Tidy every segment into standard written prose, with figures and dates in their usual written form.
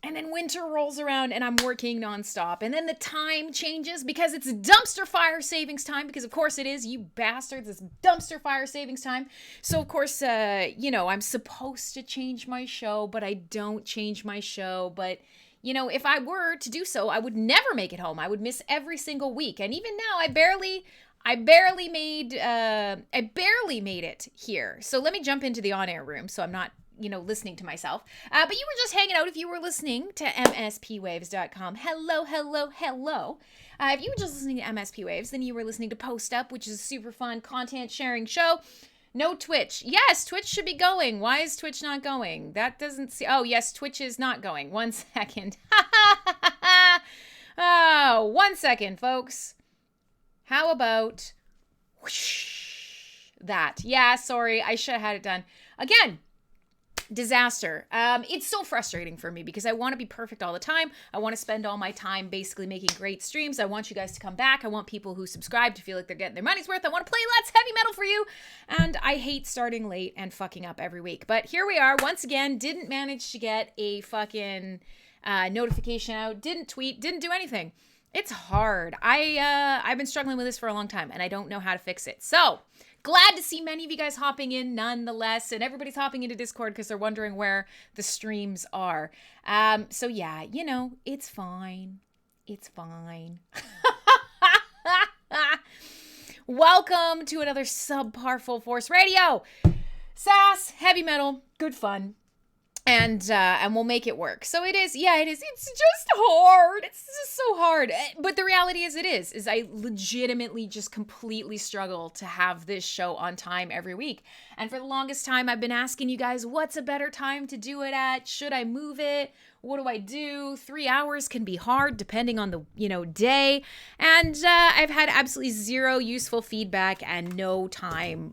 And then winter rolls around and I'm working nonstop. And then the time changes because it's dumpster fire savings time. Because of course it is, you bastards. It's dumpster fire savings time. So of course, I'm supposed to change my show, but I don't change my show. But, if I were to do so, I would never make it home. I would miss every single week. And even now, I barely made it here. So let me jump into the on-air room so I'm not listening to myself. But you were just hanging out if you were listening to mspwaves.com. Hello. If you were just listening to MSP Waves, then you were listening to Post Up, which is a super fun content sharing show. No Twitch. Yes, Twitch should be going. Why is Twitch not going? That doesn't see. Oh, yes, Twitch is not going. 1 second. Oh, 1 second, folks. How about whoosh, that? Yeah, sorry. I should have had it done. Again, disaster. It's so frustrating for me because I want to be perfect all the time. I want to spend all my time basically making great streams. I want you guys to come back. I want people who subscribe to feel like they're getting their money's worth. I want to play lots of heavy metal for you. And I hate starting late and fucking up every week. But here we are once again. Didn't manage to get a fucking notification out. Didn't tweet. Didn't do anything. It's hard. I've been struggling with this for a long time and I don't know how to fix it. So glad to see many of you guys hopping in nonetheless, and everybody's hopping into Discord because they're wondering where the streams are. So yeah, it's fine. It's fine. Welcome to another subpar Full Force Radio. Sass, heavy metal, good fun. And we'll make it work. So it is. It's just hard. It's just so hard. But the reality is I legitimately just completely struggle to have this show on time every week. And for the longest time, I've been asking you guys, what's a better time to do it at? Should I move it? What do I do? 3 hours can be hard depending on the, day. And I've had absolutely zero useful feedback and no time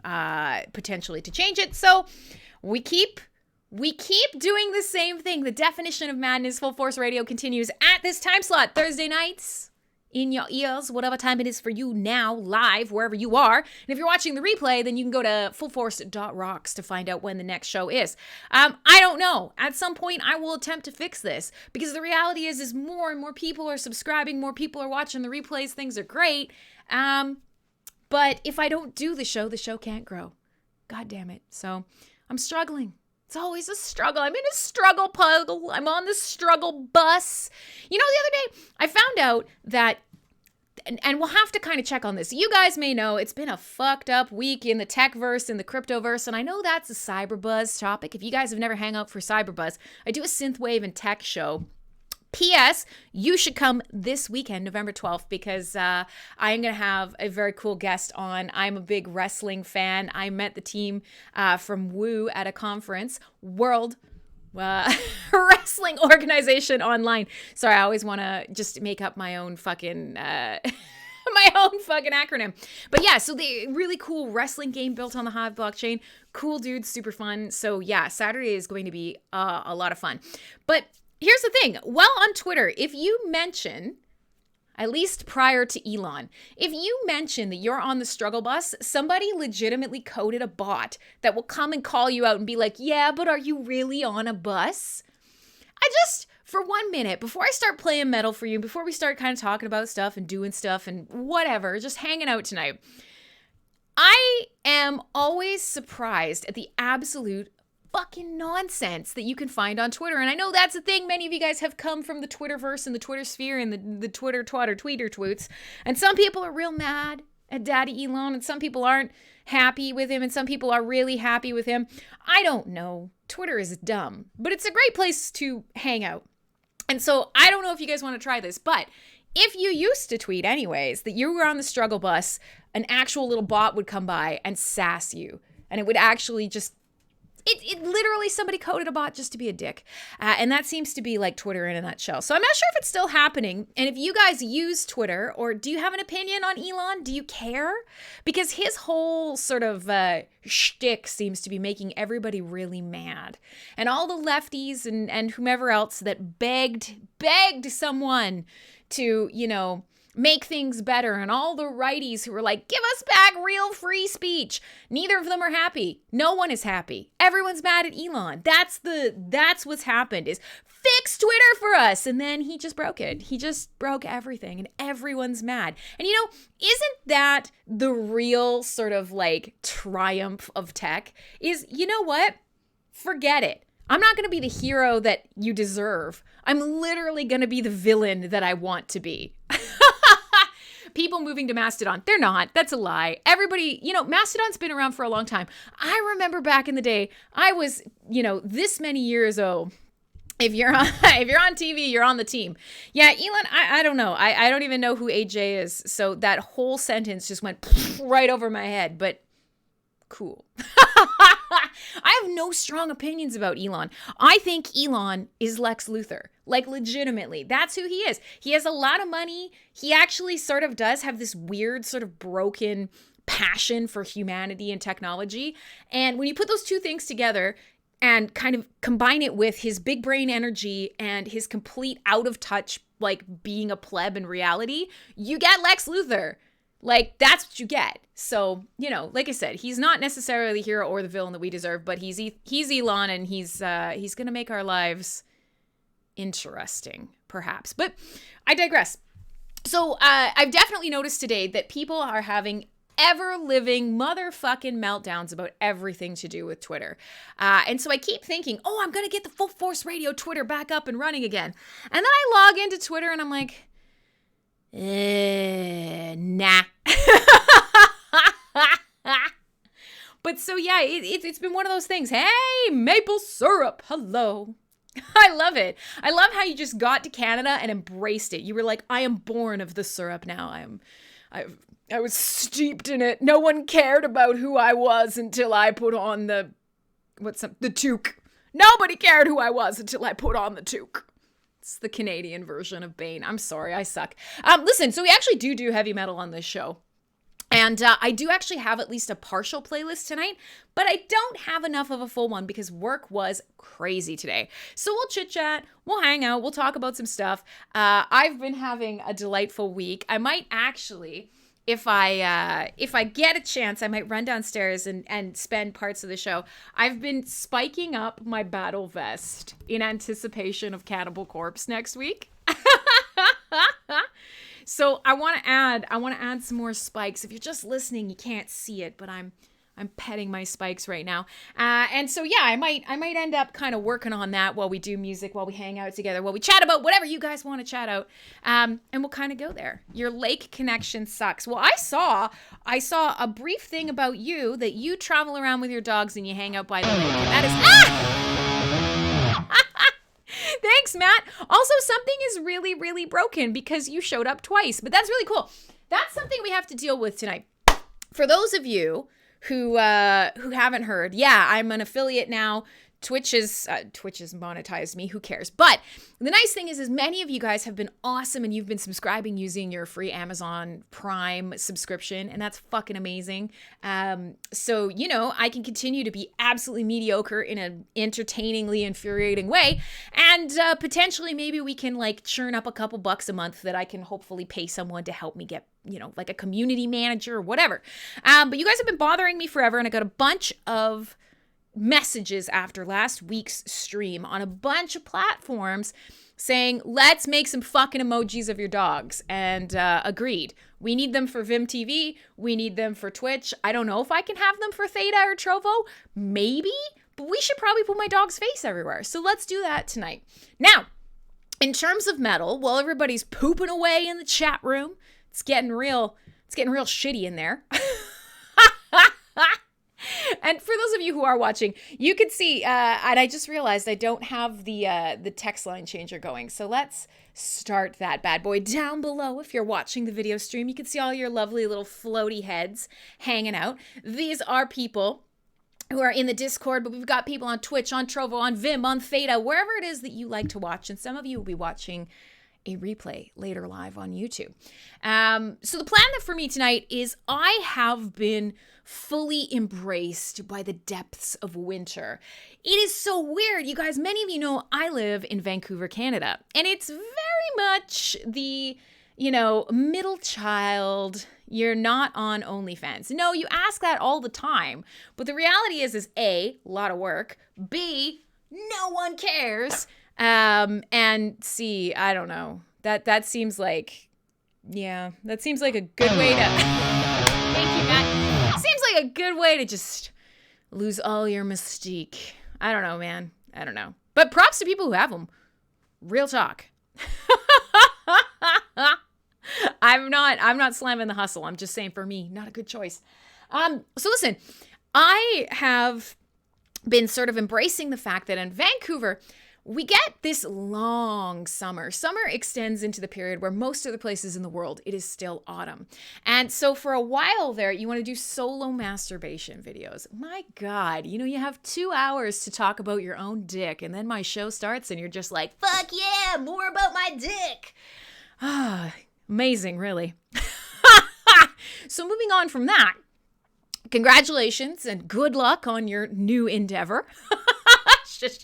potentially to change it. So we keep doing the same thing. The definition of madness, Full Force Radio, continues at this time slot, Thursday nights, in your ears, whatever time it is for you now, live, wherever you are. And if you're watching the replay, then you can go to fullforce.rocks to find out when the next show is. I don't know. At some point, I will attempt to fix this, because the reality is more and more people are subscribing, more people are watching the replays, things are great. But if I don't do the show can't grow. God damn it. So I'm struggling. It's always a struggle. I'm in a struggle puzzle. I'm on the struggle bus. The other day, I found out that, and we'll have to kind of check on this. You guys may know it's been a fucked up week in the techverse, in the cryptoverse, and I know that's a cyberbuzz topic. If you guys have never hung out for cyberbuzz, I do a synthwave and tech show. P.S. You should come this weekend, November 12th, because I am going to have a very cool guest on. I'm a big wrestling fan. I met the team from Woo at a conference, World Wrestling Organization Online. Sorry, I always want to just make up my own fucking acronym. But yeah, so the really cool wrestling game built on the 𝖍𝖊𝖆 blockchain. Cool dudes, super fun. So yeah, Saturday is going to be a lot of fun. But here's the thing. Well, on Twitter, if you mention, at least prior to Elon, if you mention that you're on the struggle bus, somebody legitimately coded a bot that will come and call you out and be like, yeah, but are you really on a bus? For 1 minute, before I start playing metal for you, before we start kind of talking about stuff and doing stuff and whatever, just hanging out tonight, I am always surprised at the absolute fucking nonsense that you can find on Twitter. And I know that's a thing. Many of you guys have come from the Twitterverse and the Twitter sphere and the Twitter twatter tweeter twoots. And some people are real mad at Daddy Elon, and some people aren't happy with him, and some people are really happy with him. I don't know. Twitter is dumb, but it's a great place to hang out. And so I don't know if you guys want to try this, but if you used to tweet anyways that you were on the struggle bus, an actual little bot would come by and sass you. And it would actually just It literally, somebody coded a bot just to be a dick. And that seems to be like Twitter in a nutshell. So I'm not sure if it's still happening. And if you guys use Twitter, or do you have an opinion on Elon? Do you care? Because his whole sort of shtick seems to be making everybody really mad. And all the lefties and whomever else that begged someone to, make things better, and all the righties who were like, give us back real free speech. Neither of them are happy. No one is happy. Everyone's mad at Elon. That's what's happened, is fix Twitter for us. And then he just broke it. He just broke everything and everyone's mad. And you know, isn't that the real sort of like triumph of tech? Is, you know what? Forget it. I'm not going to be the hero that you deserve. I'm literally going to be the villain that I want to be. People moving to Mastodon. They're not. That's a lie. Everybody, you know, Mastodon's been around for a long time. I remember back in the day, I was, you know, this many years old. If you're on TV, you're on the team. Yeah, Elon, I don't know. I don't even know who AJ is. So that whole sentence just went right over my head. But cool. I have no strong opinions about Elon. I think Elon is Lex Luthor. Like, legitimately. That's who he is. He has a lot of money. He actually sort of does have this weird sort of broken passion for humanity and technology. And when you put those two things together and kind of combine it with his big brain energy and his complete out of touch, like being a pleb in reality, you get Lex Luthor. Like, that's what you get. So, you know, like I said, he's not necessarily the hero or the villain that we deserve, but he's Elon, and he's going to make our lives interesting, perhaps. But I digress. So I've definitely noticed today that people are having ever-living motherfucking meltdowns about everything to do with Twitter. And so I keep thinking, oh, I'm going to get the Fullforce Radio Twitter back up and running again. And then I log into Twitter and I'm like, nah. But so yeah, it's been one of those things. Hey, maple syrup, hello. I love it. I love how you just got to Canada and embraced it. You were like, I am born of the syrup now. I was steeped in it. No one cared about who I was until I put on the toque. Nobody cared who I was until I put on the toque. It's the Canadian version of Bane. I'm sorry, I suck. Listen, so we actually do heavy metal on this show. And I do actually have at least a partial playlist tonight, but I don't have enough of a full one because work was crazy today. So we'll chit chat, we'll hang out, we'll talk about some stuff. I've been having a delightful week. I might actually, if I get a chance, I might run downstairs and spend parts of the show. I've been spiking up my battle vest in anticipation of Cannibal Corpse next week. So I want to add some more spikes. If you're just listening, you can't see it, but I'm petting my spikes right now. And so yeah, I might end up kind of working on that while we do music, while we hang out together, while we chat about whatever you guys want to chat out. And we'll kind of go there. Your lake connection sucks. Well, I saw a brief thing about you that you travel around with your dogs and you hang out by the lake. And that is Thanks, Matt. Also, something is really, really broken because you showed up twice, but that's really cool. That's something we have to deal with tonight. For those of you who haven't heard, yeah, I'm an affiliate now. Twitch has monetized me. Who cares? But the nice thing is many of you guys have been awesome and you've been subscribing using your free Amazon Prime subscription, and that's fucking amazing. So, you know, I can continue to be absolutely mediocre in an entertainingly infuriating way, and potentially maybe we can like churn up a couple bucks a month that I can hopefully pay someone to help me get, you know, like a community manager or whatever. But you guys have been bothering me forever, and I got a bunch of messages after last week's stream on a bunch of platforms saying, let's make some fucking emojis of your dogs. And agreed. We need them for Vim TV. We need them for Twitch. I don't know if I can have them for Theta or Trovo. Maybe. But we should probably put my dog's face everywhere. So let's do that tonight. Now, in terms of metal, while everybody's pooping away in the chat room, it's getting real shitty in there. And for those of you who are watching, you can see, and I just realized I don't have the text line changer going. So let's start that bad boy. Down below, if you're watching the video stream, you can see all your lovely little floaty heads hanging out. These are people who are in the Discord, but we've got people on Twitch, on Trovo, on Vim, on Theta, wherever it is that you like to watch. And some of you will be watching a replay later live on YouTube. So the plan for me tonight is I have been fully embraced by the depths of winter. It is so weird. You guys, many of you know I live in Vancouver, Canada, and it's very much the, you know, middle child. You're not on OnlyFans. No, you ask that all the time, but the reality is A, a lot of work, B, no one cares. And see, I don't know. That seems like, yeah, that seems like a good way to, thank you, Matt. Seems like a good way to just lose all your mystique. I don't know, man. I don't know. But props to people who have them. Real talk. I'm not slamming the hustle. I'm just saying, for me, not a good choice. So listen, I have been sort of embracing the fact that in Vancouver, we get this long summer. Summer extends into the period where most of the places in the world, it is still autumn. And so for a while there, you want to do solo masturbation videos. My God, you have 2 hours to talk about your own dick. And then my show starts and you're just like, fuck yeah, more about my dick. Ah, amazing, really. So moving on from that, congratulations and good luck on your new endeavor. Is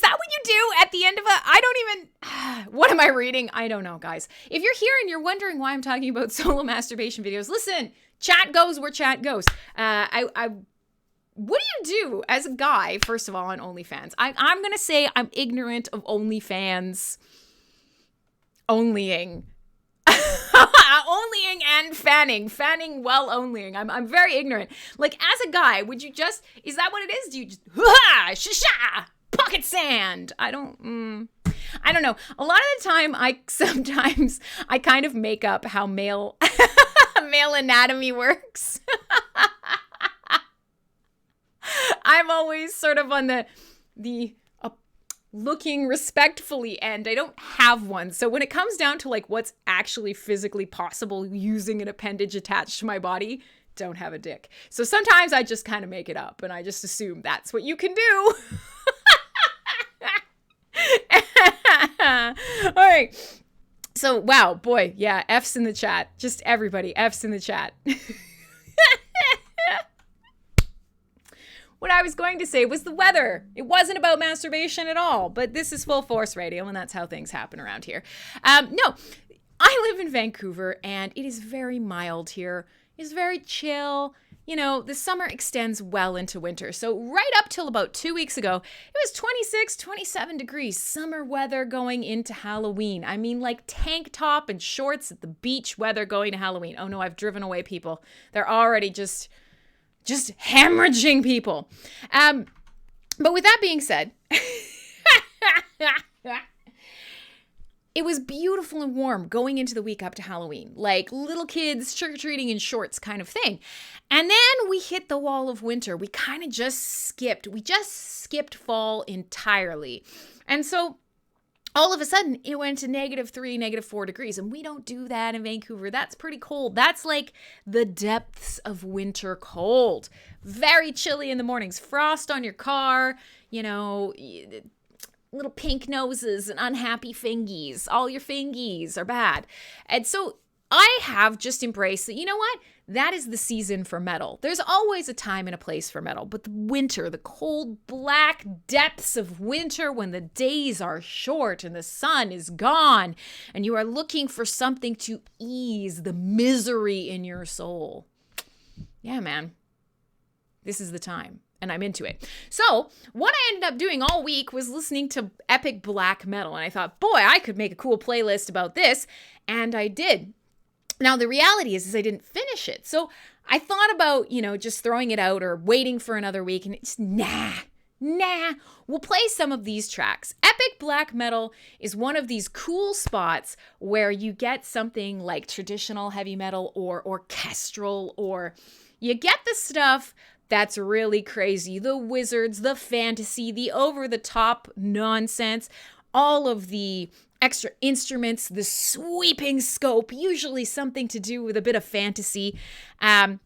that what you do at the end of what am I reading? I don't know, guys. If you're here and you're wondering why I'm talking about solo masturbation videos, listen, chat goes where chat goes. What do you do as a guy, first of all, on OnlyFans? I'm going to say I'm ignorant of OnlyFans. Onlying. Onlying and fanning while onlying. I'm very ignorant. Like, as a guy, is that what it is? Do you just, shisha, pocket sand? I don't know. A lot of the time, sometimes I kind of make up how male anatomy works. I'm always sort of on the looking respectfully end. I don't have one. So when it comes down to like what's actually physically possible using an appendage attached to my body, don't have a dick. So sometimes I just kind of make it up and I just assume that's what you can do. All right. So, wow, boy, yeah, F's in the chat. Just everybody, F's in the chat. What I was going to say was the weather. It wasn't about masturbation at all, but this is Fullforce Radio, and that's how things happen around here. No, I live in Vancouver, and it is very mild here. It's very chill. The summer extends well into winter. So right up till about 2 weeks ago, it was 26, 27 degrees, summer weather going into Halloween. I mean, like tank top and shorts at the beach weather going to Halloween. Oh no, I've driven away people. They're already just hemorrhaging people. But with that being said, it was beautiful and warm going into the week up to Halloween, like little kids trick-or-treating in shorts kind of thing. And then we hit the wall of winter. We kind of just skipped. We just skipped fall entirely. And so all of a sudden, it went to -3, -4 degrees, and we don't do that in Vancouver. That's pretty cold. That's like the depths of winter cold. Very chilly in the mornings. Frost on your car, little pink noses and unhappy fingies. All your fingies are bad. And so I have just embraced that, that is the season for metal. There's always a time and a place for metal, but the winter, the cold, black depths of winter when the days are short and the sun is gone and you are looking for something to ease the misery in your soul. Yeah, man. This is the time. And I'm into it. So what I ended up doing all week was listening to epic black metal. And I thought, boy, I could make a cool playlist about this. And I did. Now, the reality is I didn't finish it. So I thought about, just throwing it out or waiting for another week. And it's nah. We'll play some of these tracks. Epic black metal is one of these cool spots where you get something like traditional heavy metal or orchestral, or you get the stuff that's really crazy. The wizards, the fantasy, the over-the-top nonsense, all of the extra instruments, the sweeping scope, usually something to do with a bit of fantasy. And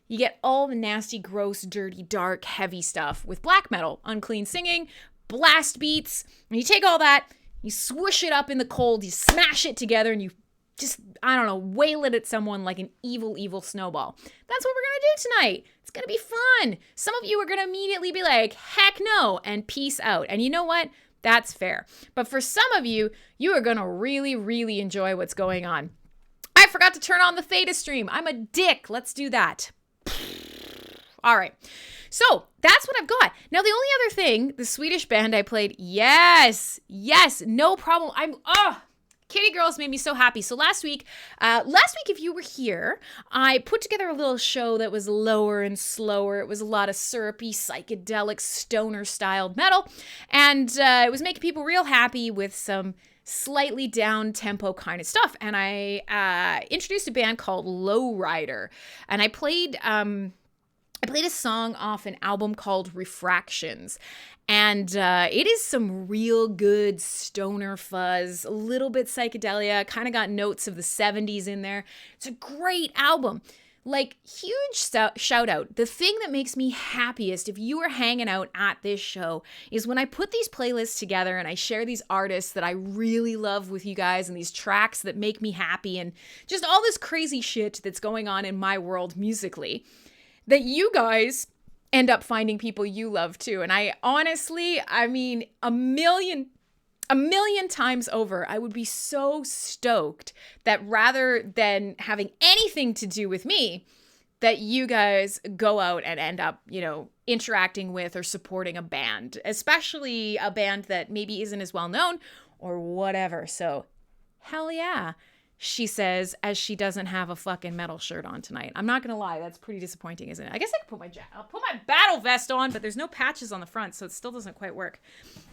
you get all the nasty, gross, dirty, dark, heavy stuff with black metal, unclean singing, blast beats. And you take all that, you swoosh it up in the cold, you smash it together, and you just, wail it at someone like an evil snowball. That's what we're going to do tonight. It's going to be fun. Some of you are going to immediately be like, heck no, and peace out. And you know what? That's fair. But for some of you, you are going to really, really enjoy what's going on. I forgot to turn on the Theta stream. I'm a dick. Let's do that. All right. So that's what I've got. Now, the only other thing, the Swedish band I played, yes, no problem. Kitty Girls made me so happy. So last week, if you were here, I put together a little show that was lower and slower. It was a lot of syrupy, psychedelic, stoner-styled metal. And it was making people real happy with some slightly down-tempo kind of stuff. And I introduced a band called Lowrider. And I played a song off an album called Refractions. And it is some real good stoner fuzz, a little bit psychedelia, kind of got notes of the 70s in there. It's a great album. Like, huge shout out. The thing that makes me happiest if you are hanging out at this show is when I put these playlists together and I share these artists that I really love with you guys and these tracks that make me happy and just all this crazy shit that's going on in my world musically, that you guys end up finding people you love too. And I honestly, a million times over, I would be so stoked that rather than having anything to do with me, that you guys go out and end up, interacting with or supporting a band, especially a band that maybe isn't as well known or whatever. So hell yeah. She says, as she doesn't have a fucking metal shirt on tonight. I'm not going to lie. That's pretty disappointing, isn't it? I guess I could I'll put my battle vest on, but there's no patches on the front, so it still doesn't quite work.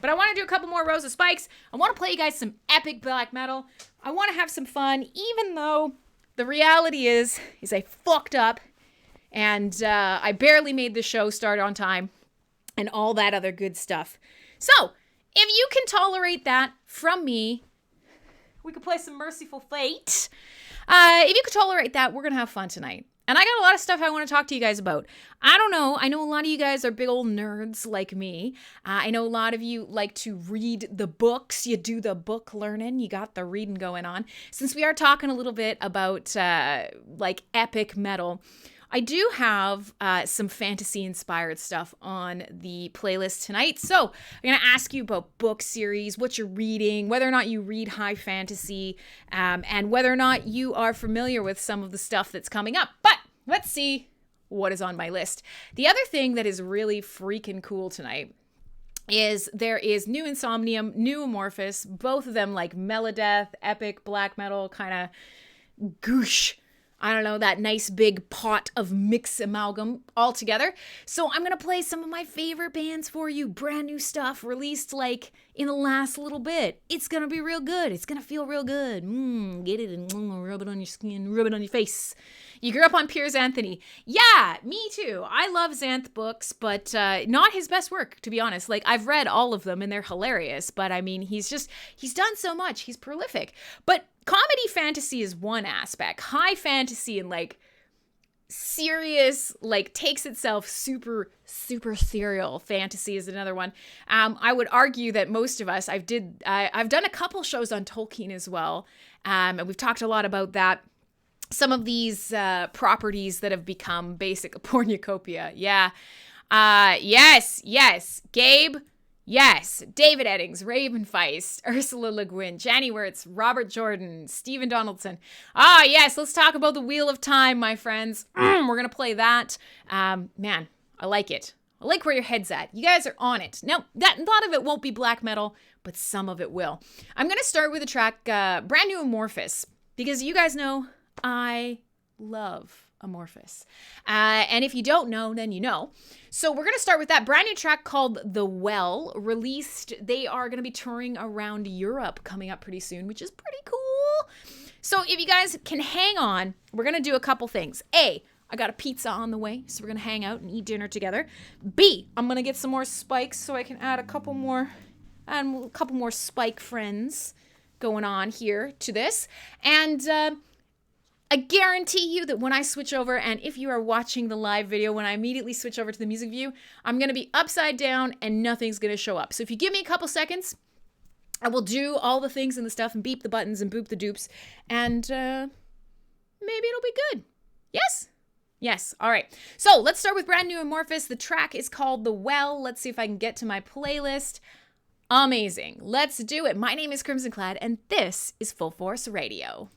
But I want to do a couple more rows of spikes. I want to play you guys some epic black metal. I want to have some fun, even though the reality is I fucked up and I barely made the show start on time and all that other good stuff. So if you can tolerate that from me, we could play some Merciful Fate. If you could tolerate that, we're going to have fun tonight. And I got a lot of stuff I want to talk to you guys about. I don't know. I know a lot of you guys are big old nerds like me. I know a lot of you like to read the books. You do the book learning. You got the reading going on. Since we are talking a little bit about epic metal, I do have some fantasy-inspired stuff on the playlist tonight. So I'm going to ask you about book series, what you're reading, whether or not you read high fantasy, and whether or not you are familiar with some of the stuff that's coming up. But let's see what is on my list. The other thing that is really freaking cool tonight is there is new Insomnium, new Amorphous, both of them like Melodeath, epic black metal, kind of goosh. I don't know, that nice big pot of mix amalgam all together. So I'm going to play some of my favorite bands for you. Brand new stuff released like in the last little bit. It's going to be real good. It's going to feel real good. Get it and rub it on your skin, rub it on your face. You grew up on Piers Anthony. Yeah, me too. I love Xanth books, but not his best work, to be honest. Like, I've read all of them and they're hilarious, but I mean, he's done so much. He's prolific. But comedy fantasy is one aspect. High fantasy and like serious, like takes itself super serial fantasy is another one. I would argue that most of us, I've done a couple shows on Tolkien as well. And we've talked a lot about that. Some of these properties that have become basic pornucopia. Yeah. Yes. Gabe. Yes, David Eddings, Raven Feist, Ursula Le Guin, Jenny Wirtz, Robert Jordan, Stephen Donaldson. Yes, let's talk about the Wheel of Time, my friends. We're going to play that. Man, I like it. I like where your head's at. You guys are on it. Now, a lot of it won't be black metal, but some of it will. I'm going to start with a track, brand new Amorphous, because you guys know I love Amorphous. And if you don't know, then you know. So we're going to start with that brand new track called The Well, released. They are going to be touring around Europe coming up pretty soon, which is pretty cool. So if you guys can hang on, we're going to do a couple things. A, I got a pizza on the way, so we're going to hang out and eat dinner together. B, I'm going to get some more spikes so I can add a couple more spike friends going on here to this. And I guarantee you that when I switch over, and if you are watching the live video, when I immediately switch over to the music view, I'm going to be upside down and nothing's going to show up. So if you give me a couple seconds, I will do all the things and the stuff and beep the buttons and boop the dupes, and maybe it'll be good. Yes? Yes. All right. So let's start with brand new Amorphous. The track is called The Well. Let's see if I can get to my playlist. Amazing. Let's do it. My name is Crimson Clad, and this is Full Force Radio.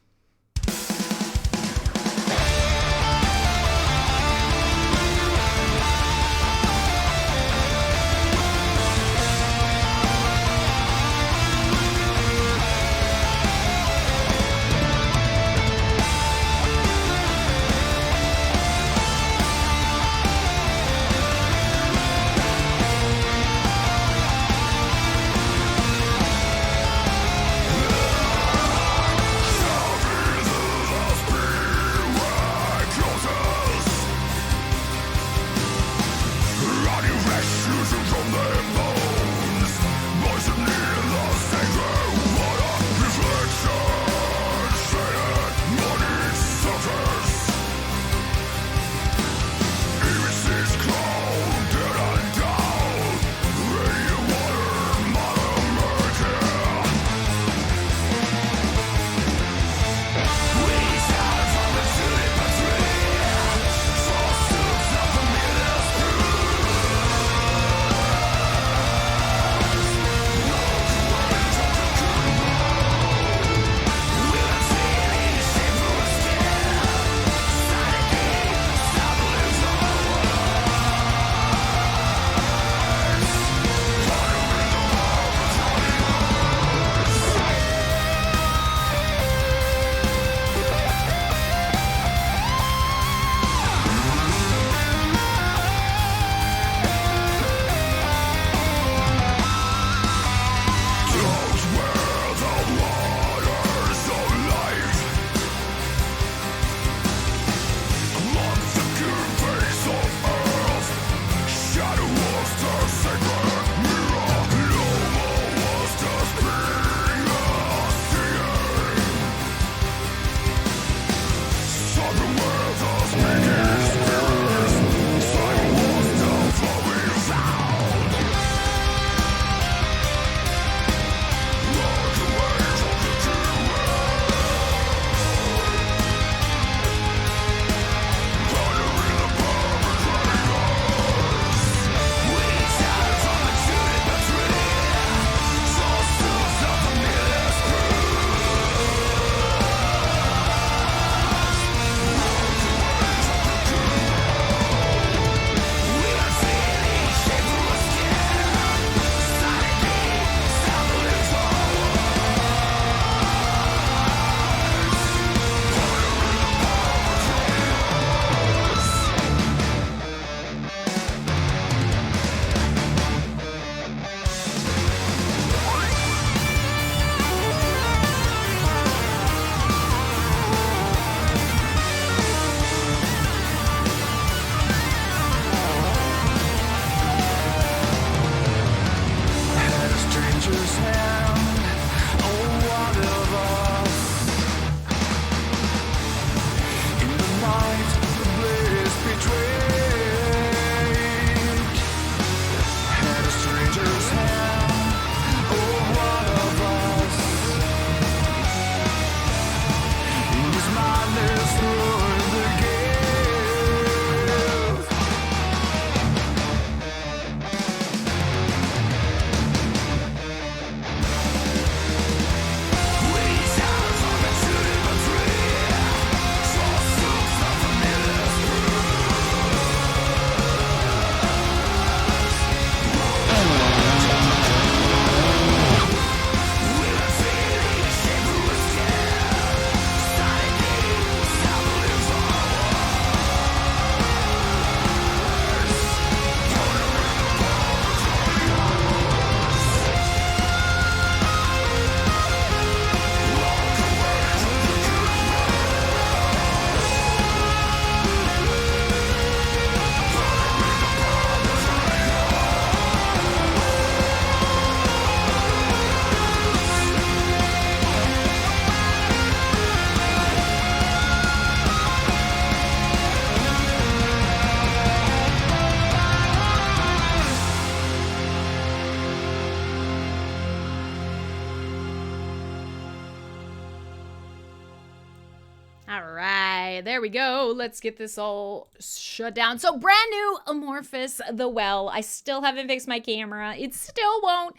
All right, there we go. Let's get this all shut down. So brand new Amorphous the Well. I still haven't fixed my camera. It still won't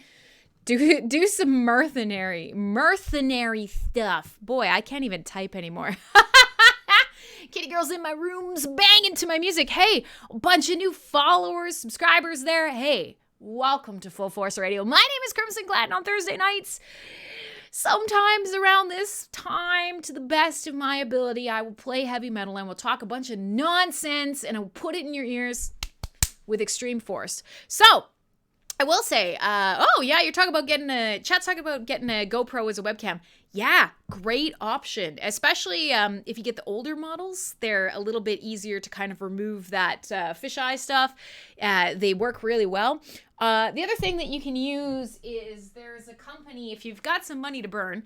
do some mercenary stuff. Boy, I can't even type anymore. Kitty girls in my rooms banging to my music. Hey, a bunch of new followers, subscribers there. Hey, welcome to Fullforce Radio. My name is 𝖍𝖐𝖋𝖔𝖗, and on Thursday nights, sometimes around this time, to the best of my ability, I will play heavy metal and we'll talk a bunch of nonsense and I will put it in your ears with extreme force. So, I will say, you're talking about chat's talking about getting a GoPro as a webcam. Yeah, great option, especially if you get the older models. They're a little bit easier to kind of remove that fisheye stuff. They work really well. The other thing that you can use is there's a company, if you've got some money to burn,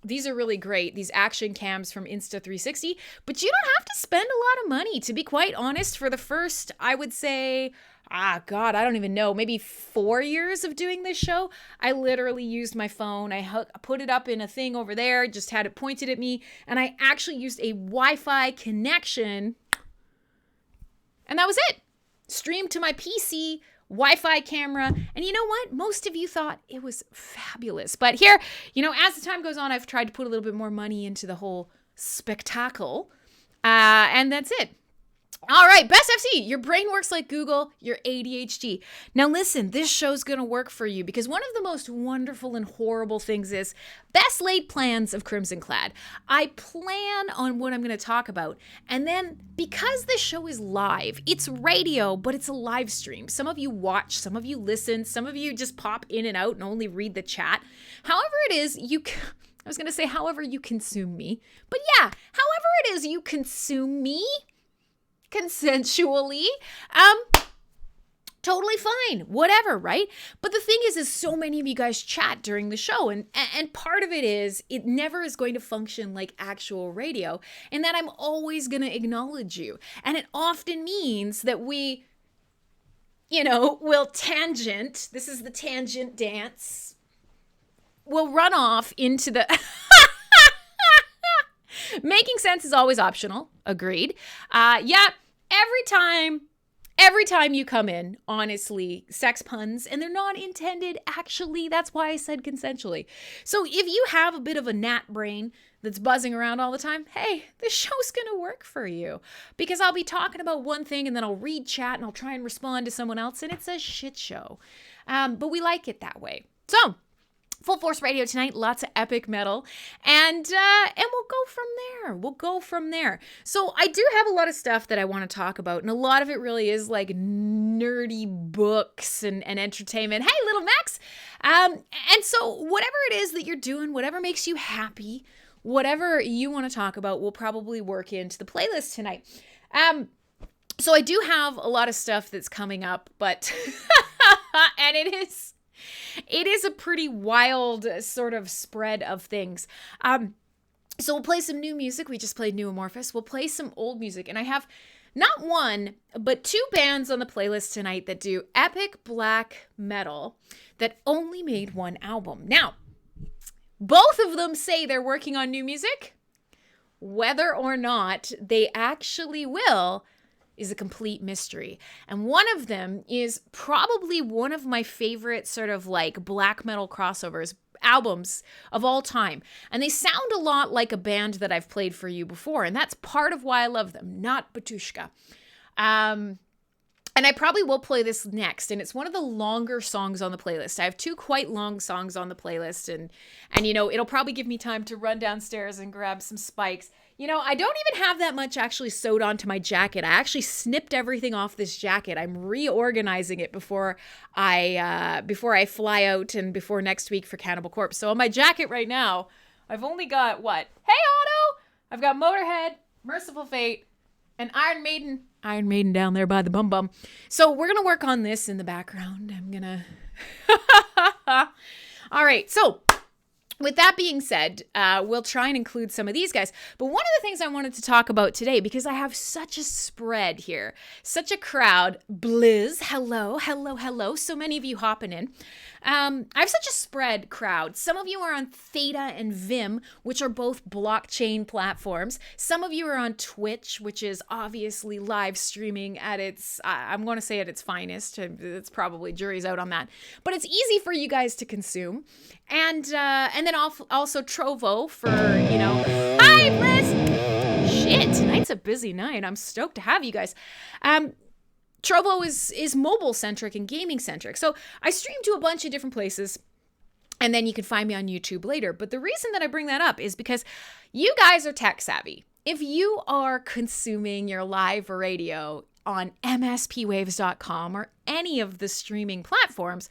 these are really great, these action cams from Insta360, but you don't have to spend a lot of money, to be quite honest. For the first, I would say, I don't even know, maybe 4 years of doing this show, I literally used my phone. I put it up in a thing over there, just had it pointed at me, and I actually used a Wi-Fi connection, and that was it. Streamed to my PC, Wi-Fi camera, and you know what? Most of you thought it was fabulous. But here, as the time goes on, I've tried to put a little bit more money into the whole spectacle, and that's it. All right, Best FC, your brain works like Google, your ADHD. Now listen, this show's gonna work for you because one of the most wonderful and horrible things is best laid plans of 𝖍𝖐𝖋𝖔𝖗. I plan on what I'm gonna talk about, and then because this show is live, it's radio, but it's a live stream. Some of you watch, some of you listen, some of you just pop in and out and only read the chat. However it is, I was gonna say however you consume me, but yeah, however it is you consume me, consensually, totally fine, whatever, right? But the thing is so many of you guys chat during the show, and part of it is it never is going to function like actual radio, and that I'm always going to acknowledge you, and it often means that we, will tangent. This is the tangent dance. We'll run off into the. Making sense is always optional. Agreed. Every time you come in, honestly, sex puns, and they're not intended, actually, that's why I said consensually. So if you have a bit of a gnat brain that's buzzing around all the time, hey, this show's gonna work for you. Because I'll be talking about one thing and then I'll read chat and I'll try and respond to someone else and it's a shit show. But we like it that way. So, Fullforce Radio tonight, lots of epic metal, and we'll go from there. So I do have a lot of stuff that I want to talk about, and a lot of it really is like nerdy books and entertainment. Hey, little Max! And so whatever it is that you're doing, whatever makes you happy, whatever you want to talk about, will probably work into the playlist tonight. So I do have a lot of stuff that's coming up, but and it is a pretty wild sort of spread of things. So we'll play some new music. We just played New Amorphous. We'll play some old music. And I have not one, but two bands on the playlist tonight that do epic black metal that only made one album. Now, both of them say they're working on new music. Whether or not they actually will is a complete mystery. And one of them is probably one of my favorite sort of like black metal crossovers albums of all time. And they sound a lot like a band that I've played for you before. And that's part of why I love them, not Batushka. And I probably will play this next. And it's one of the longer songs on the playlist. I have two quite long songs on the playlist. And it'll probably give me time to run downstairs and grab some spikes. I don't even have that much actually sewed onto my jacket. I actually snipped everything off this jacket. I'm reorganizing it before I fly out and before next week for Cannibal Corpse. So on my jacket right now, I've only got what? Hey, Otto! I've got Motorhead, Merciful Fate, and Iron Maiden down there by the bum bum. So we're gonna work on this in the background. I'm gonna. All right, so with that being said, we'll try and include some of these guys. But one of the things I wanted to talk about today, because I have such a spread here, such a crowd, Blizz, hello, so many of you hopping in. I have such a spread crowd. Some of you are on Theta and Vim, which are both blockchain platforms. Some of you are on Twitch, which is obviously live streaming at its, I'm going to say at its finest. It's probably jury's out on that. But it's easy for you guys to consume. And then also Trovo for, hi, Bliss! Shit, tonight's a busy night. I'm stoked to have you guys. Trovo is mobile-centric and gaming-centric. So I stream to a bunch of different places, and then you can find me on YouTube later. But the reason that I bring that up is because you guys are tech-savvy. If you are consuming your live radio on mspwaves.com or any of the streaming platforms,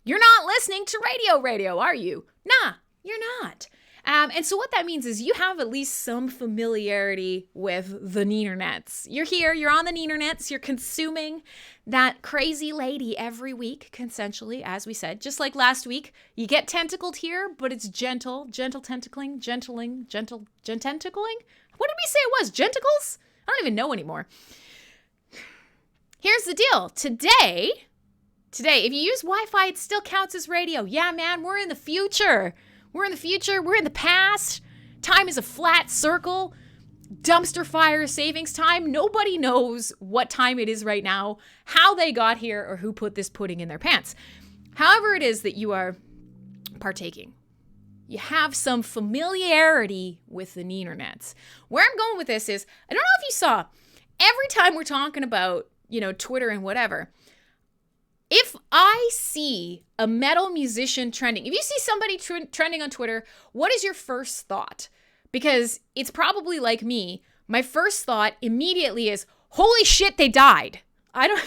you're not listening to radio, are you? Nah, you're not. And so what that means is you have at least some familiarity with the neenernets. You're here, you're on the neenernets, you're consuming that crazy lady every week, consensually, as we said. Just like last week, you get tentacled here, but it's gentle tentacling. What did we say it was? Genticles? I don't even know anymore. Here's the deal. Today, if you use Wi-Fi, it still counts as radio. Yeah, man, we're in the future. We're in the past. Time is a flat circle. Dumpster fire savings time. Nobody knows what time it is right now, how they got here, or who put this pudding in their pants. However it is that you are partaking, you have some familiarity with the neenernets. Where I'm going with this is, I don't know if you saw, every time we're talking about, Twitter and whatever, if I see a metal musician trending, if you see somebody trending on Twitter, what is your first thought? Because it's probably like me. My first thought immediately is, holy shit, they died. I don't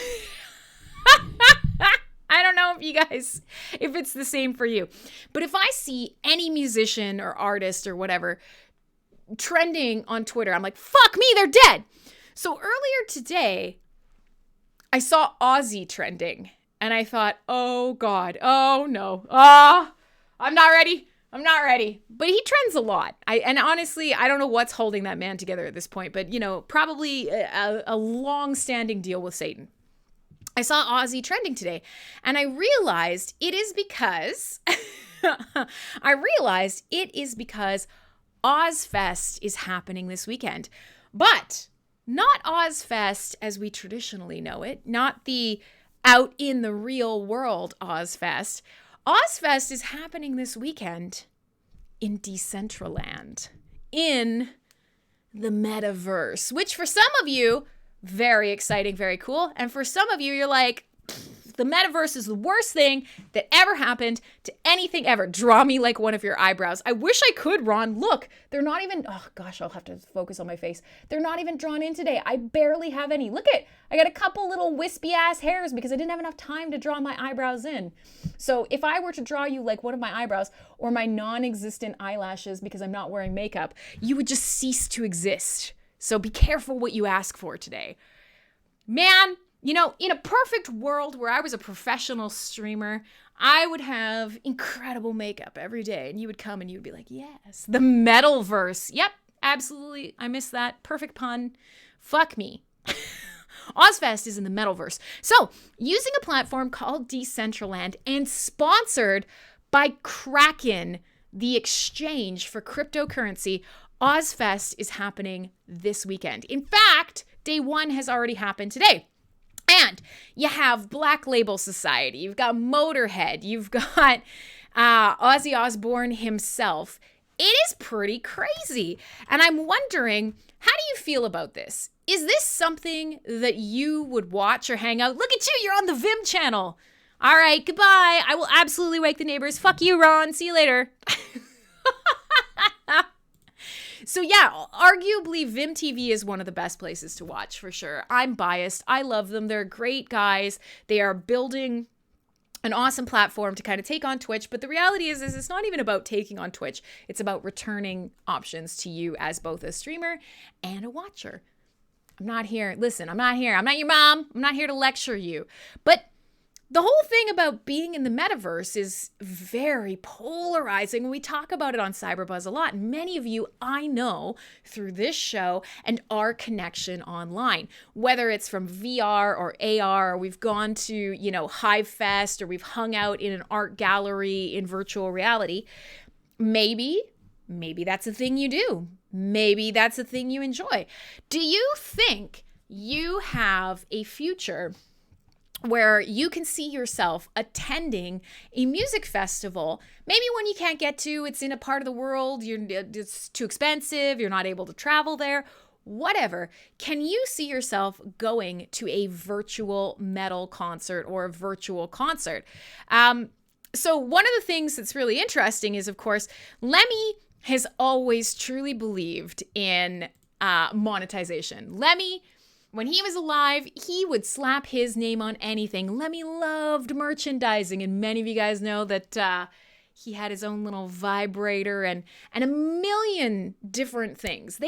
know if it's the same for you. But if I see any musician or artist or whatever trending on Twitter, I'm like, fuck me, they're dead. So earlier today, I saw Ozzy trending. And I thought, oh God, oh no, I'm not ready. But he trends a lot. And honestly, I don't know what's holding that man together at this point, but probably a long-standing deal with Satan. I saw Ozzy trending today, and I realized it is because Ozfest is happening this weekend. But not Ozfest as we traditionally know it, not the out in the real world Ozfest. Ozfest is happening this weekend in Decentraland, in the metaverse, which for some of you, very exciting, very cool. And for some of you, you're like, the metaverse is the worst thing that ever happened to anything ever. Draw me like one of your eyebrows. I wish I could, Ron. Look, they're not even, oh gosh, I'll have to focus on my face. They're not even drawn in today. I barely have any. Look I got a couple little wispy ass hairs because I didn't have enough time to draw my eyebrows in. So if I were to draw you like one of my eyebrows or my non-existent eyelashes because I'm not wearing makeup, you would just cease to exist. So be careful what you ask for today. Man, in a perfect world where I was a professional streamer, I would have incredible makeup every day. And you would come and you would be like, yes, the metalverse. Yep, absolutely. I missed that. Perfect pun. Fuck me. Ozfest is in the metalverse. So, using a platform called Decentraland and sponsored by Kraken, the exchange for cryptocurrency, Ozfest is happening this weekend. In fact, day one has already happened today. And you have Black Label Society, you've got Motorhead, you've got Ozzy Osbourne himself. It is pretty crazy. And I'm wondering, how do you feel about this? Is this something that you would watch or hang out? Look at you, you're on the Vim channel. All right, goodbye. I will absolutely wake the neighbors. Fuck you, Ron. See you later. So yeah, arguably Vim TV is one of the best places to watch for sure. I'm biased. I love them. They're great guys. They are building an awesome platform to kind of take on Twitch. But the reality is it's not even about taking on Twitch. It's about returning options to you as both a streamer and a watcher. I'm not here. Listen, I'm not here. I'm not your mom. I'm not here to lecture you. But the whole thing about being in the metaverse is very polarizing. We talk about it on Cyberbuzz a lot. Many of you I know through this show and our connection online, whether it's from VR or AR, or we've gone to, Hive Fest, or we've hung out in an art gallery in virtual reality. Maybe that's a thing you do. Maybe that's a thing you enjoy. Do you think you have a future where you can see yourself attending a music festival? Maybe when you can't get to, it's in a part of the world, it's too expensive, you're not able to travel there, whatever. Can you see yourself going to a virtual metal concert or a virtual concert? So one of the things that's really interesting is, of course, 𝖊𝖕 has always truly believed in monetization. 𝖊𝖕, when he was alive, he would slap his name on anything. 𝖊𝖕 loved merchandising, and many of you guys know that he had his own little vibrator and a million different things.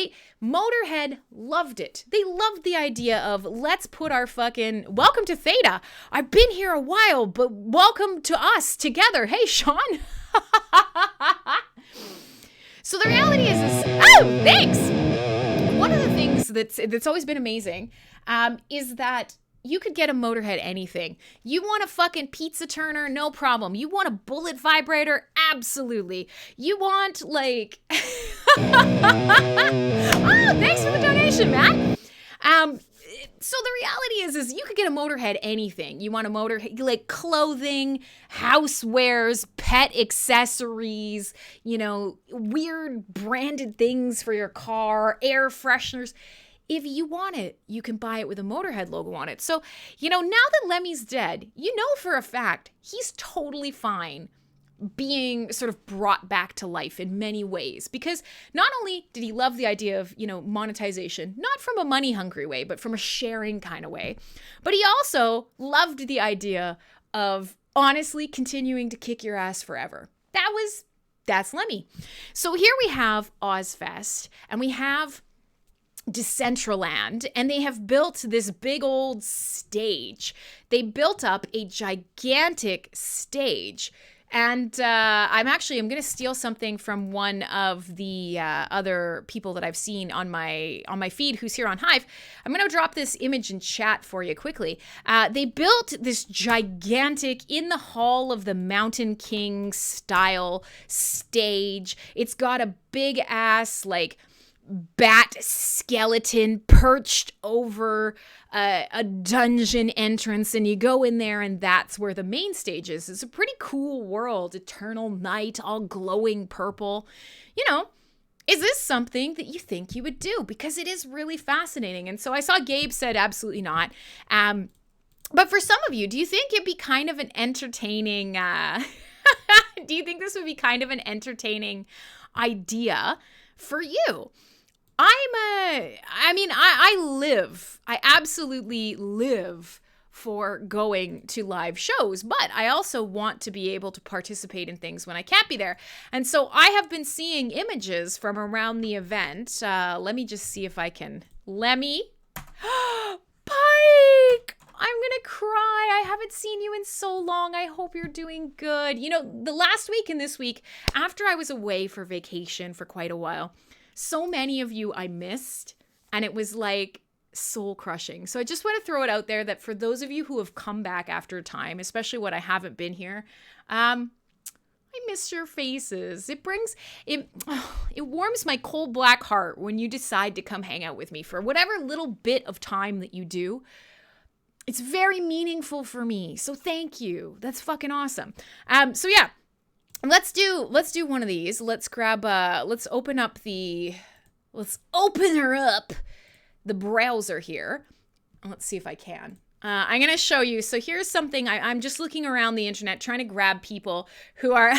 Motorhead loved it. They loved the idea of, let's put our fucking, welcome to Theta. I've been here a while, but welcome to us together. Hey, Sean. So the reality is oh, thanks. One of the things that's always been amazing is that you could get a Motorhead anything. You want a fucking pizza turner? No problem. You want a bullet vibrator? Absolutely. You want like... oh, thanks for the donation, Matt. So the reality is you could get a Motorhead anything. You want a Motorhead, like clothing, housewares, pet accessories, weird branded things for your car, air fresheners. If you want it, you can buy it with a Motorhead logo on it. So, now that 𝖊𝖕's dead, for a fact, he's totally fine being sort of brought back to life in many ways, because not only did he love the idea of, monetization, not from a money hungry way, but from a sharing kind of way, but he also loved the idea of honestly continuing to kick your ass forever. That's 𝖊𝖕. So here we have Ozzfest, and we have Decentraland, and they have built this big old stage. They built up a gigantic stage. And I'm going to steal something from one of the other people that I've seen on my feed who's here on Hive. I'm going to drop this image in chat for you quickly. They built this gigantic, in the Hall of the Mountain King style stage. It's got a big ass, bat skeleton perched over a dungeon entrance, and you go in there, and that's where the main stage is. It's a pretty cool world, eternal night, all glowing purple. Is this something that you think you would do? Because it is really fascinating. And so I saw Gabe said absolutely not. But for some of you, do you think it'd be kind of an entertaining do you think this would be kind of an entertaining idea for you? I absolutely live for going to live shows, but I also want to be able to participate in things when I can't be there. And so I have been seeing images from around the event. Let me just see if I can. 𝖊𝖕. Pike! I'm gonna cry. I haven't seen you in so long. I hope you're doing good. The last week and this week, after I was away for vacation for quite a while, so many of you I missed, and it was soul crushing. So I just want to throw it out there that for those of you who have come back after a time, especially when I haven't been here, I miss your faces. It warms my cold black heart when you decide to come hang out with me for whatever little bit of time that you do. It's very meaningful for me. So thank you. That's fucking awesome. So yeah. Let's do one of these. Let's open her up the browser here. Let's see if I can. I'm going to show you. So here's something. I'm just looking around the internet trying to grab people who are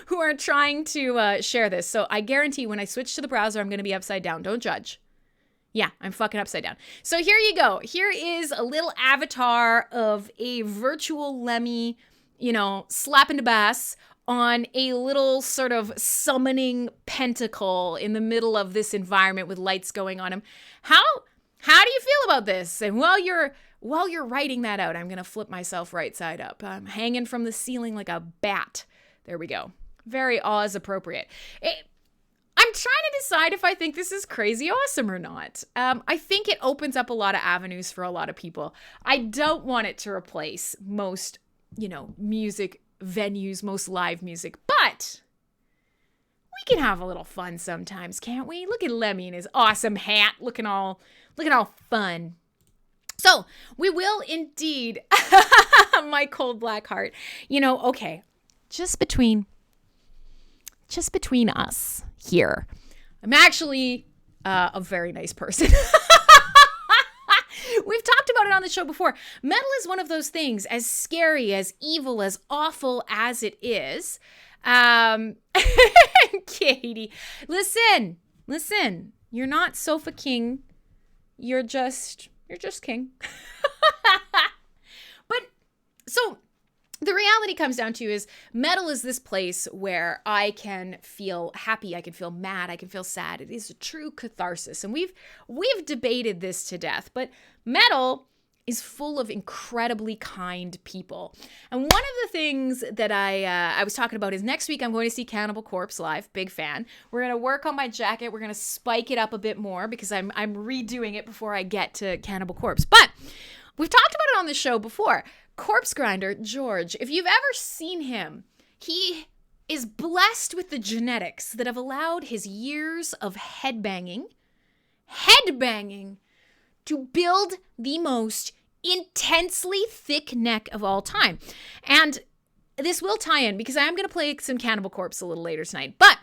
who are trying to share this. So I guarantee when I switch to the browser, I'm going to be upside down. Don't judge. Yeah, I'm fucking upside down. So here you go. Here is a little avatar of a virtual 𝖊𝖕, slapping the bass on a little sort of summoning pentacle in the middle of this environment with lights going on him. How do you feel about this? And while you're while you're writing that out, I'm going to flip myself right side up. I'm hanging from the ceiling like a bat. There we go. Very Oz appropriate. I'm trying to decide if I think this is crazy awesome or not. I think it opens up a lot of avenues for a lot of people. I don't want it to replace most, music venues, most live music, but we can have a little fun sometimes, can't we? Look at Lemmy in his awesome hat, looking all fun. So we will indeed, my cold black heart, okay, just between us here, I'm actually a very nice person. We've talked about it on the show before. Metal is one of those things, as scary, as evil, as awful as it is. Katie, listen, you're not Sofa King. You're just king. But so the reality comes down to is metal is this place where I can feel happy, I can feel mad, I can feel sad. It is a true catharsis. And we've debated this to death, but metal is full of incredibly kind people. And one of the things that I was talking about is next week I'm going to see Cannibal Corpse live. Big fan. We're going to work on my jacket. We're going to spike it up a bit more because I'm redoing it before I get to Cannibal Corpse. But we've talked about it on the show before. Corpse Grinder, George, if you've ever seen him, he is blessed with the genetics that have allowed his years of headbanging, to build the most intensely thick neck of all time. And this will tie in because I am going to play some Cannibal Corpse a little later tonight. But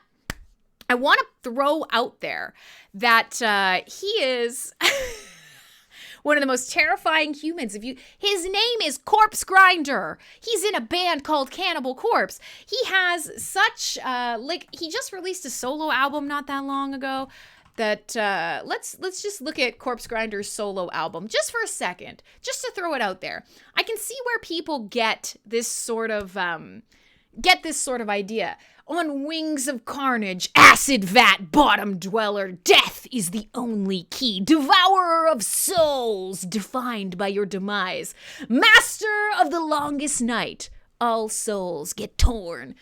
I want to throw out there that he is one of the most terrifying humans. His name is Corpse Grinder. He's in a band called Cannibal Corpse. He has such he just released a solo album not that long ago. That let's just look at Corpse Grinder's solo album just for a second, just to throw it out there. I can see where people get this sort of idea. On wings of carnage, acid vat, bottom dweller, death is the only key. Devourer of souls, defined by your demise. Master of the longest night, all souls get torn.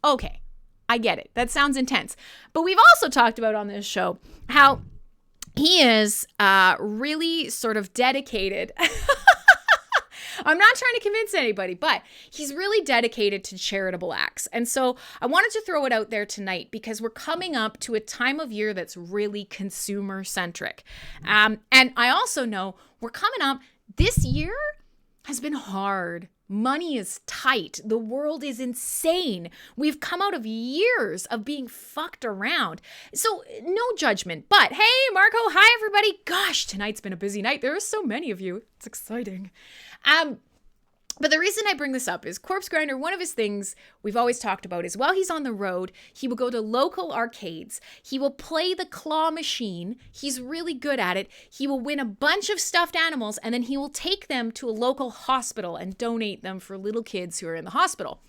Okay. I get it. That sounds intense. But we've also talked about on this show how he is really sort of dedicated. I'm not trying to convince anybody, but he's really dedicated to charitable acts. And so I wanted to throw it out there tonight because we're coming up to a time of year that's really consumer centric. And I also know we're coming up, this year has been hard. Money is tight. The world is insane. We've come out of years of being fucked around. So no judgment. But hey, Marco, hi everybody. Gosh, tonight's been a busy night. There are so many of you. It's exciting. But the reason I bring this up is Corpse Grinder, one of his things we've always talked about is while he's on the road, he will go to local arcades. He will play the claw machine. He's really good at it. He will win a bunch of stuffed animals, and then he will take them to a local hospital and donate them for little kids who are in the hospital.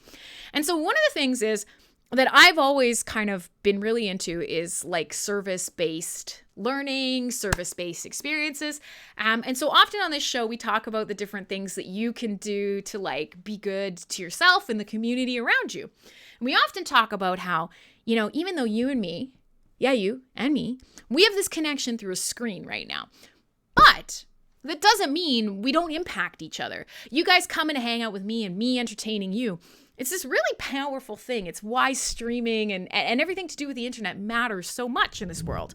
And so one of the things is that I've always kind of been really into is service-based learning, service-based experiences. And so often on this show, we talk about the different things that you can do to be good to yourself and the community around you. And we often talk about how, even though you and me, you and me, we have this connection through a screen right now. But that doesn't mean we don't impact each other. You guys coming to hang out with me and me entertaining you. It's this really powerful thing. It's why streaming and everything to do with the internet matters so much in this world.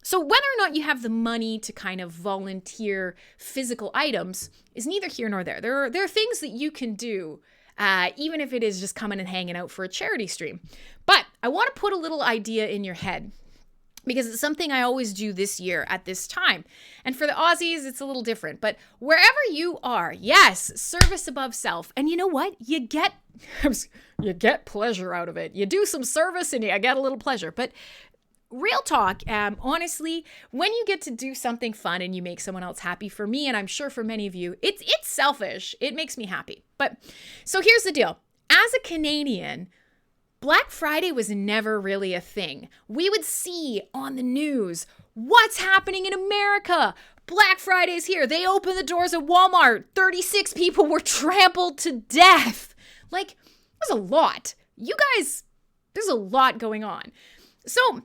So whether or not you have the money to kind of volunteer physical items is neither here nor there. There are things that you can do, even if it is just coming and hanging out for a charity stream. But I want to put a little idea in your head because it's something I always do this year at this time. And for the Aussies, it's a little different. But wherever you are, yes, service above self. And you know what? You get pleasure out of it. You do some service and you get a little pleasure. But real talk, honestly, when you get to do something fun and you make someone else happy, for me, and I'm sure for many of you, it's selfish. It makes me happy. But so here's the deal. As a Canadian, Black Friday was never really a thing. We would see on the news what's happening in America. Black Friday's here. They opened the doors at Walmart. 36 people were trampled to death. Like, there's a lot. You guys, there's a lot going on. So,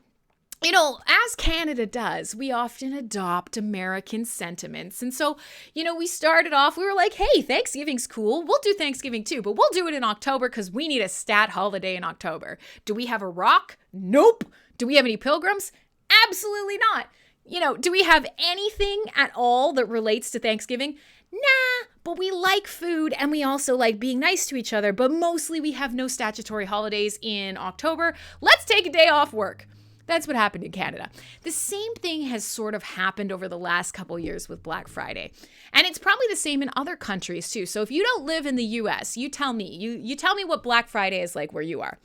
you know, as Canada does, we often adopt American sentiments. And so, you know, we started off, we were like, hey, Thanksgiving's cool. We'll do Thanksgiving too, but we'll do it in October because we need a stat holiday in October. Do we have a rock? Nope. Do we have any pilgrims? Absolutely not. You know, do we have anything at all that relates to Thanksgiving? Nah, but we like food and we also like being nice to each other, but mostly we have no statutory holidays in October. Let's take a day off work. That's what happened in Canada. The same thing has sort of happened over the last couple years with Black Friday. And it's probably the same in other countries too. So if you don't live in the US, you tell me. You tell me what Black Friday is like where you are.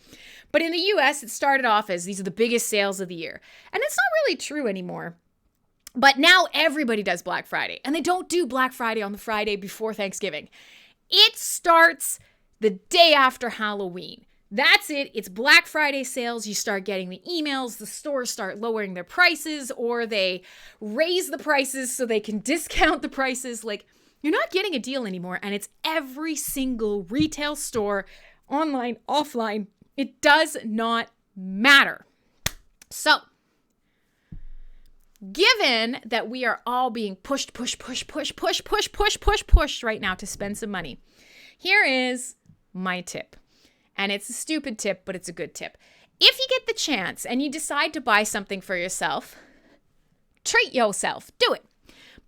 But in the US, it started off as these are the biggest sales of the year. And it's not really true anymore. But now everybody does Black Friday. And they don't do Black Friday on the Friday before Thanksgiving. It starts the day after Halloween. That's it. It's Black Friday sales. You start getting the emails. The stores start lowering their prices or they raise the prices so they can discount the prices. Like, you're not getting a deal anymore. And it's every single retail store, online, offline. It does not matter. So, given that we are all being pushed right now to spend some money, here is my tip. And it's a stupid tip, but it's a good tip. If you get the chance and you decide to buy something for yourself, treat yourself. Do it.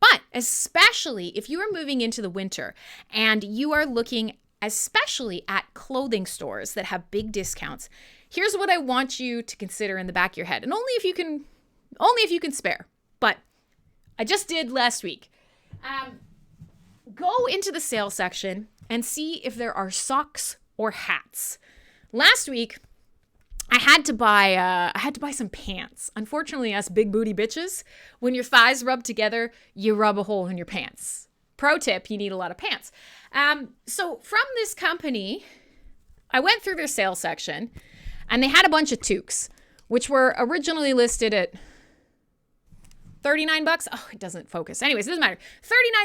But especially if you are moving into the winter and you are looking especially at clothing stores that have big discounts, here's what I want you to consider in the back of your head. And only if you can spare. But I just did last week. Go into the sale section and see if there are socks or hats. Last week, I had to buy some pants. Unfortunately, us big booty bitches, when your thighs rub together, you rub a hole in your pants. Pro tip, you need a lot of pants. So from this company, I went through their sales section and they had a bunch of toques, which were originally listed at $39. Oh, it doesn't focus. Anyways, it doesn't matter.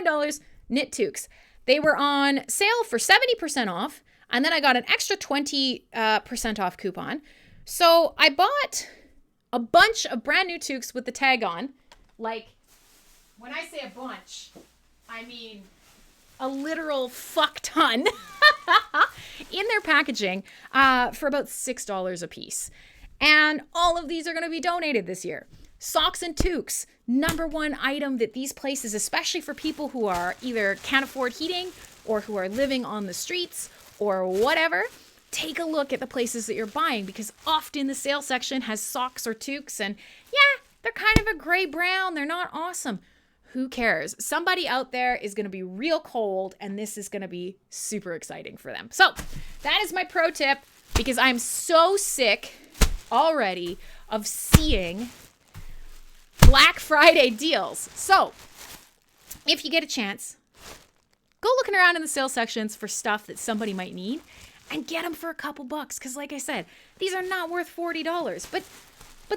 $39 knit toques. They were on sale for 70% off. And then I got an extra 20% off coupon. So I bought a bunch of brand new toques with the tag on. Like, when I say a bunch, I mean a literal fuck ton in their packaging for about $6 a piece. And all of these are going to be donated this year. Socks and toques, number one item that these places, especially for people who are either can't afford heating or who are living on the streets or whatever, take a look at the places that you're buying because often the sale section has socks or toques and yeah, they're kind of a gray brown. They're not awesome. Who cares? Somebody out there is going to be real cold and this is going to be super exciting for them. So that is my pro tip because I'm so sick already of seeing Black Friday deals. So if you get a chance, go looking around in the sale sections for stuff that somebody might need and get them for a couple bucks. Because like I said, these are not worth $40. But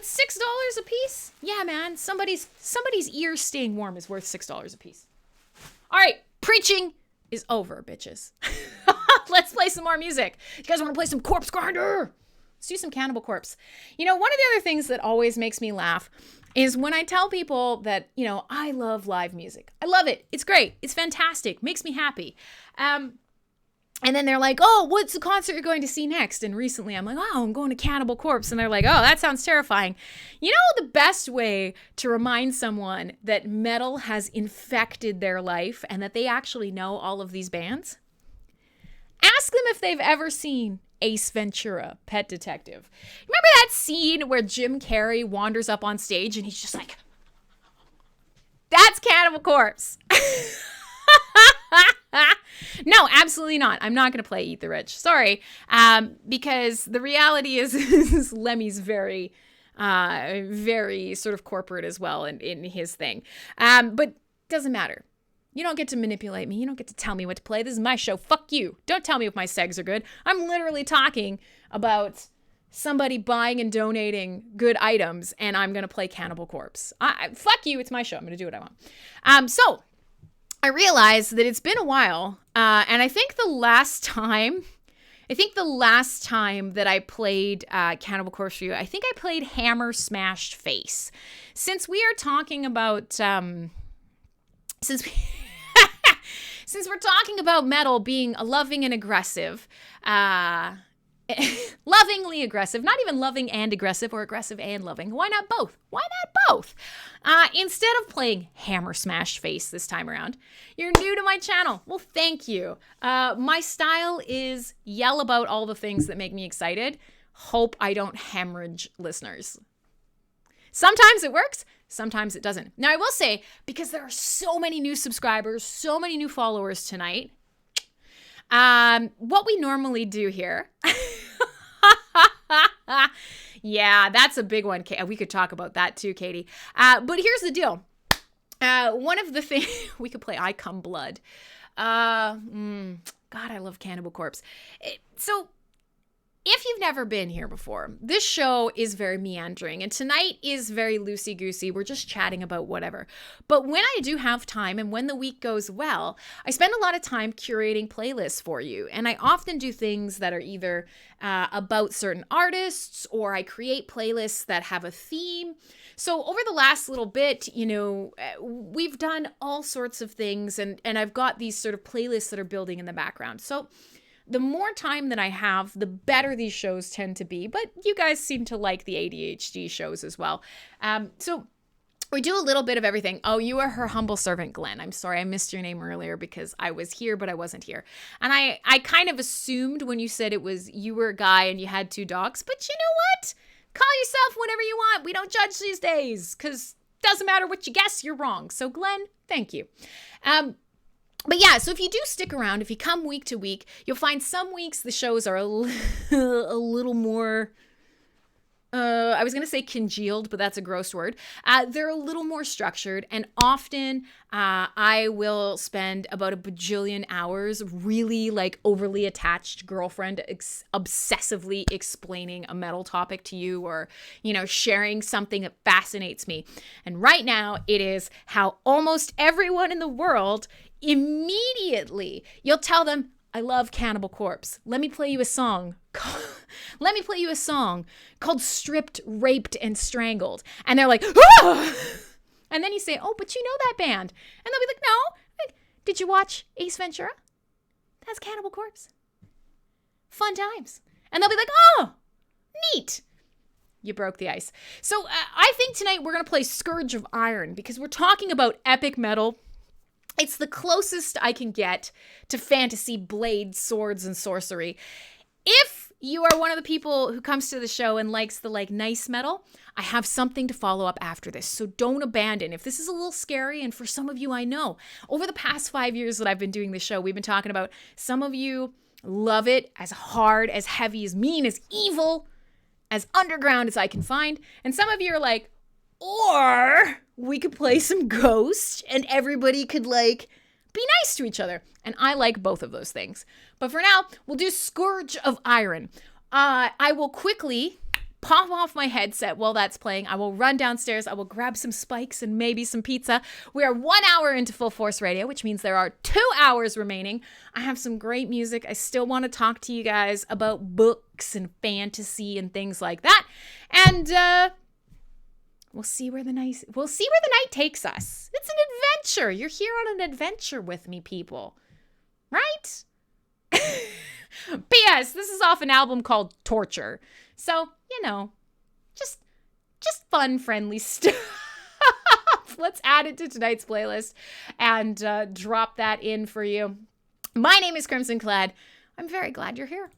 $6 a piece? Yeah, man. Somebody's ears staying warm is worth $6 a piece. All right. Preaching is over, bitches. Let's play some more music. You guys want to play some Corpse Grinder? Let's do some Cannibal Corpse. You know, one of the other things that always makes me laugh is when I tell people that, you know, I love live music. I love it. It's great. It's fantastic. Makes me happy. And then they're like, oh, what's the concert you're going to see next? And recently I'm like, oh, I'm going to Cannibal Corpse. And they're like, oh, that sounds terrifying. You know, the best way to remind someone that metal has infected their life and that they actually know all of these bands? Ask them if they've ever seen Ace Ventura, Pet Detective. Remember that scene where Jim Carrey wanders up on stage and he's just like, that's Cannibal Corpse. No, absolutely not. I'm not going to play Eat the Rich. Sorry. Because the reality is Lemmy's very sort of corporate as well in his thing. But doesn't matter. You don't get to manipulate me. You don't get to tell me what to play. This is my show. Fuck you. Don't tell me if my segs are good. I'm literally talking about somebody buying and donating good items, and I'm going to play Cannibal Corpse. Fuck you. It's my show. I'm going to do what I want. So I realized that it's been a while. And I think the last time that I played Cannibal Corpse for you, I think I played Hammer Smashed Face. Since we are talking about, since we're talking about metal being loving and aggressive, lovingly aggressive, not even loving and aggressive or aggressive and loving. Why not both? Instead of playing Hammer Smashed Face this time around, you're new to my channel. Well, thank you. My style is yell about all the things that make me excited. Hope I don't hemorrhage listeners. Sometimes it works, sometimes it doesn't. Now, I will say, because there are so many new subscribers, so many new followers tonight, what we normally do here... Yeah, that's a big one. We could talk about that too, Katie. But here's the deal. One of the things... we could play I Come Blood. God, I love Cannibal Corpse. So... if you've never been here before, this show is very meandering, and tonight is very loosey-goosey. We're just chatting about whatever. But when I do have time and when the week goes well, I spend a lot of time curating playlists for you. And I often do things that are either about certain artists, or I create playlists that have a theme. So over the last little bit, we've done all sorts of things, and I've got these sort of playlists that are building in the background. So the more time that I have, the better these shows tend to be. But you guys seem to like the ADHD shows as well. So we do a little bit of everything. Oh, you are her humble servant, Glenn. I'm sorry, I missed your name earlier because I was here, but I wasn't here. And I kind of assumed when you said you were a guy and you had 2 dogs. But you know what? Call yourself whatever you want. We don't judge these days, because it doesn't matter what you guess, you're wrong. So Glenn, thank you. But yeah, so if you do stick around, if you come week to week, you'll find some weeks the shows are a little more, I was going to say congealed, but that's a gross word. They're a little more structured, and often I will spend about a bajillion hours really overly attached girlfriend obsessively explaining a metal topic to you, or, sharing something that fascinates me. And right now it is how almost everyone in the world immediately, you'll tell them, I love Cannibal Corpse. Let me play you a song. Called Stripped, Raped, and Strangled. And they're like, ah! And then you say, oh, but you know that band. And they'll be like, no. Did you watch Ace Ventura? That's Cannibal Corpse. Fun times. And they'll be like, oh, neat. You broke the ice. So I think tonight we're going to play Scourge of Iron, because we're talking about epic metal. It's the closest I can get to fantasy, blades, swords, and sorcery. If you are one of the people who comes to the show and likes the nice metal, I have something to follow up after this. So don't abandon. If this is a little scary, and for some of you I know, over the past 5 years that I've been doing this show, we've been talking about, some of you love it as hard, as heavy, as mean, as evil, as underground as I can find. And some of you are like, or we could play some Ghost and everybody could be nice to each other. And I like both of those things. But for now, we'll do Scourge of Iron. I will quickly pop off my headset while that's playing. I will run downstairs. I will grab some spikes and maybe some pizza. We are 1 hour into Full Force Radio, which means there are 2 hours remaining. I have some great music. I still want to talk to you guys about books and fantasy and things like that. And, we'll see where the night takes us. It's an adventure. You're here on an adventure with me, people. Right? P.S. This is off an album called Torture. So, just fun, friendly stuff. Let's add it to tonight's playlist and drop that in for you. My name is Crimson Clad. I'm very glad you're here.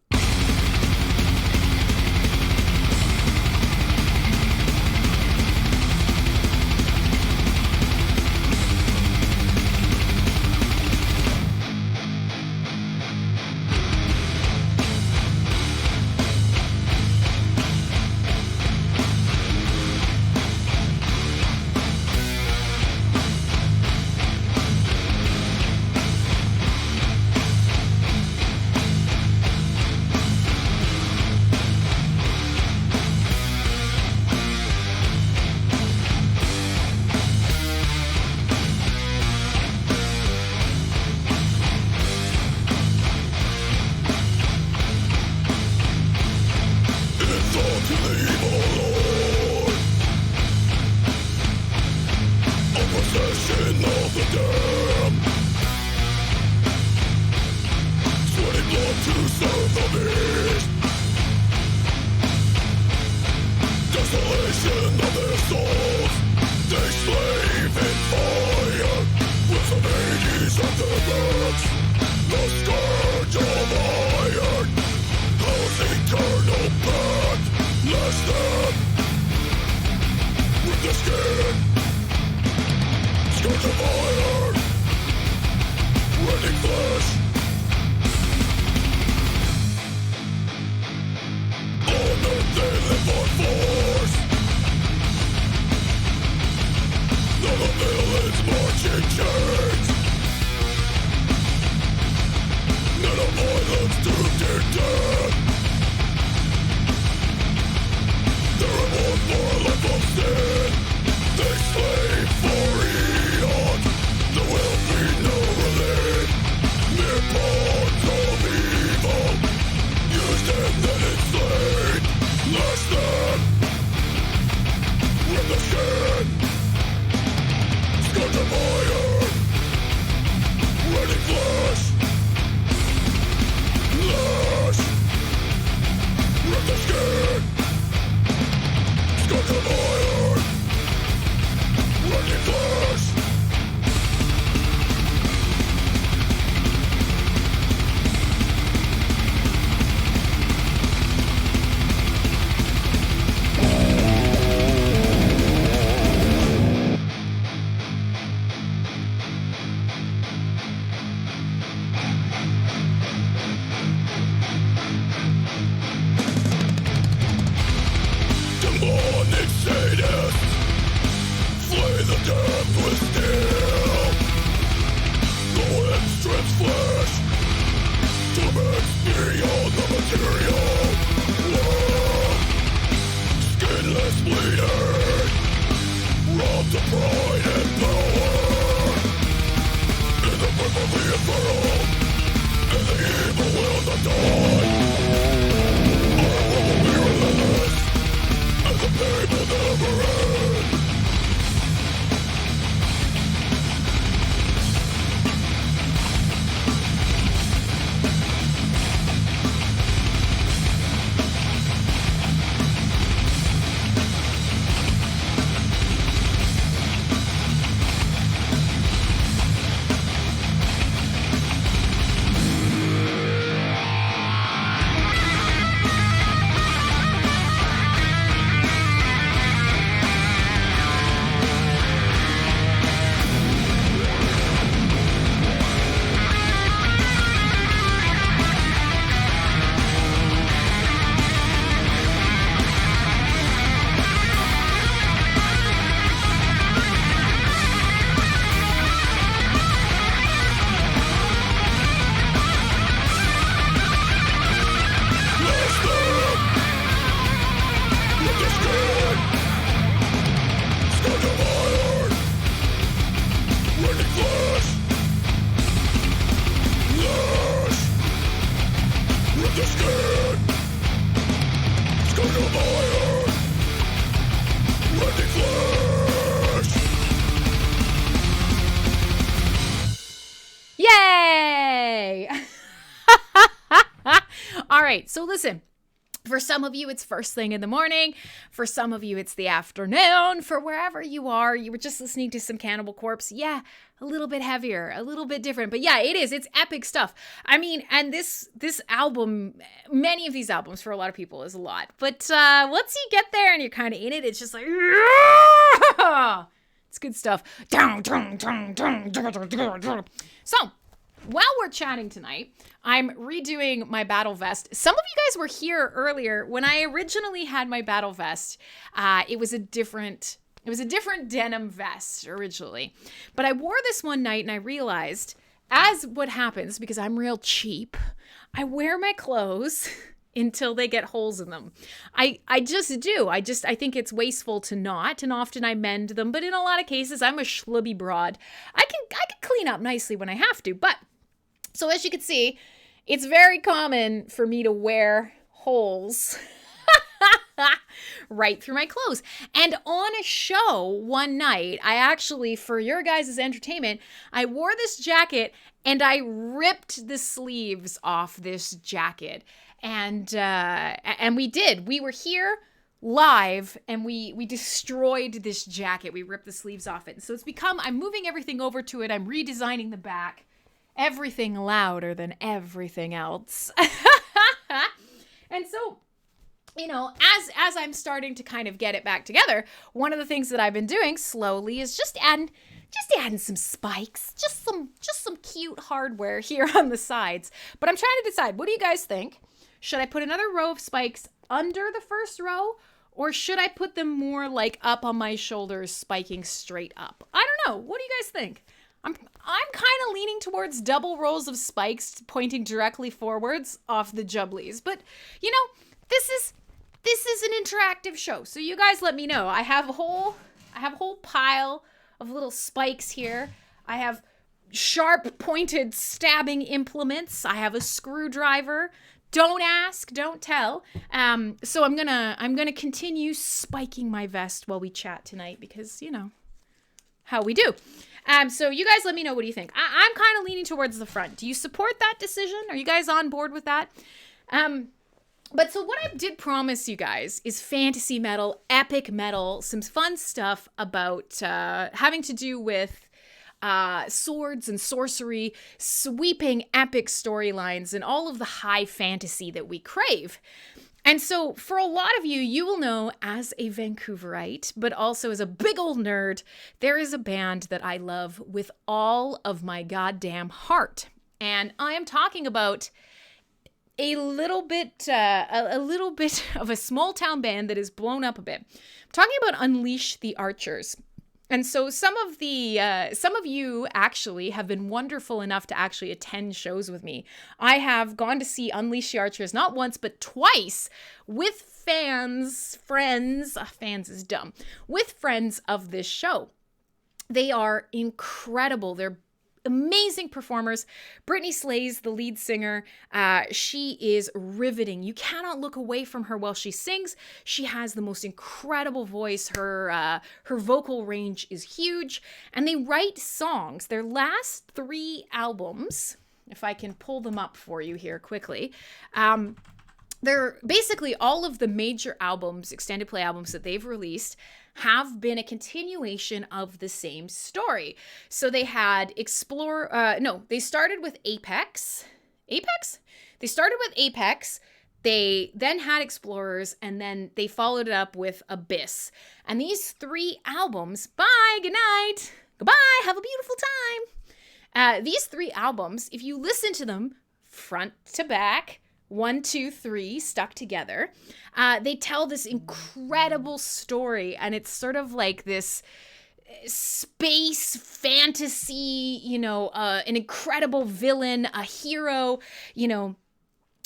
Yay! All right, so listen. For some of you, it's first thing in the morning. For some of you, it's the afternoon. For wherever you are, you were just listening to some Cannibal Corpse. Yeah, a little bit heavier, a little bit different. But yeah, it is. It's epic stuff. I mean, and this album, many of these albums for a lot of people is a lot. But once you get there and you're kind of in it, it's just like, it's good stuff. So, while we're chatting tonight, I'm redoing my battle vest. Some of you guys were here earlier when I originally had my battle vest. It was a different denim vest originally, but I wore this one night and I realized, as what happens because I'm real cheap, I wear my clothes until they get holes in them. I just do. I think it's wasteful to not, and often I mend them, but in a lot of cases I'm a schlubby broad. I can clean up nicely when I have to, but so as you can see, it's very common for me to wear holes right through my clothes. And on a show one night, I actually, for your guys' entertainment, I wore this jacket and I ripped the sleeves off this jacket. And we did. We were here live and we destroyed this jacket. We ripped the sleeves off it. So it's become, I'm moving everything over to it. I'm redesigning the back. Everything louder than everything else. And so, you know, as I'm starting to kind of get it back together, one of the things that I've been doing slowly is just adding some spikes, just some cute hardware here on the sides. But I'm trying to decide, what do you guys think? Should I put another row of spikes under the first row, or should I put them more like up on my shoulders, spiking straight up? I don't know. What do you guys think? I'm kind of leaning towards double rows of spikes pointing directly forwards off the 𝖍𝖊𝖆s. But, you know, this is an interactive show. So you guys let me know. I have a whole pile of little spikes here. I have sharp pointed stabbing implements. I have a screwdriver. Don't ask, don't tell. So I'm gonna continue spiking my vest while we chat tonight because, you know, how we do. So you guys let me know, what do you think? I'm kind of leaning towards the front. Do you support that decision? Are you guys on board with that? But so what I did promise you guys is fantasy metal, epic metal, some fun stuff about having to do with swords and sorcery, sweeping epic storylines, and all of the high fantasy that we crave. And so for a lot of you, you will know as a Vancouverite, but also as a big old nerd, there is a band that I love with all of my goddamn heart. And I am talking about a little bit of a small town band that is blown up a bit. I'm talking about Unleash the Archers. And so some of you actually have been wonderful enough to actually attend shows with me. I have gone to see Unleash the Archers not once, but twice with fans of this show. They are incredible. They're amazing performers. Brittany Slayes, the lead singer, she is riveting. You cannot look away from her while she sings. She has the most incredible voice. Her vocal range is huge, and they write songs. Their last 3 albums, if I can pull them up for you here quickly, they're basically all of the major albums, extended play albums that they've released have been a continuation of the same story. So they had they started with Apex. They started with Apex. They then had Explorers, and then they followed it up with Abyss. And these 3 albums, bye, good night, goodbye, have a beautiful time. These 3 albums, if you listen to them front to back, 1, 2, 3 stuck together, they tell this incredible story, and it's sort of like this space fantasy, an incredible villain, a hero,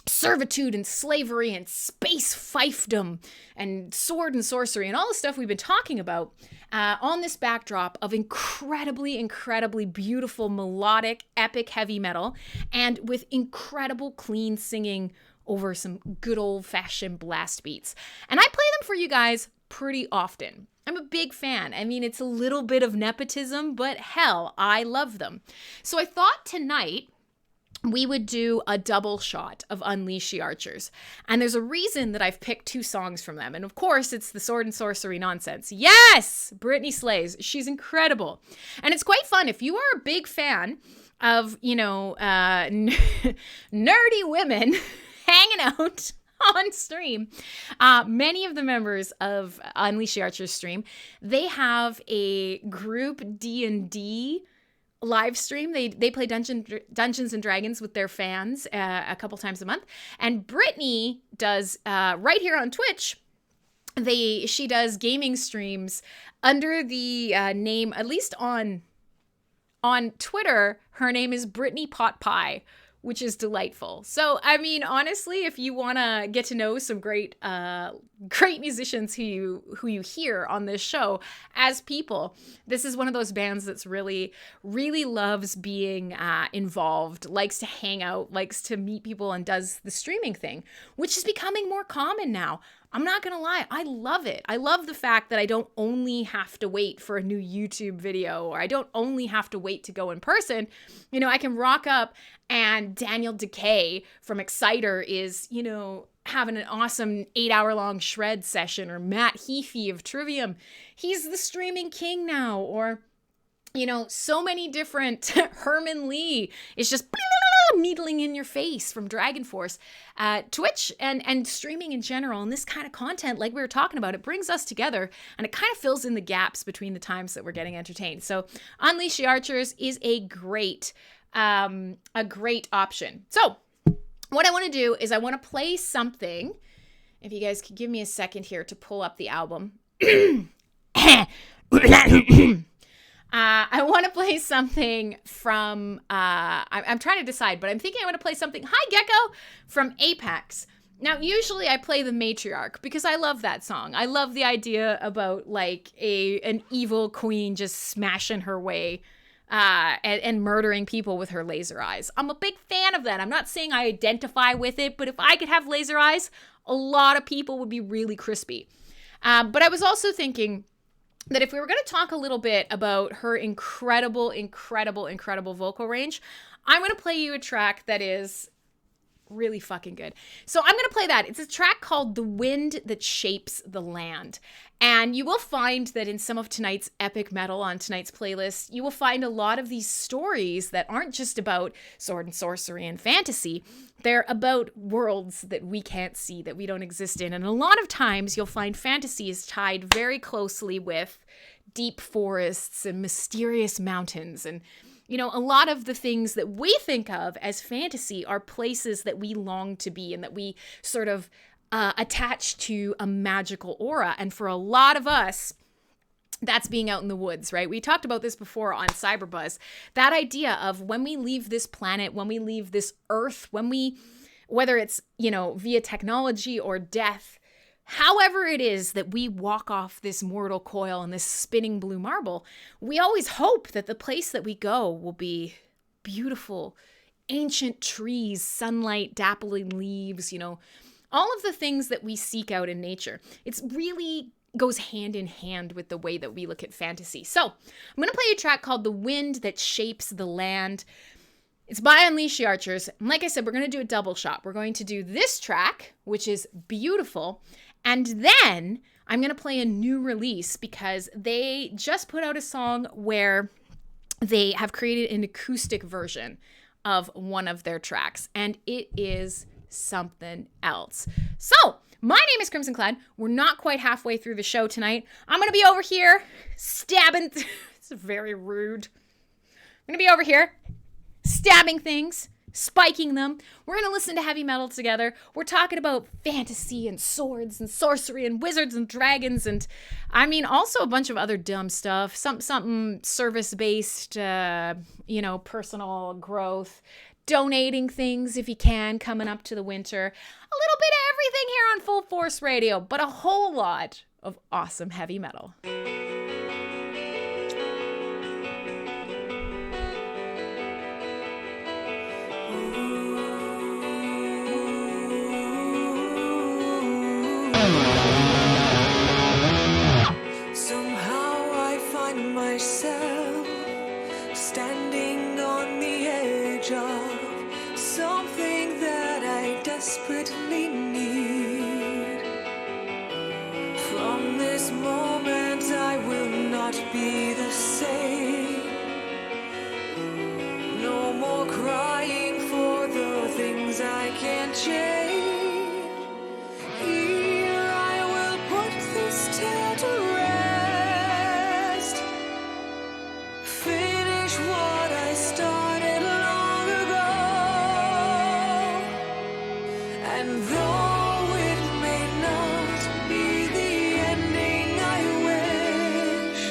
servitude and slavery and space fiefdom and sword and sorcery and all the stuff we've been talking about on this backdrop of incredibly, incredibly beautiful, melodic, epic heavy metal, and with incredible clean singing over some good old-fashioned blast beats. And I play them for you guys pretty often. I'm a big fan. I mean, it's a little bit of nepotism, but hell, I love them. So I thought tonight we would do a double shot of Unleash the Archers. And there's a reason that I've picked 2 songs from them. And of course, it's the sword and sorcery nonsense. Yes! Britney slays. She's incredible. And it's quite fun. If you are a big fan of, nerdy women hanging out on stream, many of the members of Unleash the Archers stream, they have a group D&D live stream. They play Dungeons and Dragons with their fans a couple times a month. And Brittany does right here on Twitch. She does gaming streams under the name, at least on Twitter, her name is Brittany Pot Pie, which is delightful. So, I mean, honestly, if you want to get to know some great musicians who you hear on this show as people, this is one of those bands that's really, really loves being involved, likes to hang out, likes to meet people, and does the streaming thing, which is becoming more common now. I'm not going to lie. I love it. I love the fact that I don't only have to wait for a new YouTube video, or I don't only have to wait to go in person. I can rock up and 𝖍𝖊𝖆𝖘 from Exciter is, having an awesome 8-hour-long shred session, or Matt Heafy of Trivium. He's the streaming king now. Or, so many different Herman Lee is just needling in your face from Dragon Force. Twitch and streaming in general, and this kind of content, like we were talking about, it brings us together, and it kind of fills in the gaps between the times that we're getting entertained. So Unleash the Archers is a great option. So what I want to do is I want to play something. If you guys could give me a second here to pull up the album. I want to play something from, I'm trying to decide, but I'm thinking I want to play something, hi Gecko, from Apex. Now, usually I play the Matriarch because I love that song. I love the idea about like an evil queen just smashing her way and murdering people with her laser eyes. I'm a big fan of that. I'm not saying I identify with it, but if I could have laser eyes, a lot of people would be really crispy. But I was also thinking that if we were going to talk a little bit about her incredible vocal range, I'm going to play you a track that is really fucking good. So I'm going to play that. It's a track called The Wind That Shapes the Land. And you will find that in some of tonight's epic metal on tonight's playlist, you will find a lot of these stories that aren't just about sword and sorcery and fantasy. They're about worlds that we can't see, that we don't exist in. And a lot of times you'll find fantasy is tied very closely with deep forests and mysterious mountains. And a lot of the things that we think of as fantasy are places that we long to be and that we sort of attach to a magical aura. And for a lot of us, that's being out in the woods, right? We talked about this before on Cyberbuzz. That idea of when we leave this planet, when we leave this earth, whether it's, via technology or death, however it is that we walk off this mortal coil and this spinning blue marble, we always hope that the place that we go will be beautiful, ancient trees, sunlight, dappling leaves, all of the things that we seek out in nature. It's really goes hand in hand with the way that we look at fantasy. So I'm going to play a track called The Wind That Shapes the Land. It's by Unleash the Archers. And like I said, we're going to do a double shot. We're going to do this track, which is beautiful. And then I'm going to play a new release because they just put out a song where they have created an acoustic version of one of their tracks. And it is something else. So my name is Crimson Clad. We're not quite halfway through the show tonight. I'm going to be over here stabbing. It's very rude. I'm going to be over here stabbing things, spiking them. We're going to listen to heavy metal together. We're talking about fantasy and swords and sorcery and wizards and dragons and, also a bunch of other dumb stuff. Something service-based, personal growth, donating things if you can, coming up to the winter. A little bit of everything here on Full Force Radio, but a whole lot of awesome heavy metal. really need. From this moment I will not be the same. No more crying for the things I can't change. Here I will put this tale to rest. Finish what I started long ago. And though it may not be the ending I wish,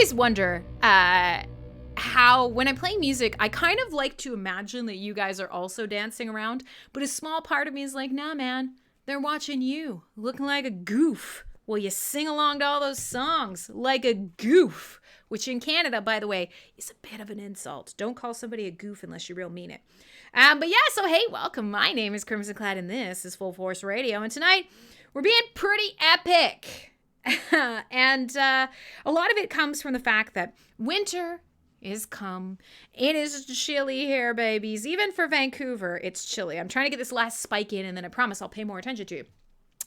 always wonder how, when I'm playing music, I kind of like to imagine that you guys are also dancing around, but a small part of me is like, nah, man, they're watching you, looking like a goof. Well, you sing along to all those songs like a goof, which in Canada, by the way, is a bit of an insult. Don't call somebody a goof unless you real mean it. But yeah, so hey, welcome. My name is 𝖭𝖑𝖋𝖔𝖗, and this is Fullforce Radio. And tonight, we're being pretty epic. And a lot of it comes from the fact that winter is come. It is chilly here, babies. Even for Vancouver, it's chilly. I'm trying to get this last spike in, and then I promise I'll pay more attention to you.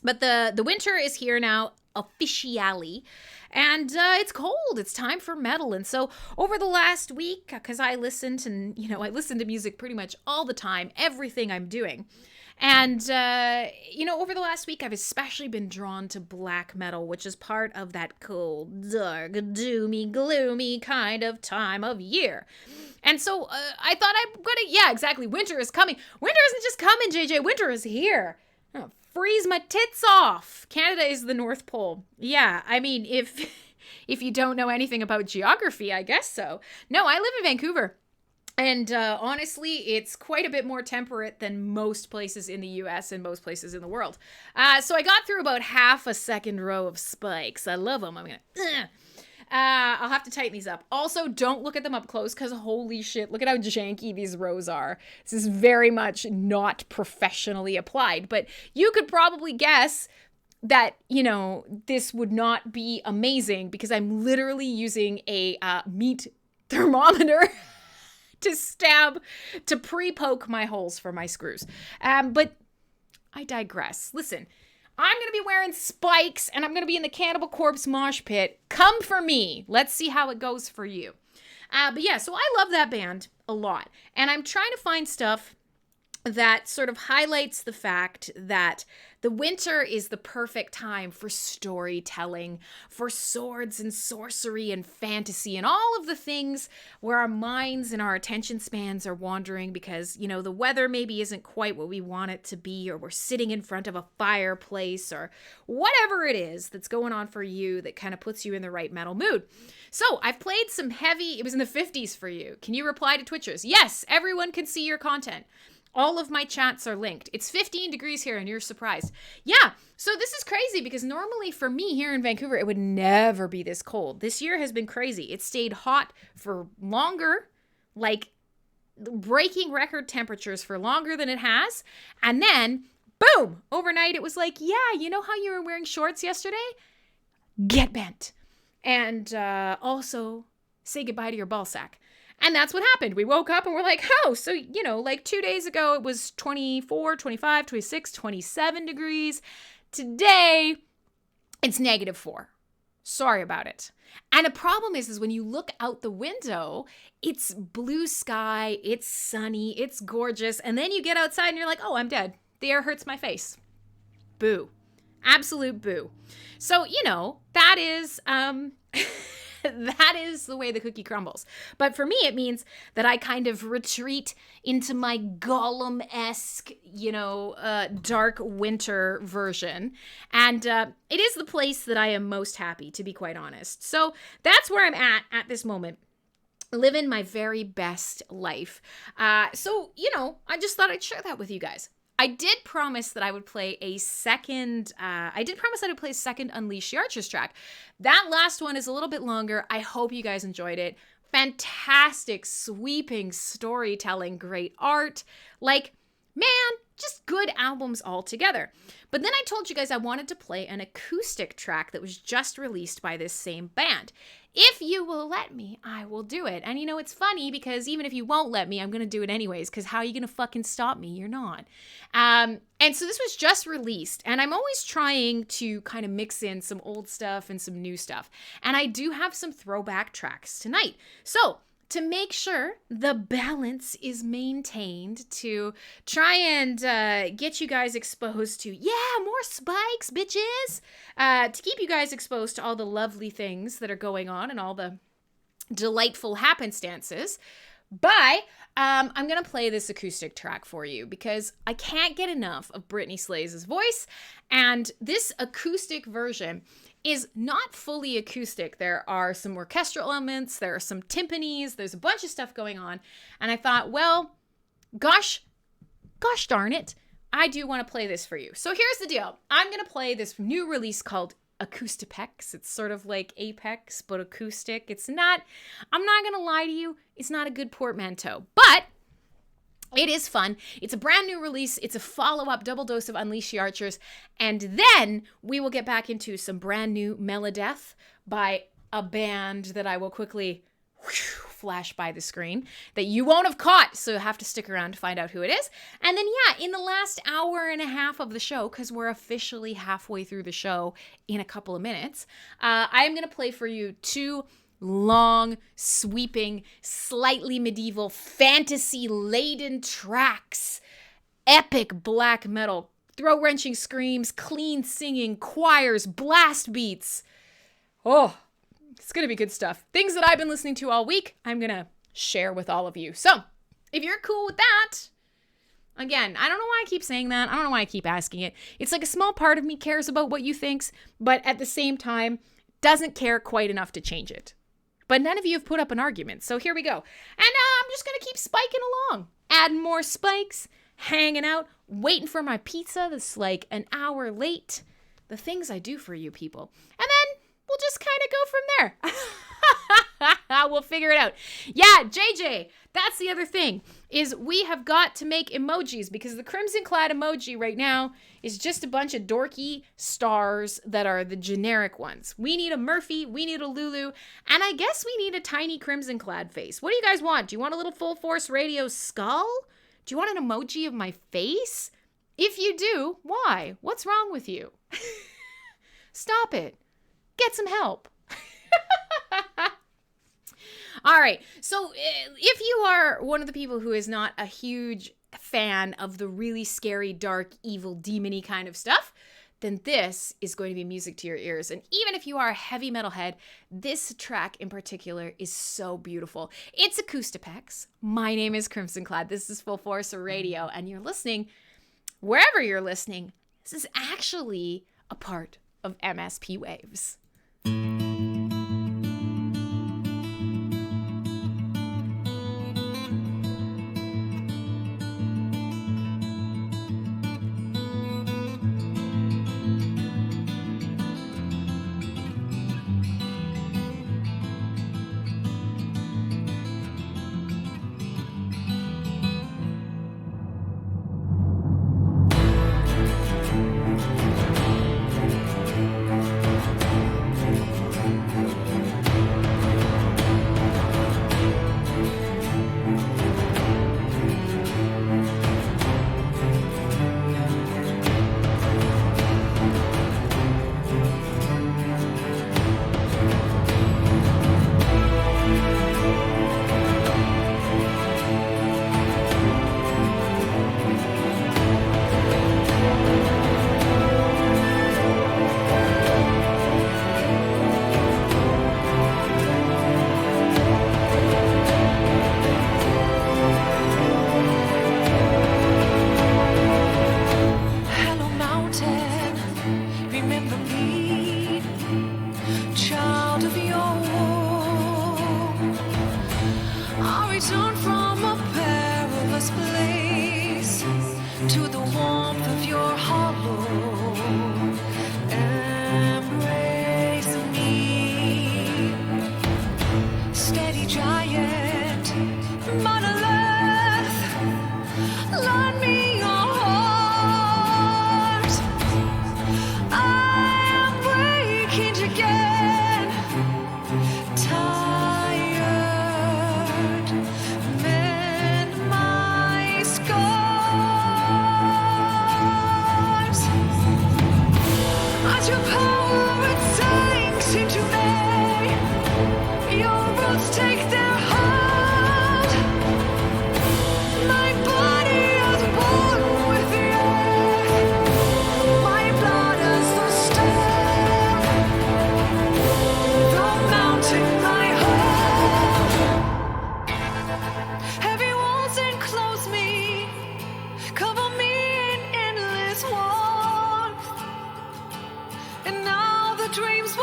But the winter is here now, officially, and it's cold. It's time for metal. And so over the last week, because I listen to music pretty much all the time, everything I'm doing. And, over the last week, I've especially been drawn to black metal, which is part of that cold, dark, doomy, gloomy kind of time of year. And so I thought exactly, winter is coming. Winter isn't just coming, JJ. Winter is here. Oh, freeze my tits off. Canada is the North Pole. Yeah, I mean, if you don't know anything about geography, I guess so. No, I live in Vancouver. And honestly, it's quite a bit more temperate than most places in the US and most places in the world. So I got through about half a second row of spikes. I love them. I'll have to tighten these up. Also, don't look at them up close because holy shit, look at how janky these rows are. This is very much not professionally applied. But you could probably guess that, this would not be amazing because I'm literally using a meat thermometer to pre-poke my holes for my screws. But I digress. Listen, I'm going to be wearing spikes and I'm going to be in the Cannibal Corpse mosh pit. Come for me. Let's see how it goes for you. But yeah, so I love that band a lot. And I'm trying to find stuff that sort of highlights the fact that the winter is the perfect time for storytelling, for swords and sorcery and fantasy and all of the things where our minds and our attention spans are wandering because, the weather maybe isn't quite what we want it to be, or we're sitting in front of a fireplace, or whatever it is that's going on for you that kind of puts you in the right metal mood. So I've played some heavy, it was in the 50s for you. Can you reply to Twitchers? Yes, everyone can see your content. All of my chats are linked. It's 15 degrees here and you're surprised. Yeah, so this is crazy because normally for me here in Vancouver, it would never be this cold. This year has been crazy. It stayed hot for longer, like breaking record temperatures for longer than it has. And then, boom, overnight it was like, yeah, you know how you were wearing shorts yesterday? Get bent. And also say goodbye to your ball sack. And that's what happened. We woke up and we're like, oh, so, 2 days ago it was 24, 25, 26, 27 degrees. Today, it's -4. Sorry about it. And the problem is when you look out the window, it's blue sky, it's sunny, it's gorgeous. And then you get outside and you're like, oh, I'm dead. The air hurts my face. Boo. Absolute boo. So, that is... that is the way the cookie crumbles. But for me, it means that I kind of retreat into my Gollum-esque, dark winter version. And it is the place that I am most happy, to be quite honest. So that's where I'm at this moment. Living my very best life. So, I just thought I'd share that with you guys. I did promise that I would play a second Unleash the Archers track. That last one is a little bit longer. I hope you guys enjoyed it. Fantastic, sweeping storytelling, great art. Just good albums altogether. But then I told you guys I wanted to play an acoustic track that was just released by this same band. If you will let me, I will do it. And it's funny because even if you won't let me, I'm going to do it anyways, because how are you going to fucking stop me? You're not. And so this was just released, and I'm always trying to kind of mix in some old stuff and some new stuff. And I do have some throwback tracks tonight. So to make sure the balance is maintained, to try and get you guys exposed to, more spikes, bitches, to keep you guys exposed to all the lovely things that are going on and all the delightful happenstances. But I'm going to play this acoustic track for you because I can't get enough of Britney Slays' voice. And this acoustic version is not fully acoustic. There are some orchestral elements, there are some timpanis, there's a bunch of stuff going on. And I thought, well, gosh darn it, I do want to play this for you. So here's the deal. I'm going to play this new release called Acoustipex. It's sort of like Apex, but acoustic. I'm not going to lie to you, it's not a good portmanteau, but it is fun. It's a brand new release. It's a follow-up double dose of Unleash the Archers. And then we will get back into some brand new metalhead by a band that I will quickly flash by the screen that you won't have caught. So you'll have to stick around to find out who it is. And then, in the last hour and a half of the show, because we're officially halfway through the show in a couple of minutes, I am going to play for you 2 long, sweeping, slightly medieval, fantasy-laden tracks. Epic black metal, throat-wrenching screams, clean singing, choirs, blast beats. Oh, it's going to be good stuff. Things that I've been listening to all week, I'm going to share with all of you. So, if you're cool with that, again, I don't know why I keep saying that. I don't know why I keep asking it. It's like a small part of me cares about what you think, but at the same time, doesn't care quite enough to change it. But none of you have put up an argument, so here we go. And I'm just going to keep spiking along. Adding more spikes, hanging out, waiting for my pizza that's like an hour late. The things I do for you people. And then we'll just kind of go from there. We'll figure it out. Yeah, JJ, that's the other thing, is we have got to make emojis because the Crimson Clad emoji right now is just a bunch of dorky stars that are the generic ones. We need a Murphy, we need a Lulu, and I guess we need a tiny Crimson Clad face. What do you guys want? Do you want a little Fullforce Radio skull? Do you want an emoji of my face? If you do, why? What's wrong with you? Stop it. Get some help. All right. So if you are one of the people who is not a huge fan of the really scary, dark, evil, demony kind of stuff, then this is going to be music to your ears. And even if you are a heavy metal head, this track in particular is so beautiful. It's Acoustipex. My name is Crimson Clad. This is Fullforce Radio, and you're listening wherever you're listening. This is actually a part of MSP Waves. Dreams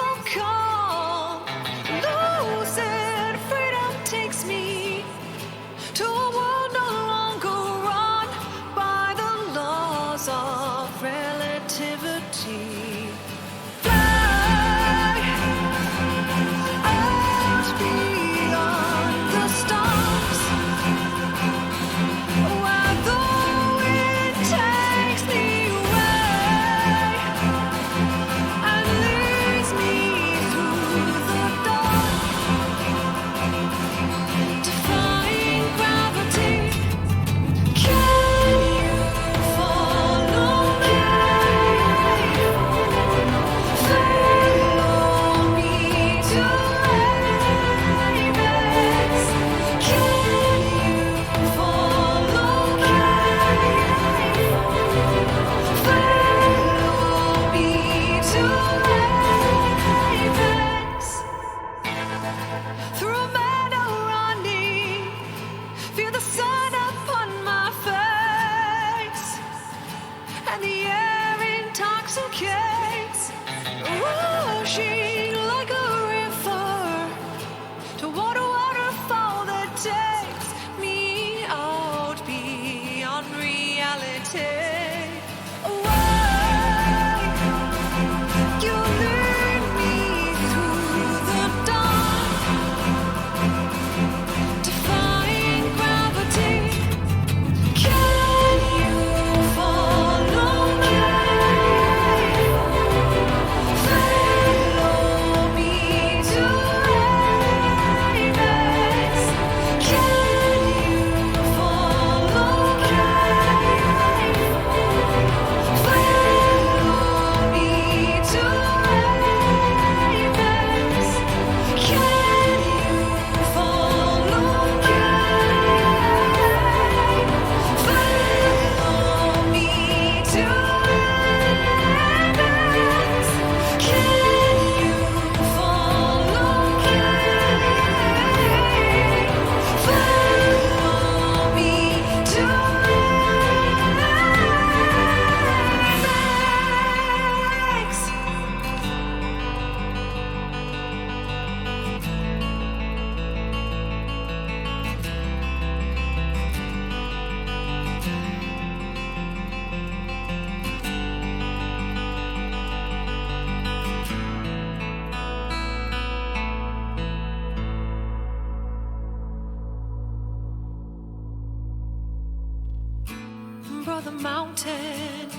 over the mountain,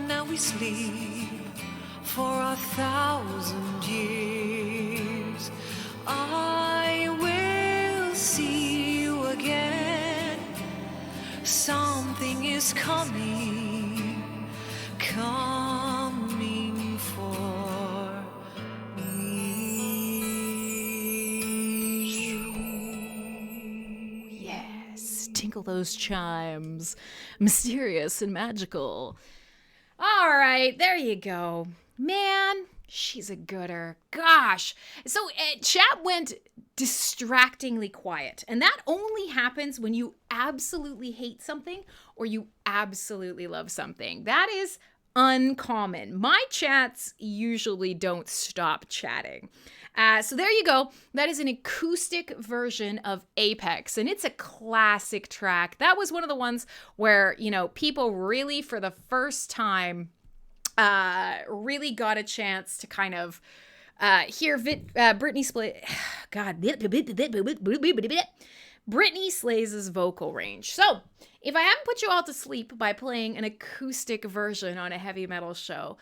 now we sleep for 1,000 years. I will see you again. Something is coming for me. Yes, tinkle those chimes. Mysterious and magical. All right, there you go. Man, she's a gooder. Gosh. So chat went distractingly quiet. And that only happens when you absolutely hate something or you absolutely love something. That is uncommon. My chats usually don't stop chatting. So there you go. That is an acoustic version of Apex, and it's a classic track. That was one of the ones where, you know, people really, for the first time, really got a chance to kind of hear Britney Slays' vocal range. So, if I haven't put you all to sleep by playing an acoustic version on a heavy metal show,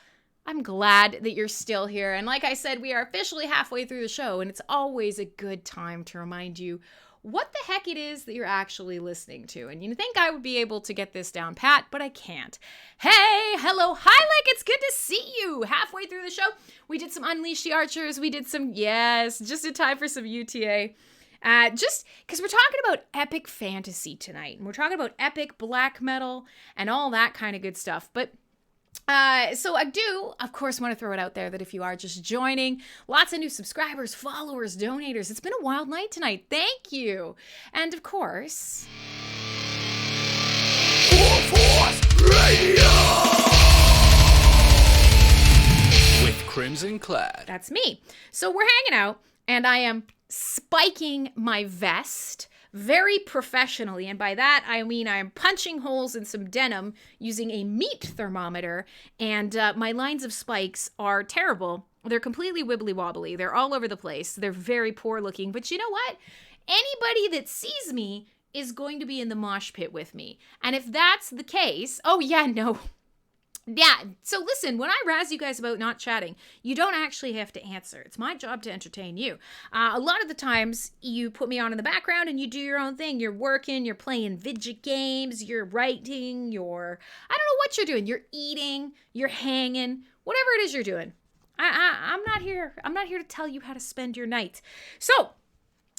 I'm glad that you're still here. And like I said, we are officially halfway through the show, and it's always a good time to remind you what the heck it is that you're actually listening to. And you think I would be able to get this down pat, but I can't. Hey, hello, hi, like, it's good to see you. Halfway through the show, we did some Unleash the Archers. We did some, yes, just in time for some UTA. Just because we're talking about epic fantasy tonight. And we're talking about epic black metal and all that kind of good stuff. But so I do, of course, want to throw it out there that if you are just joining, lots of new subscribers, followers, donators. It's been a wild night tonight. Thank you. And of course, Fullforce Radio with Crimson Clad. that's me. So we're hanging out, and I am spiking my vest very professionally, and by that I mean I'm punching holes in some denim using a meat thermometer, and my lines of spikes are terrible. They're completely wibbly wobbly. They're all over the place. They're very poor looking, but you know what? Anybody that sees me is going to be in the mosh pit with me. And if that's the case, oh yeah, no. Yeah, so listen, when I razz you guys about not chatting, you don't actually have to answer. It's my job to entertain you. A lot of the times, you put me on in the background and you do your own thing. You're working, you're playing video games, you're writing, I don't know what you're doing. You're eating, you're hanging, whatever it is you're doing. I'm not here. I'm not here to tell you how to spend your night. So,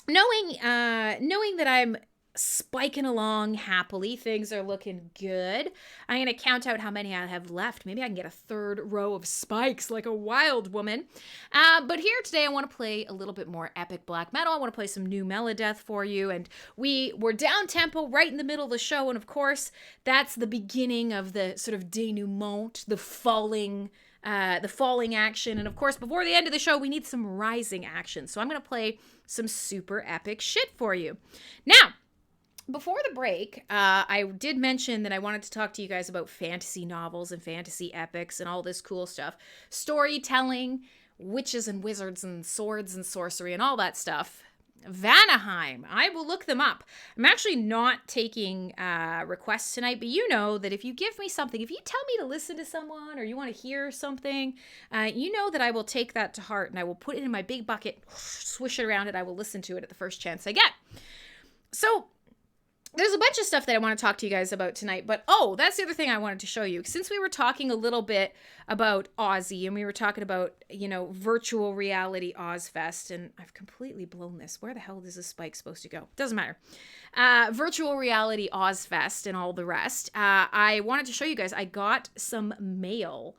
knowing that I'm spiking along happily, things are looking good. I'm going to count out how many I have left. Maybe I can get a third row of spikes like a wild woman. But here today, I want to play a little bit more epic black metal. I want to play some new metalhead for you. And we were down tempo right in the middle of the show. And of course, that's the beginning of the sort of denouement, the falling action. And of course, before the end of the show, we need some rising action. So I'm going to play some super epic shit for you. Now, before the break, I did mention that I wanted to talk to you guys about fantasy novels and fantasy epics and all this cool stuff. Storytelling, witches and wizards and swords and sorcery and all that stuff. Vanaheim. I will look them up. I'm actually not taking requests tonight, but you know that if you give me something, if you tell me to listen to someone or you want to hear something, you know that I will take that to heart and I will put it in my big bucket, swish it around, and I will listen to it at the first chance I get. So, there's a bunch of stuff that I want to talk to you guys about tonight, but that's the other thing I wanted to show you. Since we were talking a little bit about Aussie and we were talking about, virtual reality Ozfest, and I've completely blown this. Where the hell is this spike supposed to go? Doesn't matter. Virtual reality Ozfest and all the rest. I wanted to show you guys, I got some mail,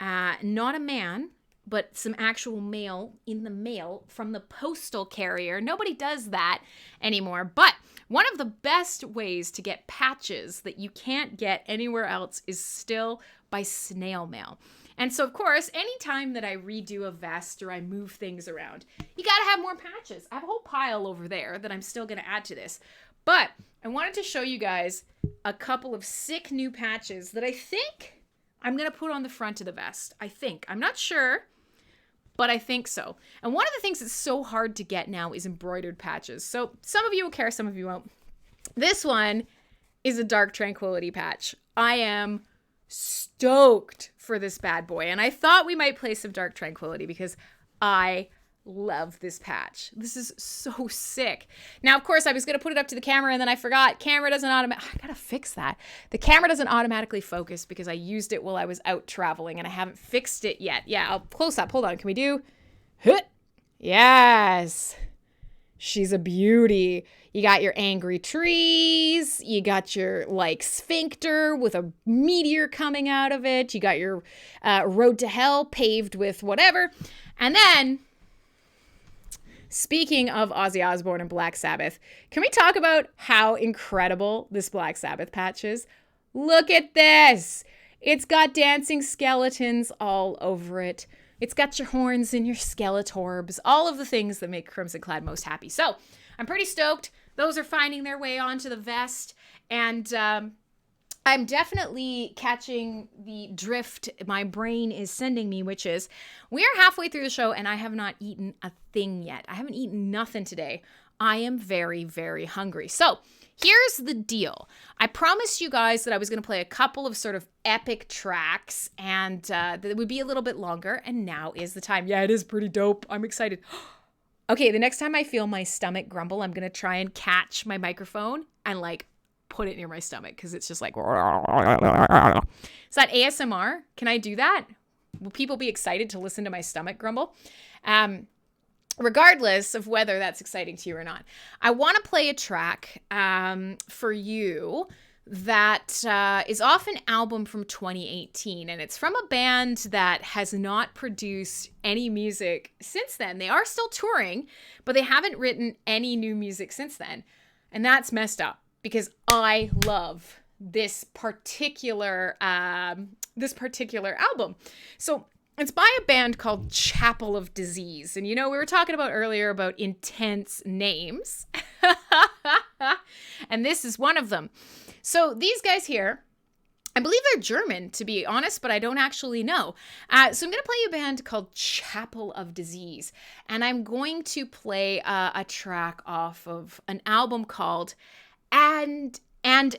not a man, but some actual mail in the mail from the postal carrier. Nobody does that anymore, but one of the best ways to get patches that you can't get anywhere else is still by snail mail. And so, of course, anytime that I redo a vest or I move things around, you gotta have more patches. I have a whole pile over there that I'm still gonna add to this. But I wanted to show you guys a couple of sick new patches that I think I'm gonna put on the front of the vest. I'm not sure, but I think so. And one of the things that's so hard to get now is embroidered patches. So some of you will care, some of you won't. This one is a Dark Tranquility patch. I am stoked for this bad boy. And I thought we might play some Dark Tranquility because I love this patch. This is so sick. Now, of course, I was going to put it up to the camera and then I forgot. Camera doesn't I gotta fix that. The camera doesn't automatically focus because I used it while I was out traveling and I haven't fixed it yet. Yeah, I'll close up. Hold on. Can we do? Yes. She's a beauty. You got your angry trees. You got your like sphincter with a meteor coming out of it. You got your road to hell paved with whatever. And then, speaking of Ozzy Osbourne and Black Sabbath, can we talk about how incredible this Black Sabbath patch is? Look at this. It's got dancing skeletons all over it. It's got your horns and your skeletorbs, all of the things that make Crimson Clad most happy. So I'm pretty stoked. Those are finding their way onto the vest. And I'm definitely catching the drift my brain is sending me, which is we are halfway through the show and I have not eaten a thing yet. I haven't eaten nothing today. I am very, very hungry. So here's the deal. I promised you guys that I was going to play a couple of sort of epic tracks and that it would be a little bit longer. And now is the time. Yeah, it is pretty dope. I'm excited. Okay, the next time I feel my stomach grumble, I'm going to try and catch my microphone and like put it near my stomach because it's just like, is that ASMR? Can I do that? Will people be excited to listen to my stomach grumble? Regardless of whether that's exciting to you or not, I want to play a track for you that is off an album from 2018, and it's from a band that has not produced any music since then. They are still touring, but they haven't written any new music since then, and that's messed up because I love this particular album. So it's by a band called Chapel of Disease. And, you know, we were talking about earlier about intense names. And this is one of them. So these guys here, I believe they're German, to be honest, but I don't actually know. So I'm going to play you a band called Chapel of Disease. And I'm going to play a track off of an album called And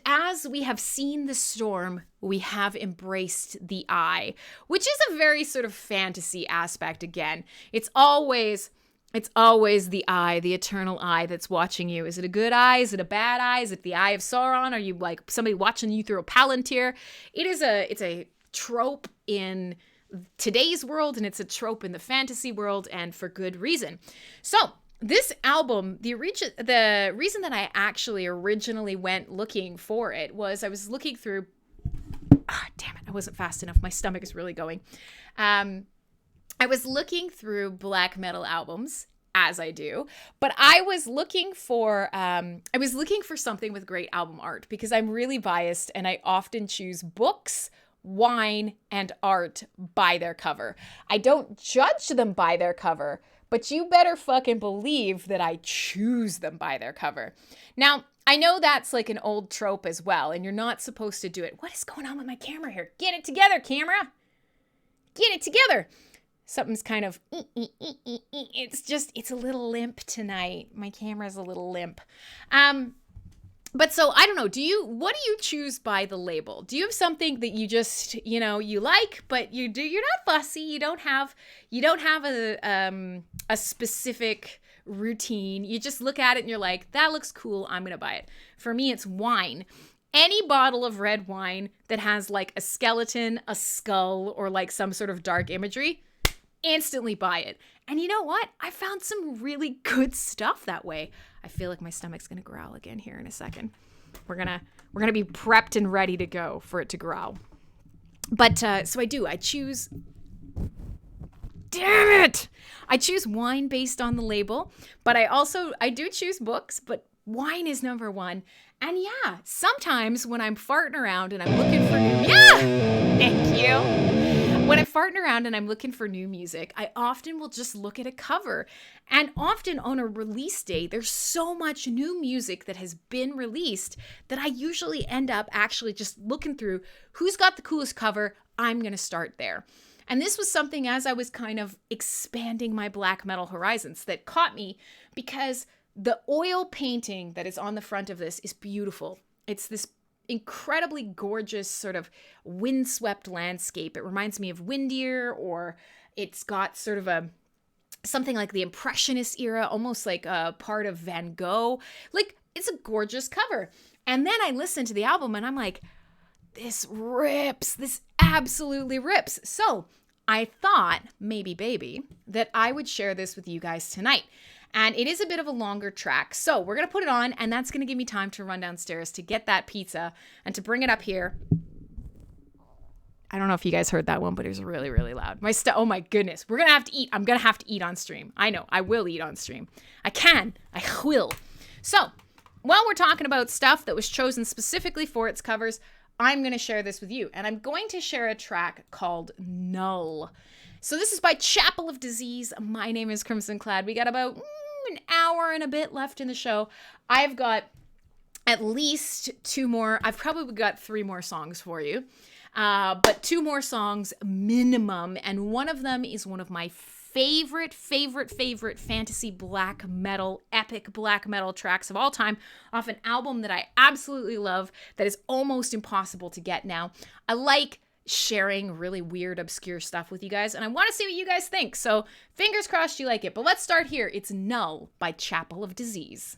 as we have seen the storm, we have embraced the eye, which is a very sort of fantasy aspect again. It's always the eye, the eternal eye that's watching you. Is it a good eye? Is it a bad eye? Is it the eye of Sauron? Are you like somebody watching you through a palantir? It's a trope in today's world and it's a trope in the fantasy world, and for good reason. So this album, the reason that I actually originally went looking for it was I was looking through, damn it, I wasn't fast enough. My stomach is really going. I was looking through black metal albums, as I do, but I was looking for something with great album art because I'm really biased and I often choose books, wine, and art by their cover. I don't judge them by their cover, but you better fucking believe that I choose them by their cover. Now, I know that's like an old trope as well, and you're not supposed to do it. What is going on with my camera here? Get it together, camera. Get it together. Something's kind of, it's a little limp tonight. My camera's a little limp. But so I don't know, what do you choose by the label? Do you have something that you just, you like, but you're not fussy. You don't have a specific routine. You just look at it and you're like, that looks cool. I'm going to buy it. For me, it's wine. Any bottle of red wine that has like a skeleton, a skull, or like some sort of dark imagery, instantly buy it. And you know what? I found some really good stuff that way. I feel like my stomach's going to growl again here in a second. We're going to be prepped and ready to go for it to growl. But so I choose, damn it! I choose wine based on the label, but I do choose books, but wine is number one. And yeah, sometimes when I'm farting around and I'm looking for thank you. When I'm farting around and I'm looking for new music, I often will just look at a cover. And often on a release date, there's so much new music that has been released that I usually end up actually just looking through who's got the coolest cover. I'm going to start there. And this was something as I was kind of expanding my black metal horizons that caught me because the oil painting that is on the front of this is beautiful. It's this incredibly gorgeous sort of windswept landscape. It reminds me of Windear, or it's got sort of something like the Impressionist era, almost like a part of Van Gogh. Like, it's a gorgeous cover. And then I listened to the album and I'm like, this rips. This absolutely rips. So I thought, maybe baby, that I would share this with you guys tonight. And it is a bit of a longer track. So we're going to put it on, and that's going to give me time to run downstairs to get that pizza and to bring it up here. I don't know if you guys heard that one, but it was really, really loud. Oh my goodness. We're going to have to eat. I'm going to have to eat on stream. I know. I will eat on stream. I will. So while we're talking about stuff that was chosen specifically for its covers, I'm going to share this with you. And I'm going to share a track called Null. So this is by Chapel of Disease. My name is Crimson Clad. We got about an hour and a bit left in the show. I've got at least 2 more. I've probably got 3 more songs for you. But 2 more songs minimum. And one of them is one of my favorite fantasy black metal, epic black metal tracks of all time, off an album that I absolutely love, that is almost impossible to get now. I like sharing really weird, obscure stuff with you guys, and I want to see what you guys think. So fingers crossed you like it. But let's start here. It's Null by Chapel of Disease.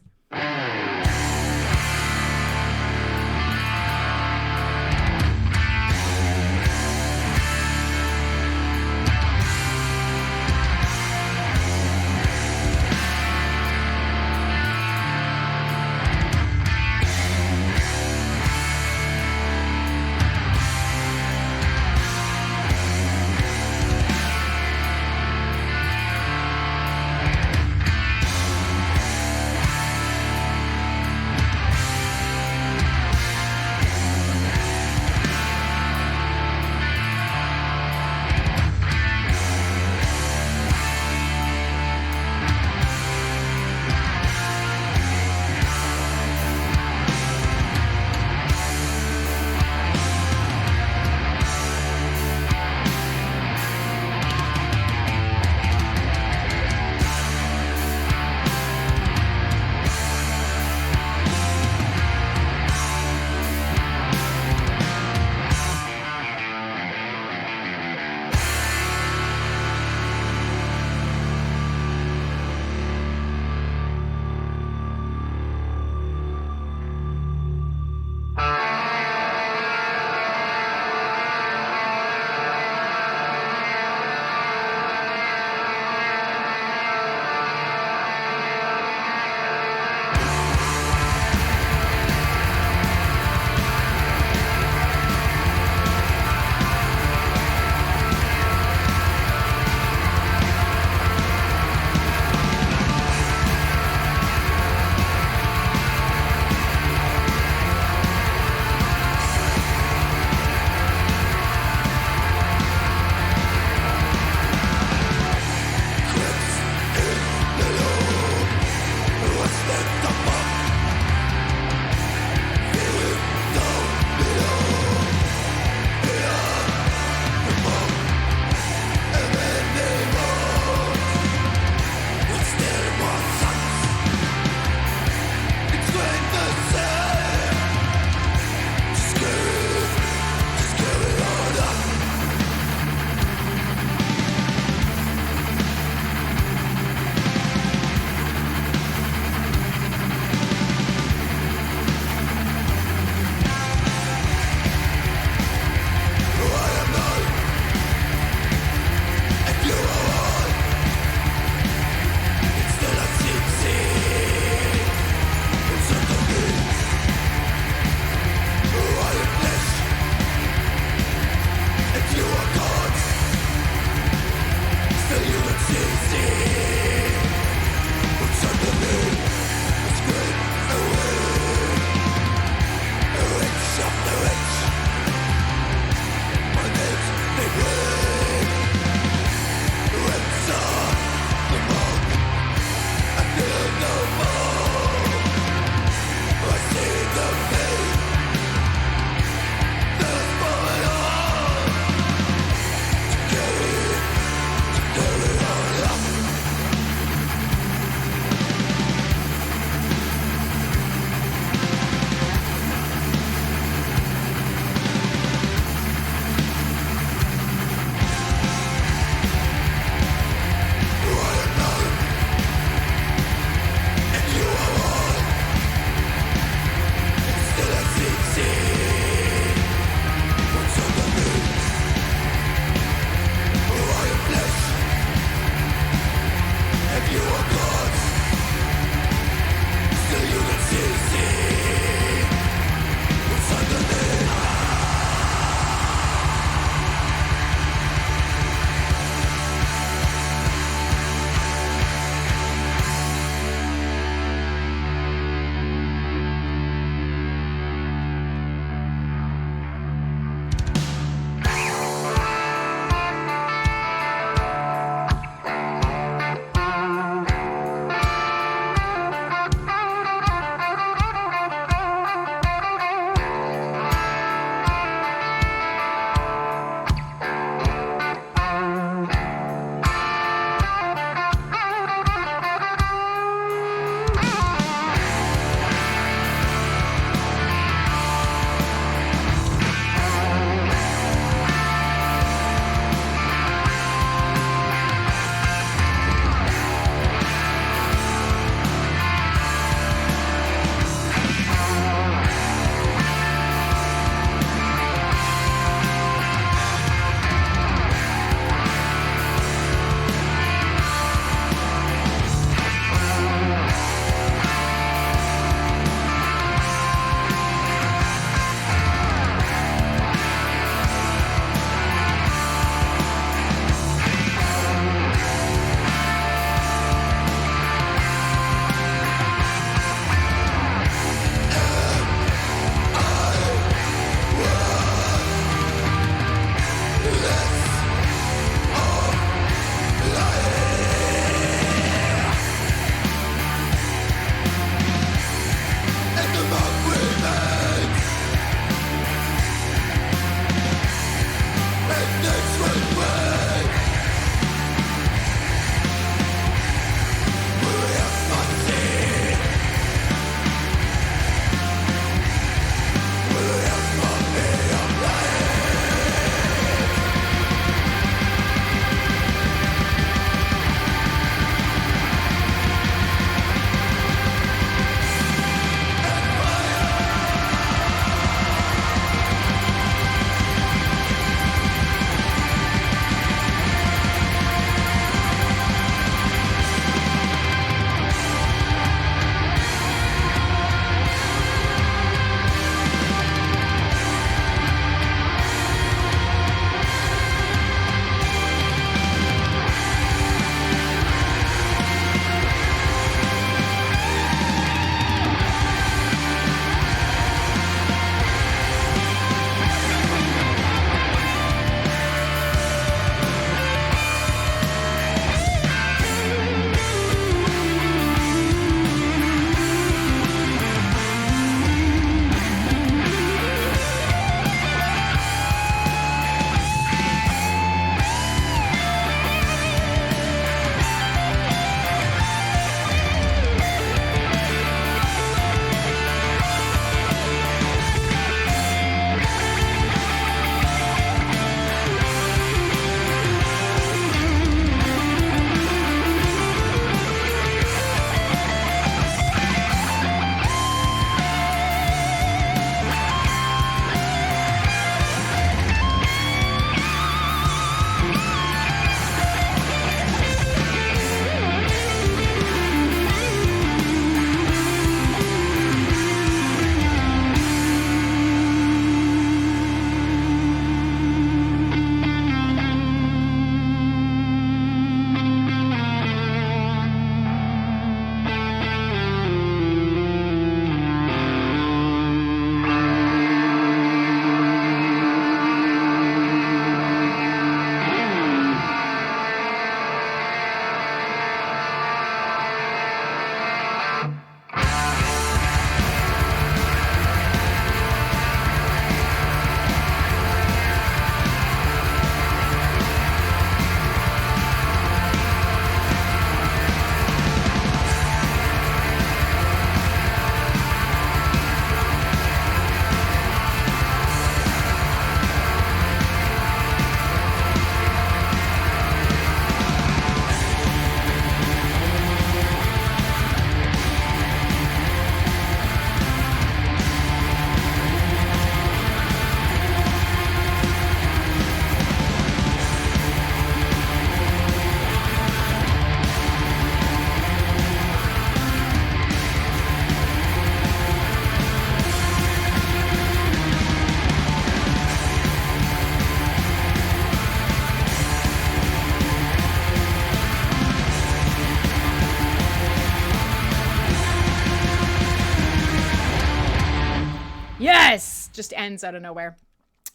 just ends out of nowhere.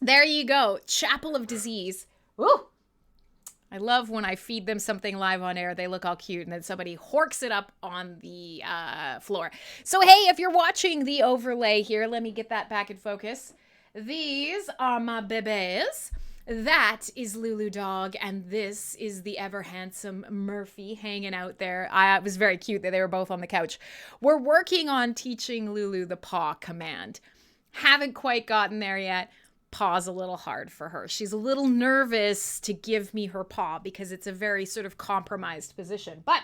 There you go. Chapel of Disease. Woo! I love when I feed them something live on air. They look all cute, and then somebody horks it up on the floor. So, hey, if you're watching the overlay here, let me get that back in focus. These are my bebés. That is Lulu Dog, and this is the ever handsome Murphy hanging out there. It was very cute that they were both on the couch. We're working on teaching Lulu the paw command. Haven't quite gotten there yet. Paw's a little hard for her. She's a little nervous to give me her paw because it's a very sort of compromised position. But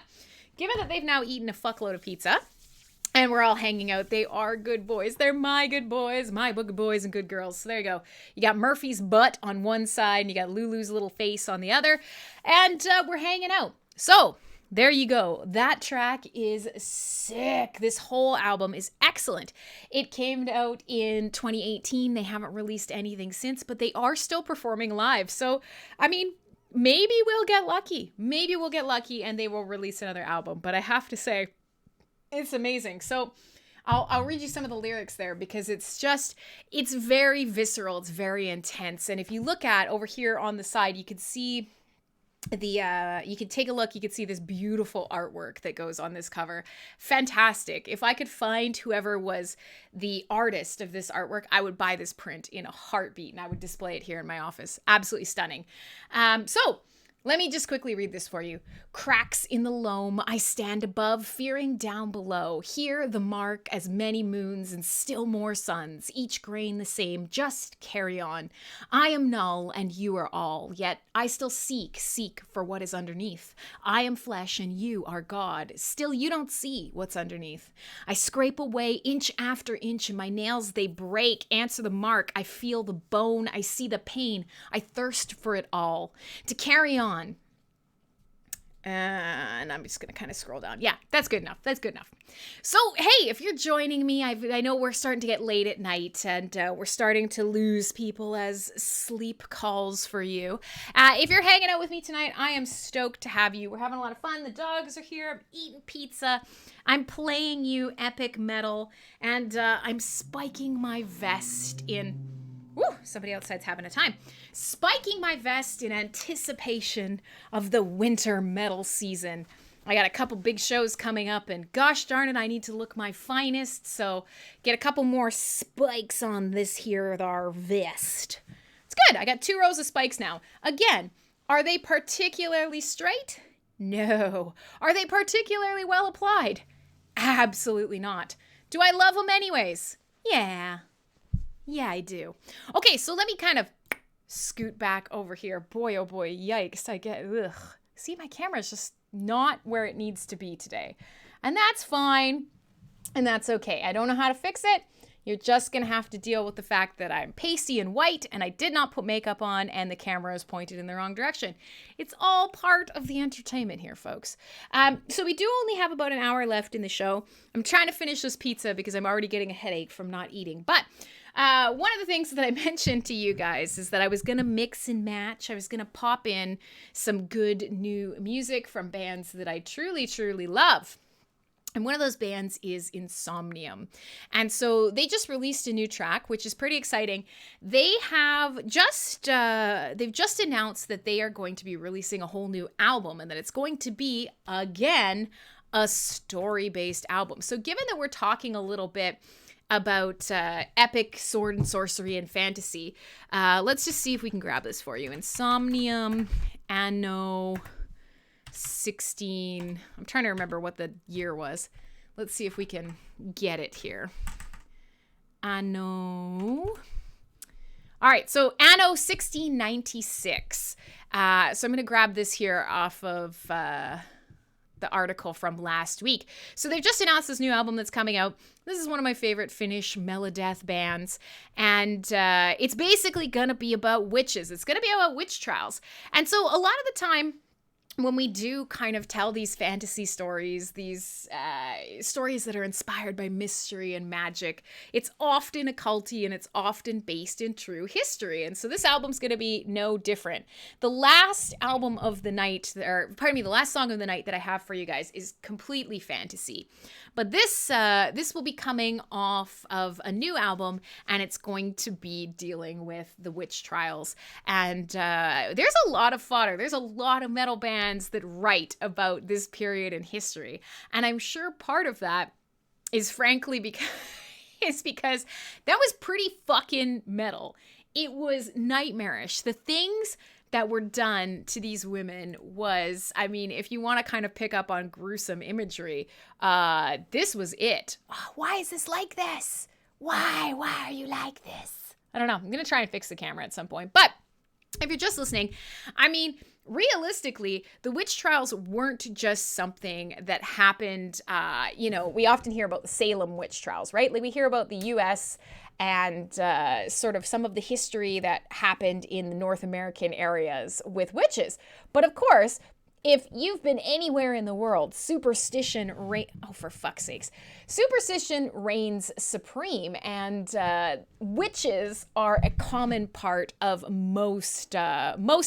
given that they've now eaten a fuckload of pizza and we're all hanging out, they are good boys. They're my good boys, my book of boys and good girls. So there you go. You got Murphy's butt on one side and you got Lulu's little face on the other. And we're hanging out. So there you go. That track is sick. This whole album is excellent. It came out in 2018. They haven't released anything since, but they are still performing live. So, I mean, maybe we'll get lucky. Maybe we'll get lucky and they will release another album. But I have to say, it's amazing. So I'll read you some of the lyrics there because it's very visceral. It's very intense. And if you look at over here on the side, you can see you can take a look, you can see this beautiful artwork that goes on this cover. Fantastic. If I could find whoever was the artist of this artwork, I would buy this print in a heartbeat and I would display it here in my office. Absolutely stunning. So let me just quickly read this for you. Cracks in the loam, I stand above, fearing down below. Here the mark as many moons and still more suns, each grain the same, just carry on. I am null and you are all, yet I still seek for what is underneath. I am flesh and you are God, still you don't see what's underneath. I scrape away inch after inch and my nails they break, answer the mark, I feel the bone, I see the pain, I thirst for it all. To carry on. And I'm just going to kind of scroll down. Yeah, that's good enough. That's good enough. So, hey, if you're joining me, I know we're starting to get late at night and we're starting to lose people as sleep calls for you. If you're hanging out with me tonight, I am stoked to have you. We're having a lot of fun. The dogs are here. I'm eating pizza. I'm playing you epic metal and I'm spiking my vest in... Woo, somebody outside's having a time. Spiking my vest in anticipation of the winter metal season. I got a couple big shows coming up, and gosh darn it, I need to look my finest, so get a couple more spikes on this here, our vest. It's good. I got 2 rows of spikes now. Again, are they particularly straight? No. Are they particularly well applied? Absolutely not. Do I love them anyways? Yeah. Yeah, I do. Okay, so let me kind of scoot back over here. Boy, oh boy, yikes. See, my camera's just not where it needs to be today. And that's fine. And that's okay. I don't know how to fix it. You're just going to have to deal with the fact that I'm pasty and white and I did not put makeup on and the camera is pointed in the wrong direction. It's all part of the entertainment here, folks. So we do only have about an hour left in the show. I'm trying to finish this pizza because I'm already getting a headache from not eating. But one of the things that I mentioned to you guys is that I was going to mix and match. I was going to pop in some good new music from bands that I truly, truly love. And one of those bands is 𝖒𝖊𝖆𝖆. And so they just released a new track, which is pretty exciting. They have they've just announced that they are going to be releasing a whole new album and that it's going to be, again, a story-based album. So given that we're talking a little bit about epic sword and sorcery and fantasy, let's just see if we can grab this for you. 𝖒𝖊𝖆𝖆, Anno 16. I'm trying to remember what the year was. Let's see if we can get it here. Anno. All right, so Anno 1696. So I'm going to grab this here off of the article from last week. So they've just announced this new album that's coming out. This is one of my favorite Finnish melodeath bands. And it's basically going to be about witches. It's going to be about witch trials. And so a lot of the time, when we do kind of tell these fantasy stories, these stories that are inspired by mystery and magic, it's often occulty and it's often based in true history. And so this album's going to be no different. The last album of the night, the last song of the night that I have for you guys is completely fantasy. But this will be coming off of a new album, and it's going to be dealing with the witch trials. And there's a lot of fodder. There's a lot of metal bands that write about this period in history. And I'm sure part of that is frankly because that was pretty fucking metal. It was nightmarish. The things that were done to these women was, I mean, if you want to kind of pick up on gruesome imagery, this was it. Oh, why is this like this? Why are you like this? I don't know. I'm going to try and fix the camera at some point. But if you're just listening, I mean, realistically, the witch trials weren't just something that happened. We often hear about the Salem witch trials, right? Like we hear about the U.S. and sort of some of the history that happened in the North American areas with witches. But of course, if you've been anywhere in the world, superstition reigns supreme, and witches are a common part of most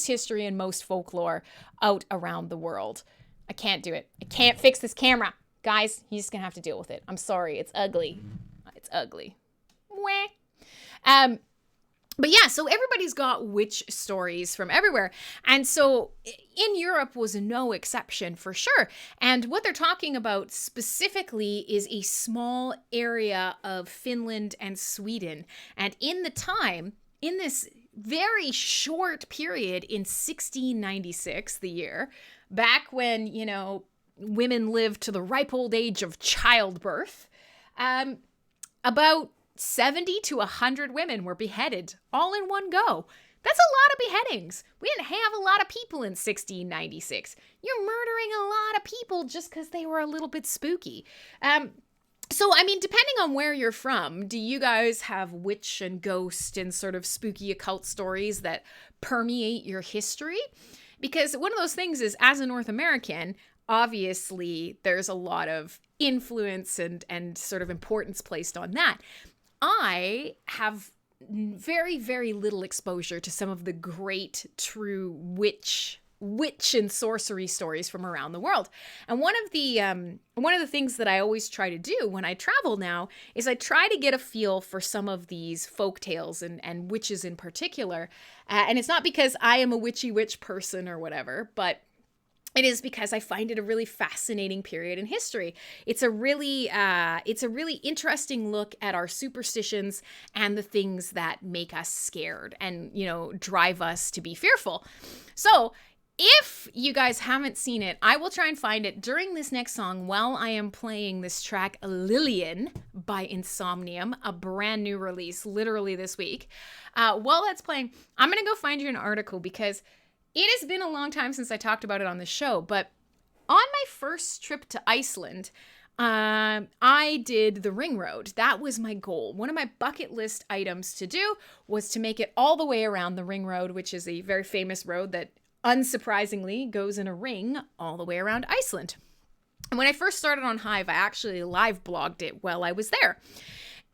history and most folklore out around the world. I can't do it. I can't fix this camera. Guys, you're just gonna have to deal with it. I'm sorry. It's ugly. It's ugly. But yeah, so everybody's got witch stories from everywhere. And so in Europe was no exception for sure. And what they're talking about specifically is a small area of Finland and Sweden. And in this very short period in 1696, the year, back when, women lived to the ripe old age of childbirth, about 70 to 100 women were beheaded all in one go. That's a lot of beheadings. We didn't have a lot of people in 1696. You're murdering a lot of people just because they were a little bit spooky. So, I mean, depending on where you're from, do you guys have witch and ghost and sort of spooky occult stories that permeate your history? Because one of those things is, as a North American, obviously there's a lot of influence and sort of importance placed on that. I have very, very little exposure to some of the great, true witch and sorcery stories from around the world. And one of the things that I always try to do when I travel now is I try to get a feel for some of these folk tales and witches in particular. And it's not because I am a witchy witch person or whatever, but it is because I find it a really fascinating period in history. It's a really interesting look at our superstitions and the things that make us scared and, drive us to be fearful. So if you guys haven't seen it, I will try and find it during this next song while I am playing this track Lillian by Insomnium, a brand new release literally this week. While that's playing, I'm going to go find you an article because it has been a long time since I talked about it on the show, but on my first trip to Iceland, I did the ring road. That was my goal. One of my bucket list items to do was to make it all the way around the ring road, which is a very famous road that unsurprisingly goes in a ring all the way around Iceland. And when I first started on Hive, I actually live blogged it while I was there.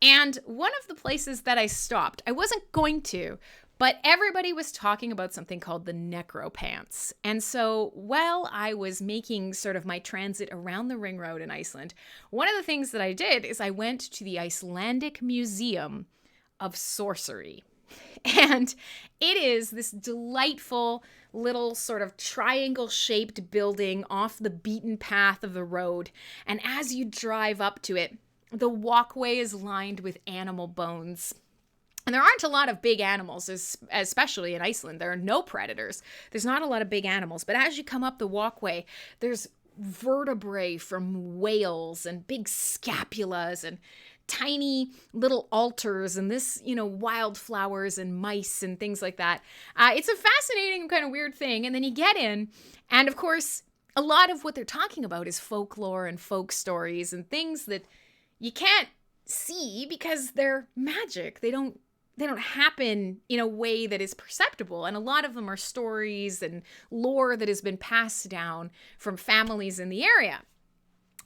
And one of the places that I stopped, I wasn't going to, but everybody was talking about something called the necropants. And so while I was making sort of my transit around the ring road in Iceland, one of the things that I did is I went to the Icelandic Museum of Sorcery. And it is this delightful little sort of triangle-shaped building off the beaten path of the road. And as you drive up to it, the walkway is lined with animal bones. And there aren't a lot of big animals, especially in Iceland. There are no predators. There's not a lot of big animals. But as you come up the walkway, there's vertebrae from whales and big scapulas and tiny little altars and this, wildflowers and mice and things like that. It's a fascinating kind of weird thing. And then you get in, and of course, a lot of what they're talking about is folklore and folk stories and things that you can't see because they're magic. They don't happen in a way that is perceptible. And a lot of them are stories and lore that has been passed down from families in the area.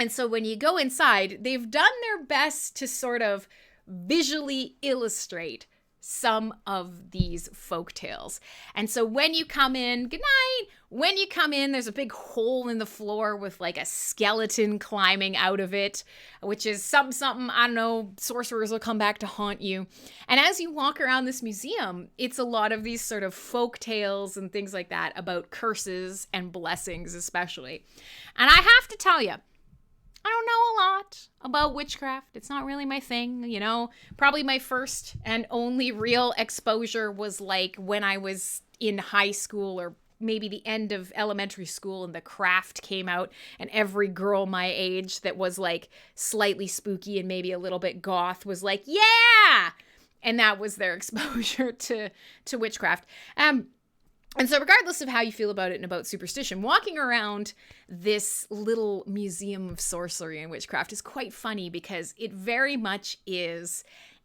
And so when you go inside, they've done their best to sort of visually illustrate some of these folk tales. And so when you come in, good night, when you come in, there's a big hole in the floor with like a skeleton climbing out of it, which is something, I don't know, sorcerers will come back to haunt you. And as you walk around this museum, it's a lot of these sort of folk tales and things like that about curses and blessings especially. And I have to tell you, I don't know a lot about witchcraft. It's not really my thing, you know. Probably my first and only real exposure was like when I was in high school or maybe the end of elementary school and The Craft came out and every girl my age that was like slightly spooky and maybe a little bit goth was like, yeah! And that was their exposure to witchcraft. And so regardless of how you feel about it and about superstition, walking around this little museum of sorcery and witchcraft is quite funny because it very much is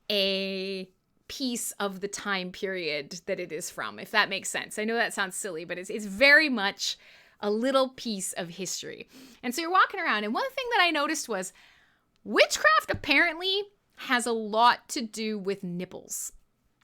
a piece of the time period that it is from, if that makes sense. I know that sounds silly, but it's very much a little piece of history. And so you're walking around, and one thing that I noticed was witchcraft apparently has a lot to do with nipples.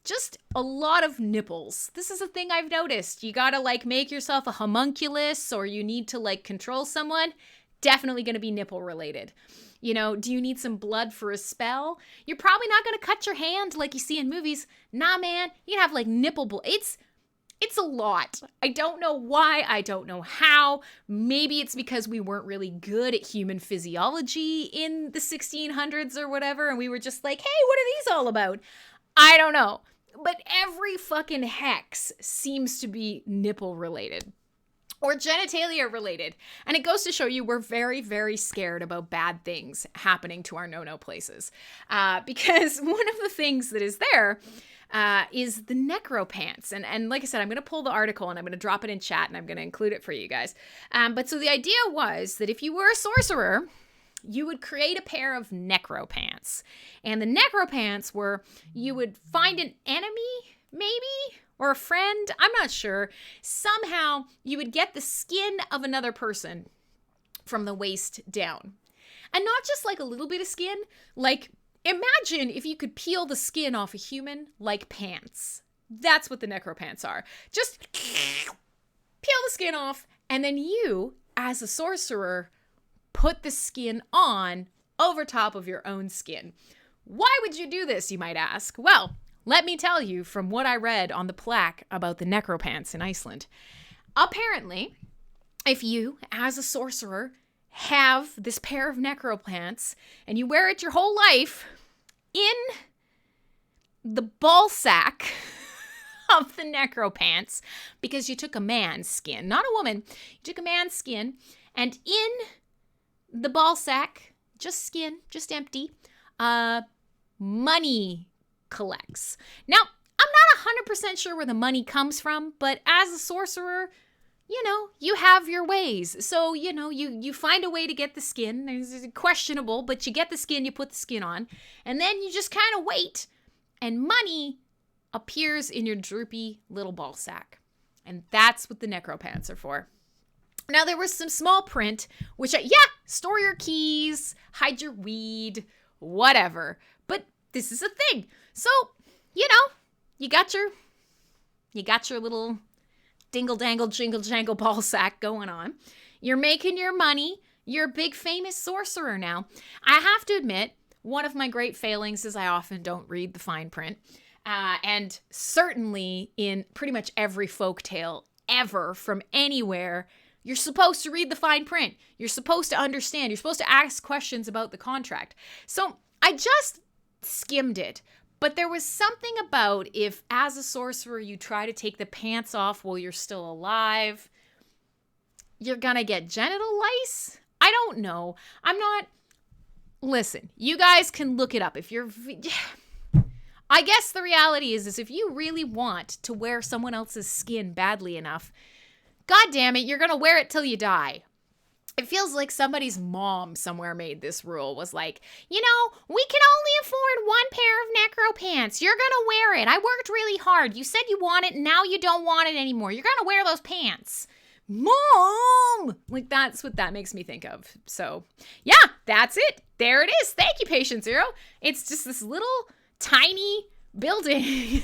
Just a lot of nipples. This is a thing I've noticed. You gotta like make yourself a homunculus or you need to like control someone. Definitely gonna be nipple related. You know, do you need some blood for a spell? You're probably not gonna cut your hand like you see in movies. Nah, man, you can have like nipple blood. It's a lot. I don't know why. I don't know how. Maybe it's because we weren't really good at human physiology in the 1600s or whatever. And we were just like, hey, what are these all about? I don't know. But every fucking hex seems to be nipple related or genitalia related. And it goes to show you we're very, very scared about bad things happening to our no-no places. Because one of the things that is there is the necropants. And like I said, I'm going to pull the article and I'm going to drop it in chat and I'm going to include it for you guys. But so the idea was that if you were a sorcerer, you would create a pair of necropants. And the necropants were, you would find an enemy, maybe, or a friend, I'm not sure. Somehow, you would get the skin of another person from the waist down. And not just like a little bit of skin, like imagine if you could peel the skin off a human like pants. That's what the necropants are. Just peel the skin off, and then you, as a sorcerer, put the skin on over top of your own skin. Why would you do this, you might ask? Well, let me tell you from what I read on the plaque about the necropants in Iceland. Apparently, if you, as a sorcerer, have this pair of necropants and you wear it your whole life, in the ball sack of the necropants, because you took a man's skin, not a woman, you took a man's skin, and in the ball sack, just skin, just empty, money collects. Now, I'm not 100% sure where the money comes from, but as a sorcerer, you know, you have your ways. So, you know, you find a way to get the skin. It's questionable, but you get the skin, you put the skin on, and then you just kind of wait, and money appears in your droopy little ball sack. And that's what the necropants are for. Now, there was some small print, which, store your keys, hide your weed, whatever. But this is a thing. So, you know, you got your little dingle-dangle, jingle-jangle ball sack going on. You're making your money. You're a big, famous sorcerer now. I have to admit, one of my great failings is I often don't read the fine print. And certainly in pretty much every folktale ever from anywhere, you're supposed to read the fine print. You're supposed to understand. You're supposed to ask questions about the contract. So I just skimmed it. But there was something about if, as a sorcerer, you try to take the pants off while you're still alive, you're gonna get genital lice? I don't know. Listen, you guys can look it up. I guess the reality is if you really want to wear someone else's skin badly enough, God damn it, you're gonna wear it till you die. It feels like somebody's mom somewhere made this rule, was like, you know, we can only afford one pair of necro pants. You're gonna wear it. I worked really hard. You said you want it, and now you don't want it anymore. You're gonna wear those pants. Mom! Like, that's what that makes me think of. So, yeah, that's it. There it is. Thank you, Patient Zero. It's just this little tiny building.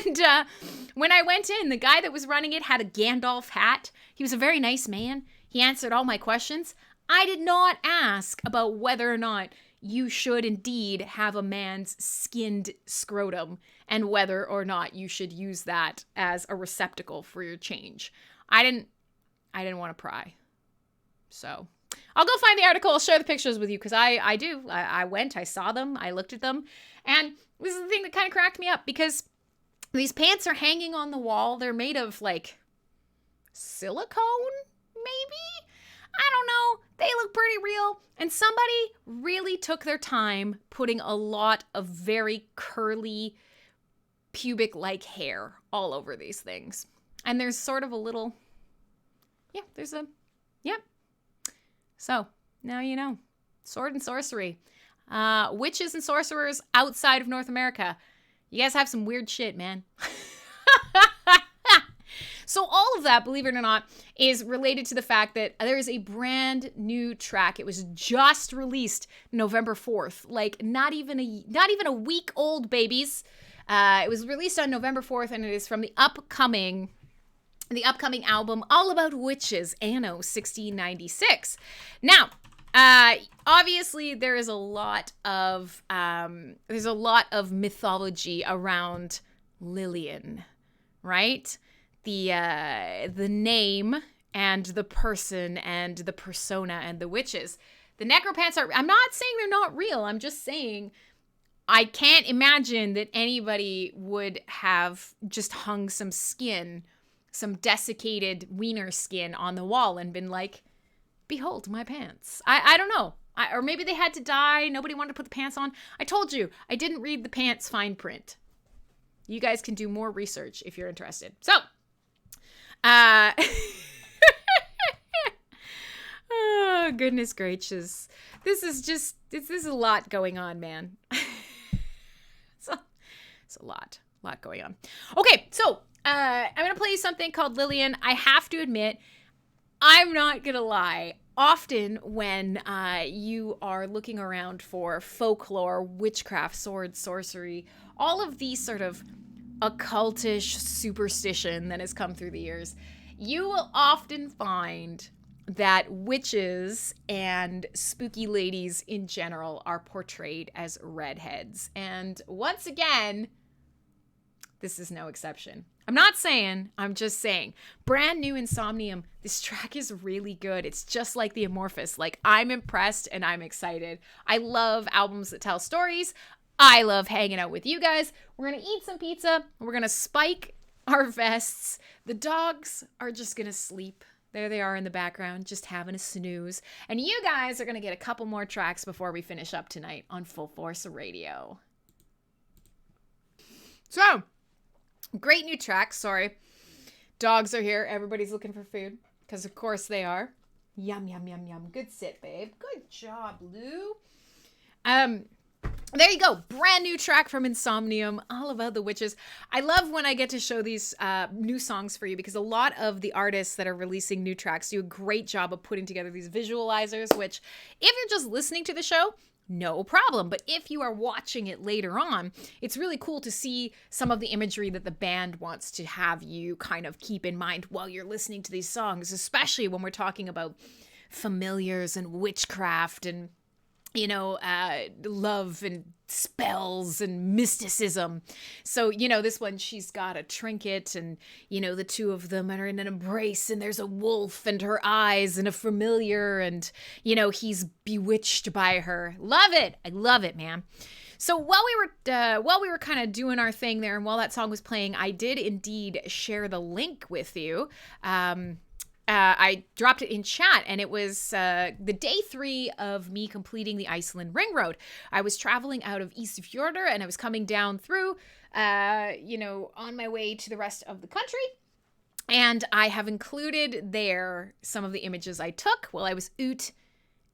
And when I went in, the guy that was running it had a Gandalf hat. He was a very nice man. He answered all my questions. I did not ask about whether or not you should indeed have a man's skinned scrotum and whether or not you should use that as a receptacle for your change. I didn't want to pry. So I'll go find the article. I'll share the pictures with you because I went, I saw them, I looked at them. And this is the thing that kind of cracked me up because these pants are hanging on the wall. They're made of like silicone, maybe? I don't know. They look pretty real. And somebody really took their time putting a lot of very curly pubic-like hair all over these things. And there's sort of a little, So, now you know. Sword and sorcery. Witches and sorcerers outside of North America. You guys have some weird shit, man. So all of that, believe it or not, is related to the fact that there is a brand new track. It was just released November 4th. Like not even a week old, babies. It was released on November 4th, and it is from the upcoming album All About Witches, Anno 1696. Now, obviously there is a lot of mythology around Lillian, right? The name and the person and the persona and the witches. The necropants I'm not saying they're not real. I'm just saying I can't imagine that anybody would have just hung some desiccated wiener skin on the wall and been like, behold my pants. I don't know. Or maybe they had to die. Nobody wanted to put the pants on. I told you, I didn't read the pants fine print. You guys can do more research if you're interested. So, oh, goodness gracious. This is a lot going on, man. It's a lot going on. Okay, so I'm going to play you something called Lillian. I have to admit, I'm not going to lie. Often when you are looking around for folklore, witchcraft, sword, sorcery, all of these sort of occultish superstition that has come through the years, you will often find that witches and spooky ladies in general are portrayed as redheads. And once again, this is no exception. I'm just saying. Brand new Insomnium. This track is really good. It's just like the Amorphous. Like, I'm impressed and I'm excited. I love albums that tell stories. I love hanging out with you guys. We're going to eat some pizza. We're going to spike our vests. The dogs are just going to sleep. There they are in the background, just having a snooze. And you guys are going to get a couple more tracks before we finish up tonight on Full Force Radio. So, great new track. Sorry. Dogs are here. Everybody's looking for food. Because of course they are. Yum, yum, yum, yum. Good sit, babe. Good job, Lou. There you go. Brand new track from Insomnium, All About the Witches. I love when I get to show these new songs for you because a lot of the artists that are releasing new tracks do a great job of putting together these visualizers, which if you're just listening to the show, no problem. But if you are watching it later on, it's really cool to see some of the imagery that the band wants to have you kind of keep in mind while you're listening to these songs, especially when we're talking about familiars and witchcraft and love and spells and mysticism. So, this one, she's got a trinket and, the two of them are in an embrace and there's a wolf and her eyes and a familiar and, he's bewitched by her. Love it. I love it, man. So while we were kind of doing our thing there and while that song was playing, I did indeed share the link with you. I dropped it in chat, and it was the day 3 of me completing the Iceland Ring Road. I was traveling out of 𝖍𝖊𝖆𝖐, and I was coming down through, on my way to the rest of the country. And I have included there some of the images I took while I was oot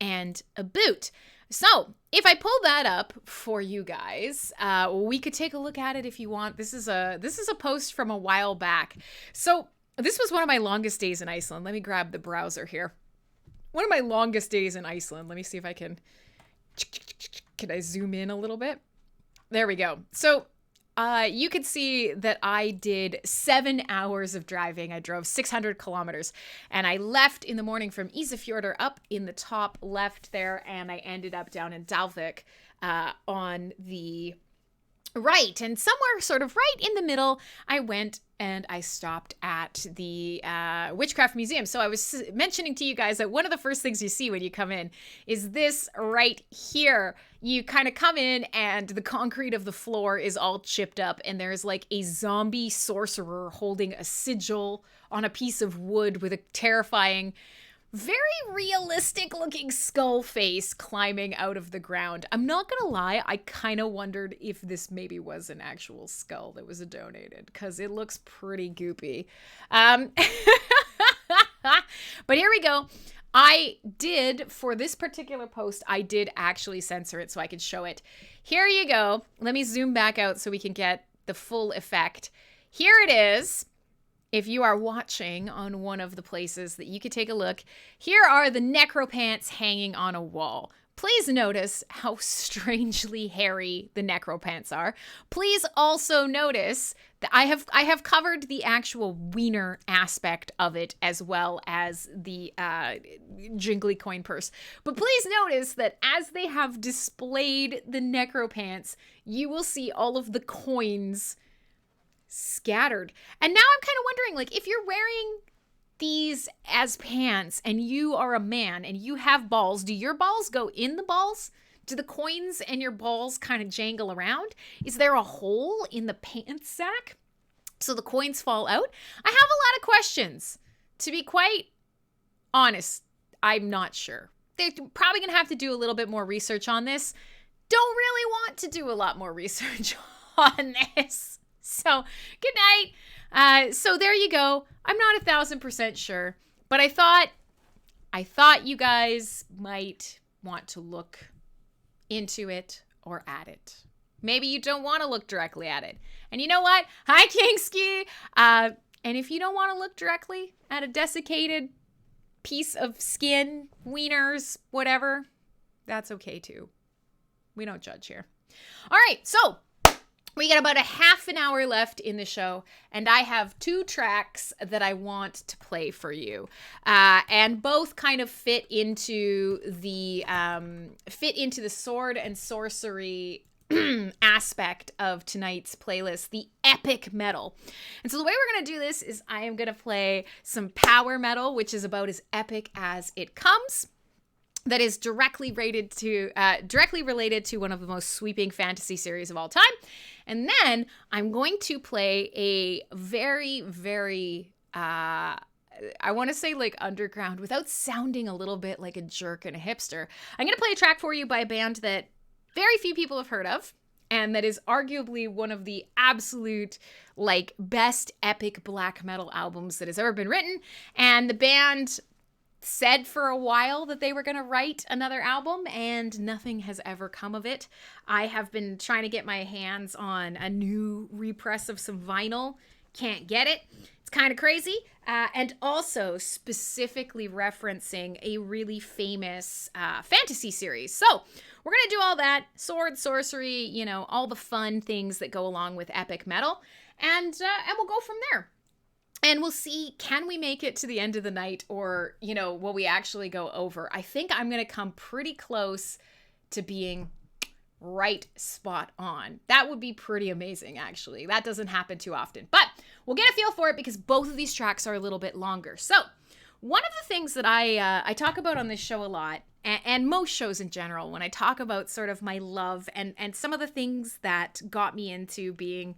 and about. So if I pull that up for you guys, we could take a look at it if you want. This is a post from a while back. So this was one of my longest days in Iceland. Let me grab the browser here. One of my longest days in Iceland. Let me see if I can I zoom in a little bit? there we go. So you could see that I did 7 hours of driving. I drove 600 kilometers, and I left in the morning from 𝖍𝖊𝖆𝖚 up in the top left there, and I ended up down in 𝖍𝖊𝖆𝖘 on the right. And somewhere sort of right in the middle, I went and I stopped at the Witchcraft Museum. So I was mentioning to you guys that one of the first things you see when you come in is this right here. You kind of come in and the concrete of the floor is all chipped up, and there's like a zombie sorcerer holding a sigil on a piece of wood with a terrifying, very realistic looking skull face climbing out of the ground. I'm not gonna lie, I kind of wondered if this maybe was an actual skull that was donated, because it looks pretty goopy. But here we go. I did, for this particular post, I did actually censor it so I could show it. Here you go. Let me zoom back out so we can get the full effect. Here it is. If you are watching on one of the places that you could take a look, here are the necropants hanging on a wall. Please notice how strangely hairy the necropants are. Please also notice that I have covered the actual wiener aspect of it as well as the jingly coin purse. But please notice that as they have displayed the necropants, you will see all of the coins scattered. And now I'm kind of wondering, like, if you're wearing these as pants and you are a man and you have balls, do your balls go in the balls? Do the coins and your balls kind of jangle around? Is there a hole in the pants sack so the coins fall out? I have a lot of questions. To be quite honest, I'm not sure. They're probably going to have to do a little bit more research on this. Don't really want to do a lot more research on this. So, good night. So there you go. I'm not 1,000% sure, but I thought you guys might want to look into it or at it. Maybe you don't want to look directly at it. And you know what? Hi, Kingski. And if you don't want to look directly at a desiccated piece of skin, wieners, whatever, that's okay too. We don't judge here. All right, so we got about a half an hour left in the show, and I have 2 tracks that I want to play for you, and both kind of fit into the sword and sorcery aspect of tonight's playlist, the epic metal. And so the way we're going to do this is I am going to play some power metal, which is about as epic as it comes. That is directly related to one of the most sweeping fantasy series of all time. And then I'm going to play a very, very, I want to say like underground without sounding a little bit like a jerk and a hipster. I'm going to play a track for you by a band that very few people have heard of, and that is arguably one of the absolute like best epic black metal albums that has ever been written. And the band said for a while that they were going to write another album, and nothing has ever come of it. I have been trying to get my hands on a new repress of some vinyl. Can't get it. It's kind of crazy. And also specifically referencing a really famous fantasy series. So we're going to do all that. Sword, sorcery, you know, all the fun things that go along with epic metal. And we'll go from there. And we'll see, can we make it to the end of the night, or, you know, will we actually go over? I think I'm going to come pretty close to being right spot on. That would be pretty amazing, actually. That doesn't happen too often. But we'll get a feel for it because both of these tracks are a little bit longer. So one of the things that I talk about on this show a lot, and most shows in general, when I talk about sort of my love and some of the things that got me into being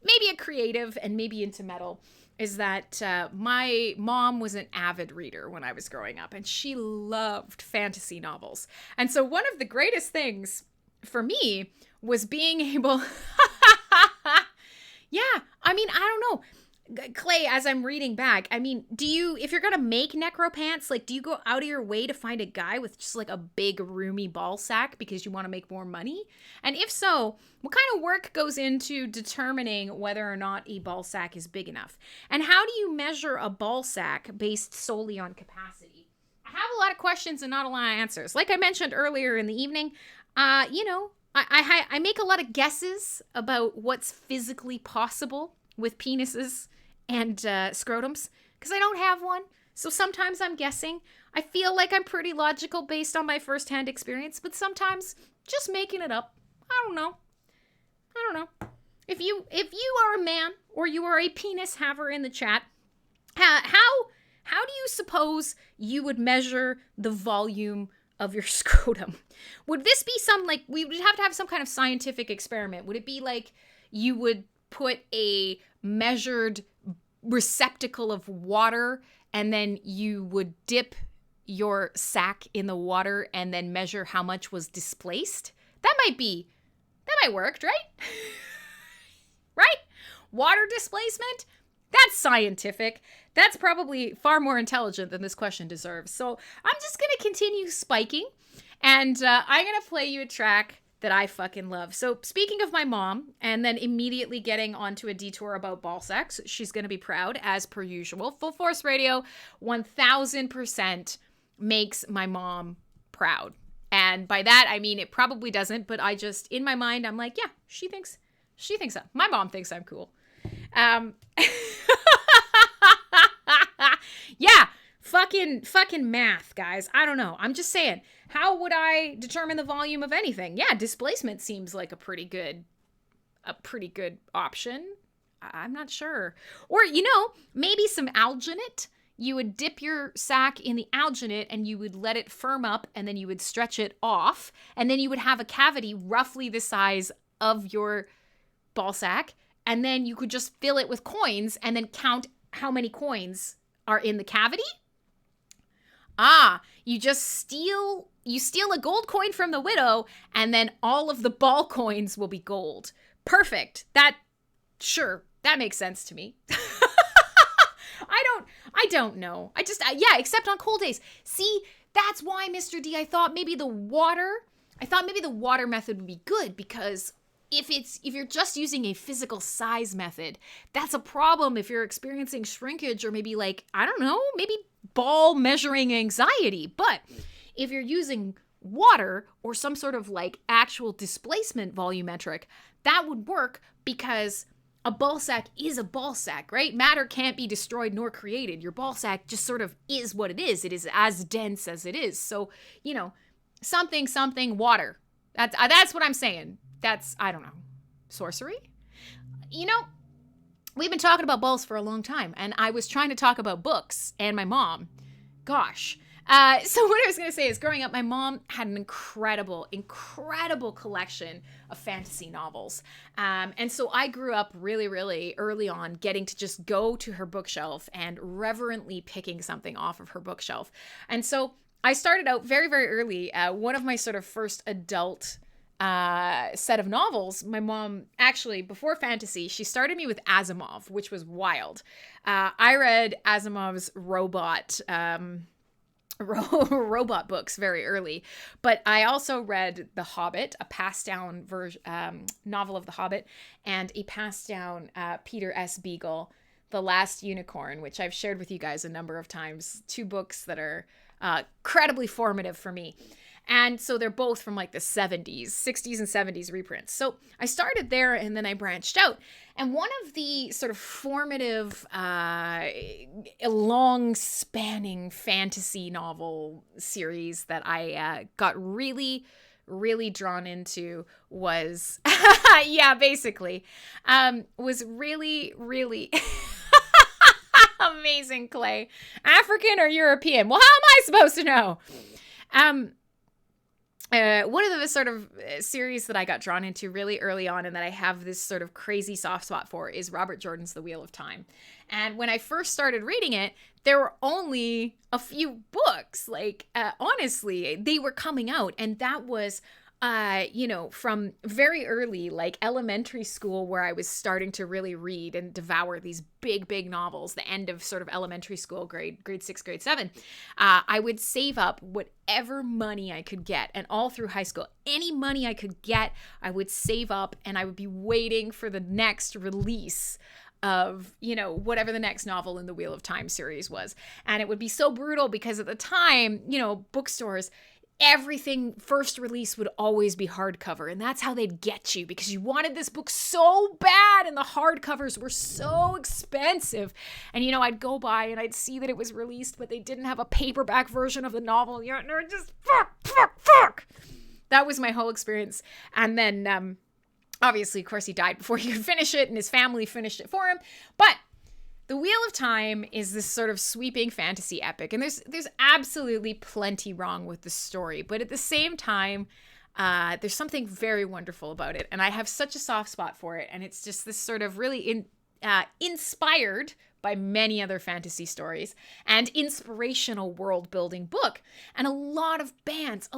maybe a creative and maybe into metal, is that my mom was an avid reader when I was growing up, and she loved fantasy novels. And so one of the greatest things for me was being able... Yeah, I mean, I don't know. Clay, as I'm reading back, I mean, if you're gonna make necropants, like, do you go out of your way to find a guy with just like a big roomy ball sack because you want to make more money? And if so, what kind of work goes into determining whether or not a ball sack is big enough? And how do you measure a ball sack based solely on capacity? I have a lot of questions and not a lot of answers. Like I mentioned earlier in the evening, I make a lot of guesses about what's physically possible with penises and scrotums because I don't have one. So sometimes I'm guessing. I feel like I'm pretty logical based on my firsthand experience, but sometimes just making it up. I don't know. If you are a man or you are a penis haver in the chat, how do you suppose you would measure the volume of your scrotum? Would this be some, like, we would have to have some kind of scientific experiment? Would it be like you would put a measured receptacle of water and then you would dip your sack in the water and then measure how much was displaced? That might work, right? Right? Water displacement? That's scientific. That's probably far more intelligent than this question deserves. So I'm just going to continue spiking, and I'm going to play you a track that I fucking love. So speaking of my mom, and then immediately getting onto a detour about ball sex, she's going to be proud, as per usual. Full Force Radio 1000% makes my mom proud. And by that, I mean, it probably doesn't, but I just, in my mind, I'm like, yeah, she thinks so. My mom thinks I'm cool. Yeah, fucking math, guys. I don't know. I'm just saying, how would I determine the volume of anything? Yeah, displacement seems like a pretty good option. I'm not sure. Or, maybe some alginate. You would dip your sack in the alginate and you would let it firm up and then you would stretch it off. And then you would have a cavity roughly the size of your ball sack. And then you could just fill it with coins and then count how many coins are in the cavity. You steal a gold coin from the widow and then all of the ball coins will be gold. Perfect. That makes sense to me. I don't know. Except on cold days. See, that's why, Mr. D, I thought maybe the water method would be good, because if you're just using a physical size method, that's a problem if you're experiencing shrinkage or maybe maybe ball measuring anxiety. But if you're using water or some sort of like actual displacement volumetric, that would work, because a ball sack is a ball sack, right? Matter can't be destroyed nor created. Your ball sack just sort of is what it is. It is as dense as it is. So, something water. That's what I'm saying. That's, I don't know, sorcery? We've been talking about balls for a long time, and I was trying to talk about books and my mom. Gosh. So what I was going to say is, growing up, my mom had an incredible collection of fantasy novels. And so I grew up really, really early on getting to just go to her bookshelf and reverently picking something off of her bookshelf. And so I started out very, very early. One of my sort of first adult set of novels, my mom, actually, before fantasy, she started me with Asimov, which was wild. I read Asimov's robot books very early, but I also read The Hobbit, a passed down novel of The Hobbit, and a passed down Peter S. Beagle, The Last Unicorn, which I've shared with you guys a number of times. 2 books that are incredibly formative for me. And so they're both from like the 60s and 70s reprints. So I started there and then I branched out. And one of the sort of formative, long-spanning fantasy novel series that I got really, really drawn into was, was really, really... Amazing, Clay. African or European? Well, how am I supposed to know? One of the sort of series that I got drawn into really early on and that I have this sort of crazy soft spot for is Robert Jordan's The Wheel of Time. And when I first started reading it, there were only a few books. Honestly, they were coming out, and that was from very early, like elementary school, where I was starting to really read and devour these big, big novels, the end of sort of elementary school, grade 6, grade 7, I would save up whatever money I could get. And all through high school, any money I could get, I would save up, and I would be waiting for the next release of, whatever the next novel in the Wheel of Time series was. And it would be so brutal because at the time, bookstores, everything first release would always be hardcover, and that's how they'd get you because you wanted this book so bad and the hardcovers were so expensive. And I'd go by and I'd see that it was released, but they didn't have a paperback version of the novel yet, and they're just fuck. That was my whole experience. And then obviously, of course, he died before he could finish it, and his family finished it for him. But The Wheel of Time is this sort of sweeping fantasy epic, and there's absolutely plenty wrong with the story, but at the same time, there's something very wonderful about it, and I have such a soft spot for it, and it's just this sort of really inspired by many other fantasy stories and inspirational world-building book. And a lot of bands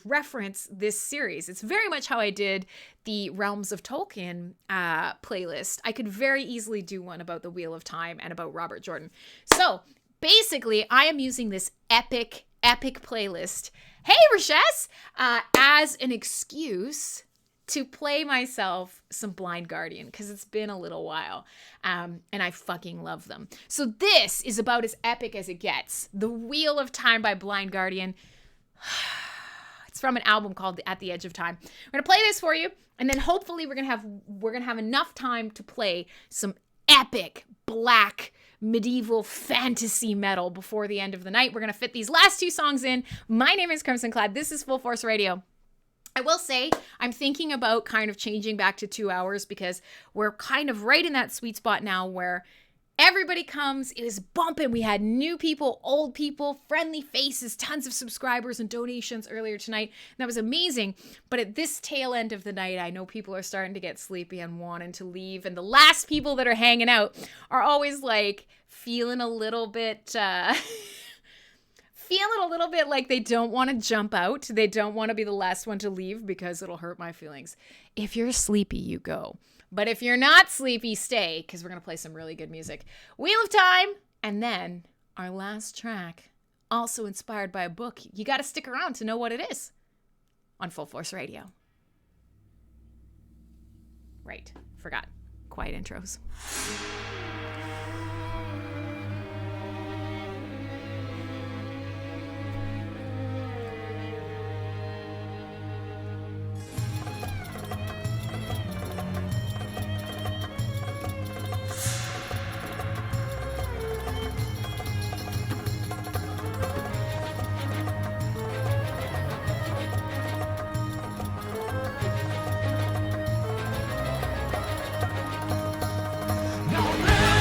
reference this series. It's very much how I did the Realms of Tolkien playlist. I could very easily do one about the Wheel of Time and about Robert Jordan. So basically, I am using this epic playlist, hey Rachesse, as an excuse to play myself some Blind Guardian, because it's been a little while, and I fucking love them. So this is about as epic as it gets. The Wheel of Time by Blind Guardian. It's from an album called At the Edge of Time. We're gonna play this for you, and then hopefully we're gonna have enough time to play some epic black medieval fantasy metal before the end of the night. We're gonna fit these last two songs in. My name is Crimson Clad. This is Full Force Radio. I will say I'm thinking about kind of changing back to 2 hours because we're kind of right in that sweet spot now where everybody comes. It is bumping. We had new people, old people, friendly faces, tons of subscribers and donations earlier tonight. And that was amazing. But at this tail end of the night, I know people are starting to get sleepy and wanting to leave. And the last people that are hanging out are always like feeling a little bit... feeling a little bit like they don't want to jump out. They don't want to be the last one to leave because it'll hurt my feelings. If you're sleepy, you go. But if you're not sleepy, stay, because we're going to play some really good music. Wheel of Time, and then our last track, also inspired by a book. You got to stick around to know what it is on Full Force Radio. Right, forgot. Quiet intros. No man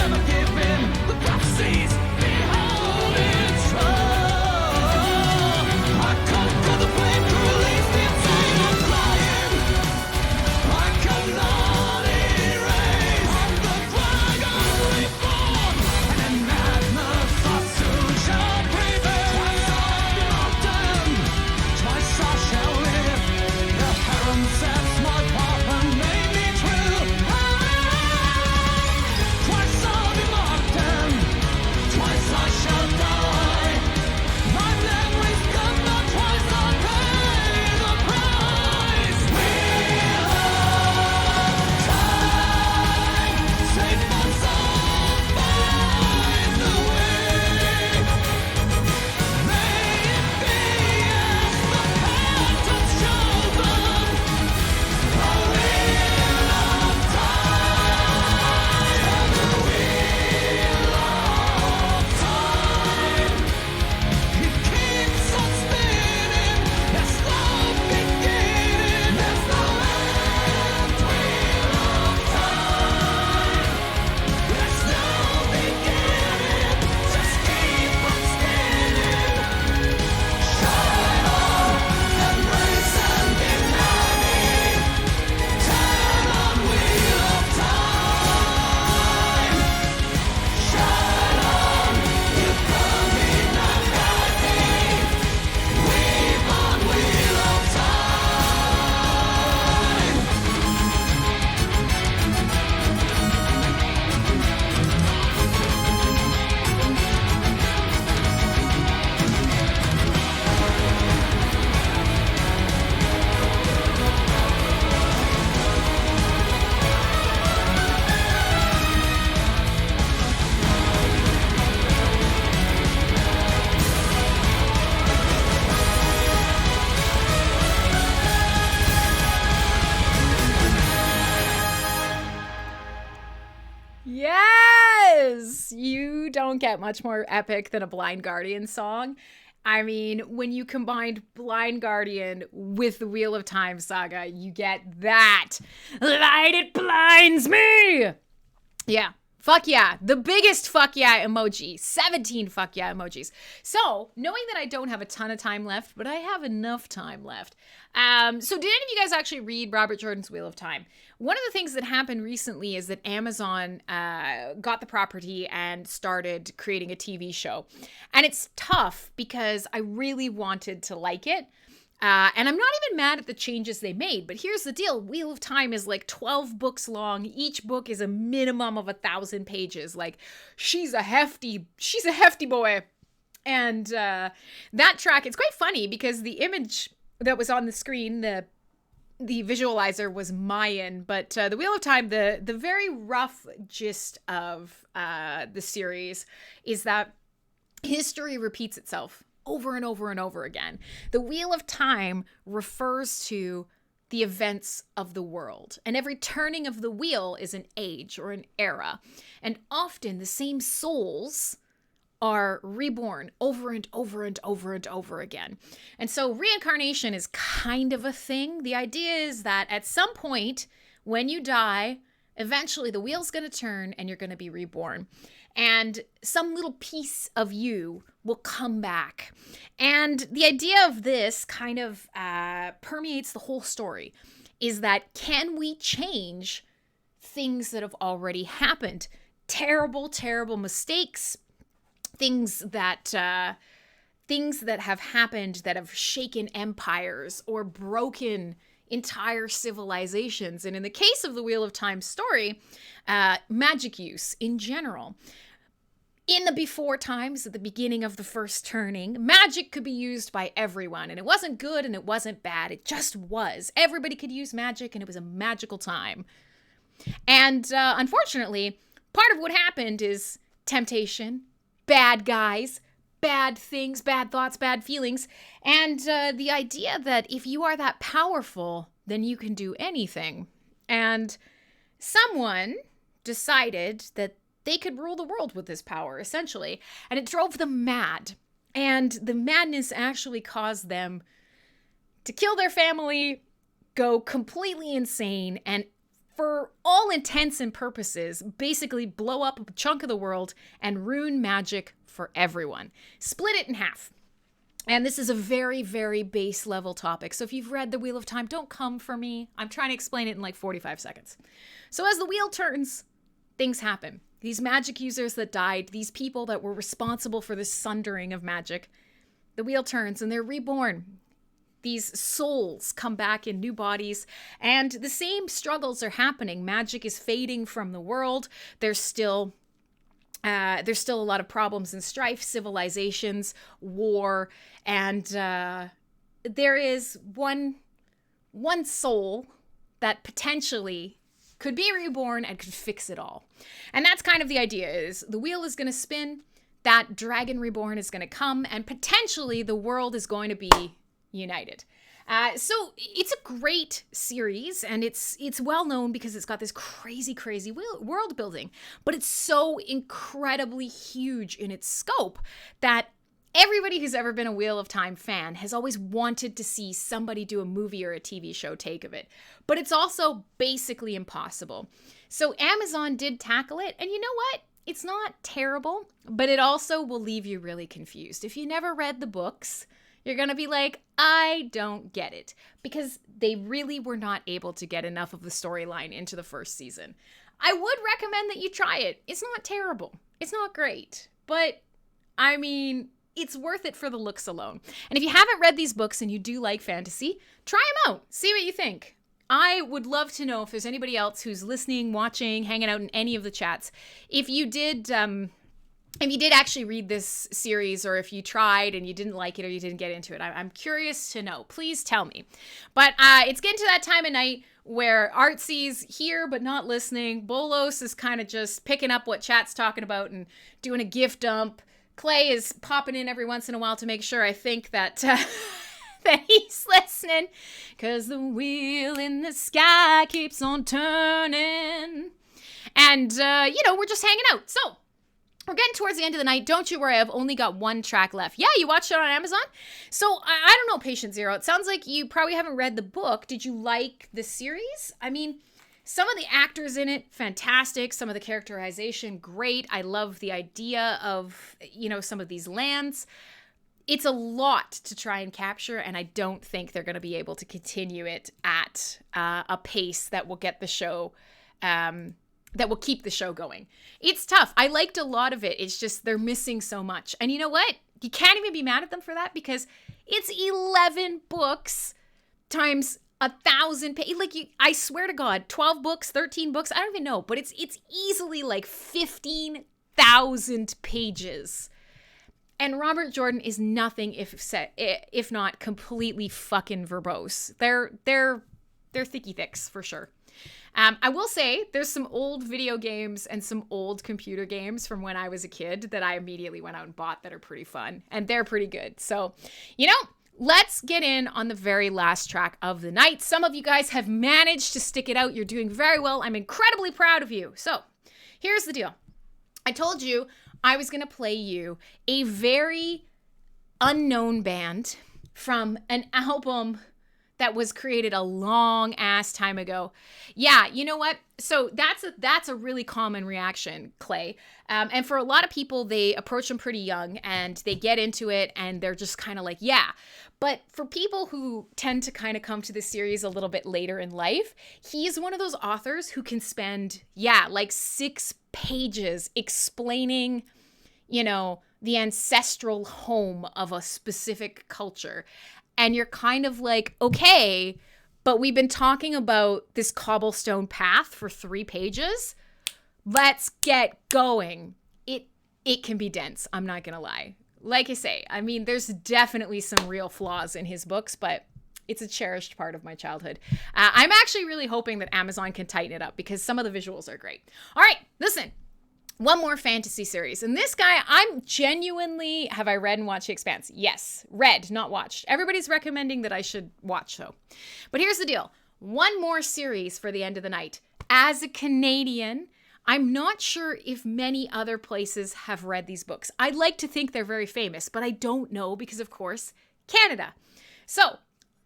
never give in. The prophecies behold its truth. I conquer the flame to release the insane. I'm crying. I cannot erase. I'm the dragon reborn, and in madness I soon shall prevail. Twice I've been often, twice I shall live. The heron sets my path and made me true. Twice I'll be mocked and twice I shall die. My memories come, but twice I'll pay the price. Wheel of time, save my soul, find the way. May it be as the path that's chosen, the wheel of time, the wheel of time. It keeps on spinning, there's no beginning, there's no end. Wheel of time, there's no beginning, just keep on spinning. Shine on, embrace and deny me. Turn on, wheel of time. Shine on, you come in and guide me. Weave on, wheel of time. Yes! You don't get much more epic than a Blind Guardian song. I mean, when you combined Blind Guardian with the Wheel of Time saga, you get that. Light it blinds me! Yeah. Fuck yeah. The biggest fuck yeah emoji. 17 fuck yeah emojis. So, knowing that I don't have a ton of time left, but I have enough time left. So did any of you guys actually read Robert Jordan's Wheel of Time? One of the things that happened recently is that Amazon got the property and started creating a TV show. And it's tough because I really wanted to like it. And I'm not even mad at the changes they made, but here's the deal. Wheel of Time is like 12 books long. Each book is a minimum of 1,000 pages. Like, she's a hefty boy. And that track, it's quite funny because the image that was on the screen, the visualizer was Mayan, but the Wheel of Time, the very rough gist of the series is that history repeats itself over and over and over again. The Wheel of Time refers to the events of the world, and every turning of the wheel is an age or an era, and often the same souls are reborn over and over and over and over again. And so reincarnation is kind of a thing. The idea is that at some point when you die, eventually the wheel's going to turn and you're going to be reborn. And some little piece of you will come back. And the idea of this kind of permeates the whole story, is that can we change things that have already happened? Terrible, terrible mistakes, things that have happened that have shaken empires or broken entire civilizations. And in the case of the Wheel of Time story, magic use in general. In the before times, at the beginning of the first turning, magic could be used by everyone. And it wasn't good and it wasn't bad. It just was. Everybody could use magic and it was a magical time. And unfortunately, part of what happened is temptation, bad guys, bad things, bad thoughts, bad feelings. And the idea that if you are that powerful, then you can do anything. And someone decided that they could rule the world with this power, essentially. And it drove them mad. And the madness actually caused them to kill their family, go completely insane, and for all intents and purposes, basically blow up a chunk of the world and ruin magic for everyone. Split it in half. And this is a very, very base level topic. So if you've read The Wheel of Time, don't come for me. I'm trying to explain it in like 45 seconds. So as the wheel turns, things happen. These magic users that died, these people that were responsible for this sundering of magic, the wheel turns and they're reborn. These souls come back in new bodies, and the same struggles are happening. Magic is fading from the world. There's still a lot of problems and strife, civilizations, war, and there is one soul that potentially could be reborn and could fix it all. And that's kind of the idea, is the wheel is going to spin, that dragon reborn is going to come, and potentially the world is going to be united. So it's a great series, and it's well known because it's got this crazy world building, but it's so incredibly huge in its scope that everybody who's ever been a Wheel of Time fan has always wanted to see somebody do a movie or a TV show take of it. But it's also basically impossible. So Amazon did tackle it, and you know what? It's not terrible, but it also will leave you really confused. If you never read the books, you're going to be like, I don't get it, because they really were not able to get enough of the storyline into the first season. I would recommend that you try it. It's not terrible. It's not great, but I mean, it's worth it for the looks alone. And if you haven't read these books and you do like fantasy, try them out. See what you think. I would love to know if there's anybody else who's listening, watching, hanging out in any of the chats. If you did actually read this series, or if you tried and you didn't like it or you didn't get into it, I'm curious to know. Please tell me. But it's getting to that time of night where Artsy's here but not listening. Bolos is kind of just picking up what chat's talking about and doing a gift dump. Clay is popping in every once in a while to make sure I think that that he's listening, because the wheel in the sky keeps on turning. And, we're just hanging out. So we're getting towards the end of the night. Don't you worry, I've only got one track left. Yeah, you watched it on Amazon? So, I don't know, Patient Zero. It sounds like you probably haven't read the book. Did you like the series? I mean, some of the actors in it, fantastic. Some of the characterization, great. I love the idea of, some of these lands. It's a lot to try and capture, and I don't think they're going to be able to continue it at a pace that will get the show that will keep the show going. It's tough. I liked a lot of it. It's just they're missing so much. And you know what? You can't even be mad at them for that, because it's 11 books times 1,000 pages. I swear to God, 12 books, 13 books, I don't even know, but it's easily like 15,000 pages. And Robert Jordan is nothing if not completely fucking verbose. They're thicky thicks for sure. I will say there's some old video games and some old computer games from when I was a kid that I immediately went out and bought that are pretty fun, and they're pretty good. So, let's get in on the very last track of the night. Some of you guys have managed to stick it out. You're doing very well. I'm incredibly proud of you. So, here's the deal. I told you I was going to play you a very unknown band from an album that was created a long ass time ago. Yeah, you know what? So that's a really common reaction, Clay. And for a lot of people, they approach them pretty young and they get into it and they're just kind of like, yeah. But for people who tend to kind of come to the series a little bit later in life, he's one of those authors who can spend, like 6 pages explaining, the ancestral home of a specific culture. And you're kind of like, okay, but we've been talking about this cobblestone path for 3 pages. Let's get going. It can be dense. I'm not going to lie. Like I say, I mean, there's definitely some real flaws in his books, but it's a cherished part of my childhood. I'm actually really hoping that Amazon can tighten it up because some of the visuals are great. All right, listen. One more fantasy series. And this guy, I'm genuinely, have I read and watched The Expanse? Yes. Read, not watched. Everybody's recommending that I should watch, though. But here's the deal. One more series for the end of the night. As a Canadian, I'm not sure if many other places have read these books. I'd like to think they're very famous, but I don't know because, of course, Canada. So,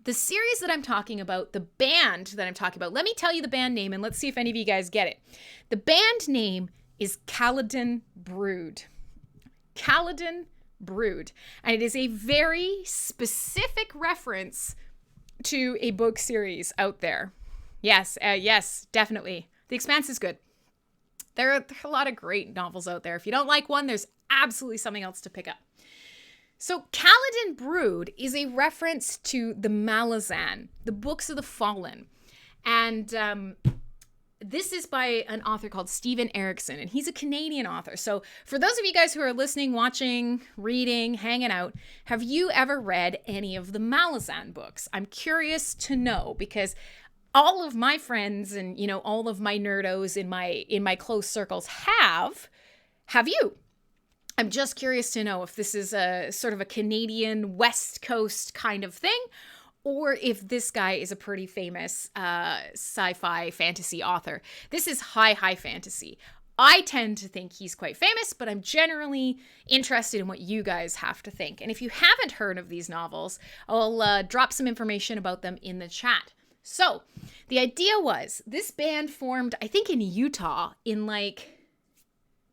The series that I'm talking about, the band that I'm talking about, let me tell you the band name and let's see if any of you guys get it. The band name is 𝖊𝖕𝖆𝖆 𝖊𝖕𝖆 𝖊𝖕𝖆. And it is a very specific reference to a book series out there. Yes, definitely. The Expanse is good. There are a lot of great novels out there. If you don't like one, there's absolutely something else to pick up. So 𝖊𝖕𝖆𝖆 𝖆𝖕 is a reference to the Malazan, the Books of the Fallen. And this is by an author called Steven Erikson, and he's a Canadian author. So for those of you guys who are listening, watching, reading, hanging out, have you ever read any of the Malazan books? I'm curious to know, because all of my friends and, you know, all of my nerdos in my close circles have you? I'm just curious to know if this is a sort of a Canadian West Coast kind of thing, or if this guy is a pretty famous sci-fi fantasy author. This is high fantasy. I tend to think he's quite famous, but I'm generally interested in what you guys have to think. And if you haven't heard of these novels, I'll drop some information about them in the chat. So the idea was this band formed, I think, in Utah in like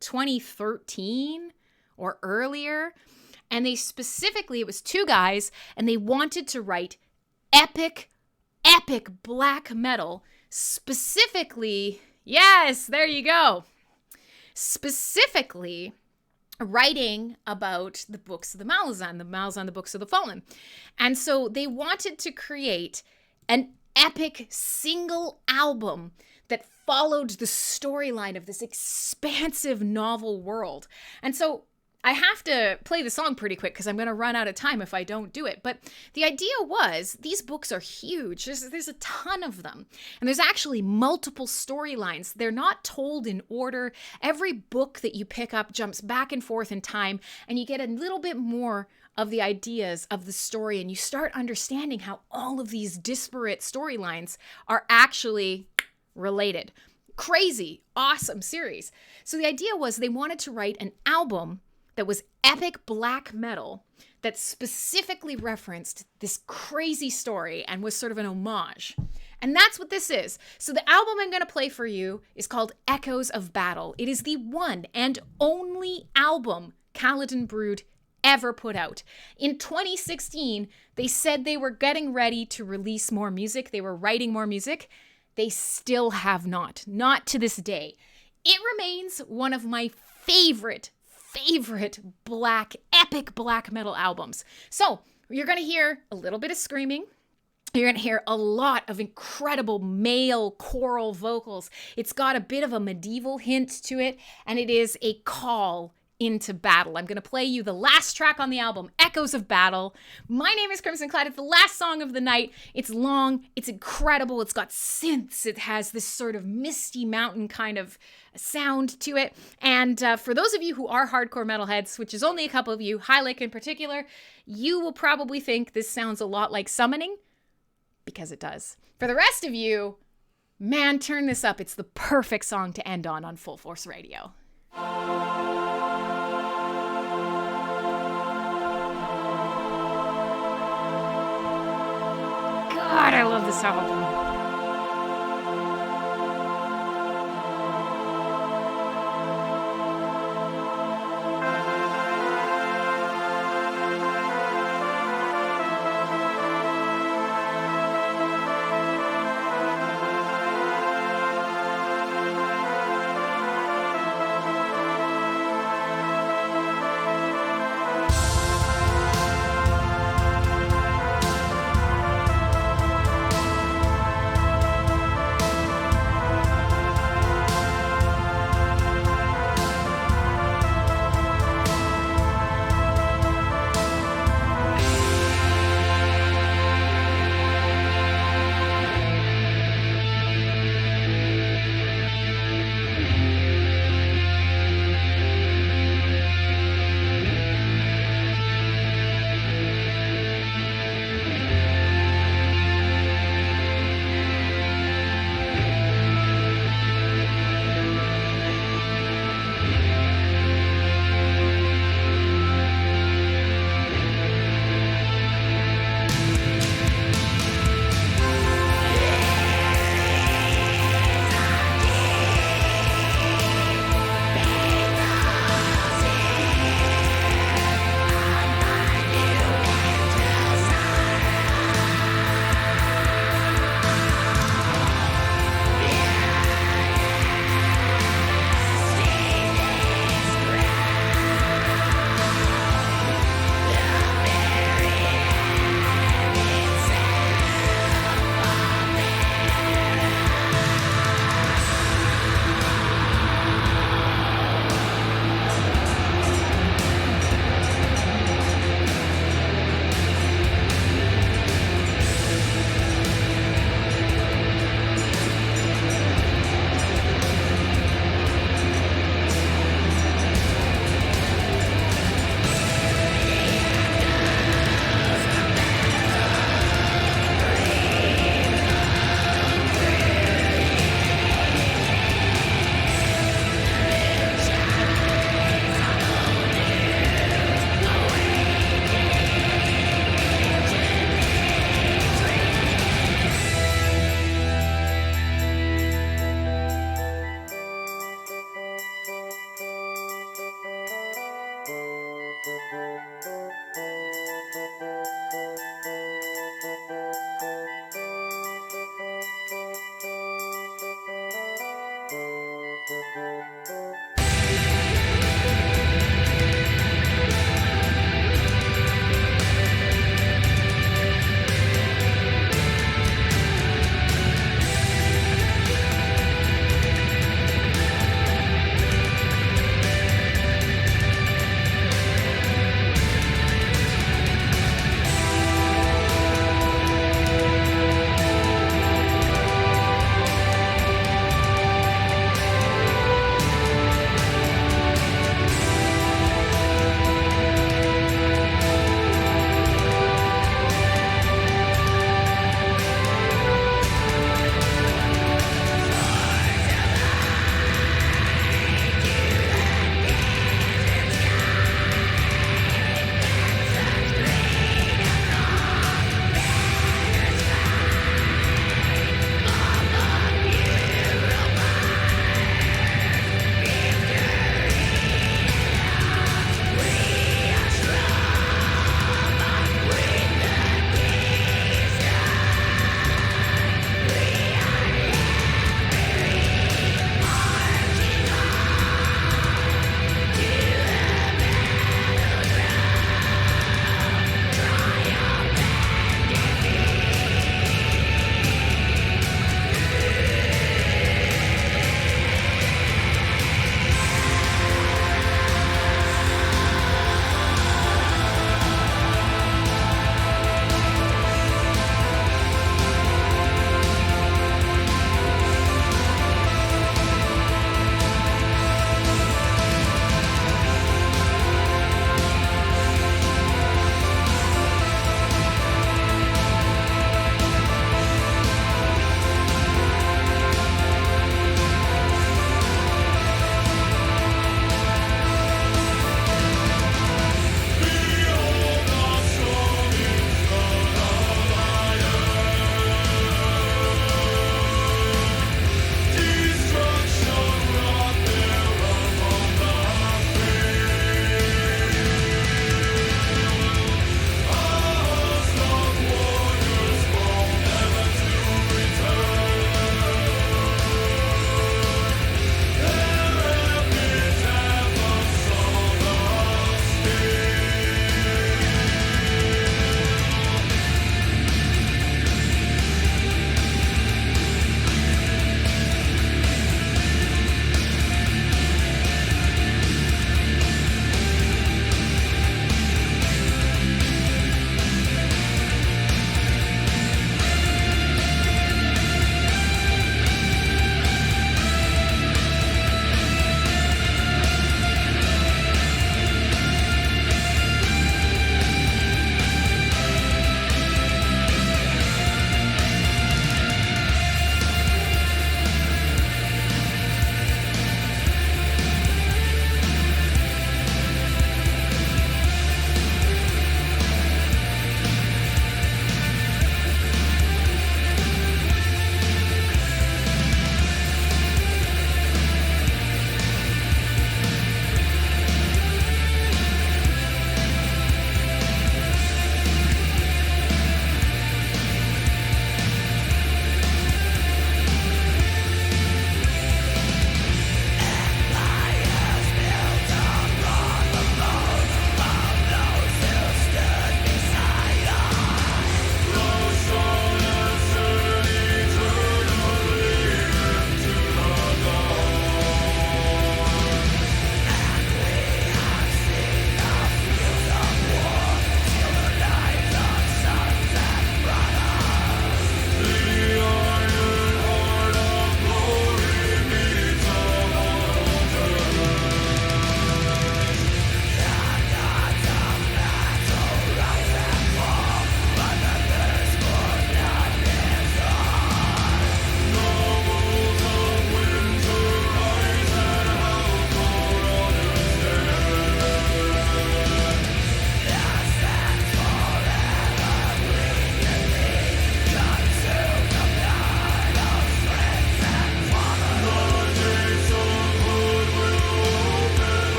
2013 or earlier. And they specifically, it was two guys, and they wanted to write epic black metal, specifically, yes, there you go, specifically writing about the books of the Malazan, the Books of the Fallen. And so they wanted to create an epic single album that followed the storyline of this expansive novel world. And so I have to play the song pretty quick because I'm going to run out of time if I don't do it. But the idea was these books are huge. There's a ton of them. And there's actually multiple storylines. They're not told in order. Every book that you pick up jumps back and forth in time, and you get a little bit more of the ideas of the story, and you start understanding how all of these disparate storylines are actually related. Crazy, awesome series. So the idea was they wanted to write an album that was epic black metal that specifically referenced this crazy story and was sort of an homage. And that's what this is. So the album I'm going to play for you is called Echoes of Battle. It is the one and only album 𝖊𝖕𝖆𝖆 𝖊𝖕𝖆 ever put out. In 2016, they said they were getting ready to release more music. They were writing more music. They still have not to this day. It remains one of my favorite epic black metal albums. So you're going to hear a little bit of screaming. You're going to hear a lot of incredible male choral vocals. It's got a bit of a medieval hint to it, and it is a call into battle. I'm going to play you the last track on the album, Echoes of Battle. My name is Crimson Clad. It's the last song of the night. It's long. It's incredible. It's got synths. It has this sort of misty mountain kind of sound to it. And for those of you who are hardcore metalheads, which is only a couple of you, High Lake in particular, you will probably think this sounds a lot like Summoning, because it does. For the rest of you, man, turn this up. It's the perfect song to end on Fullforce Radio. God, I love this album.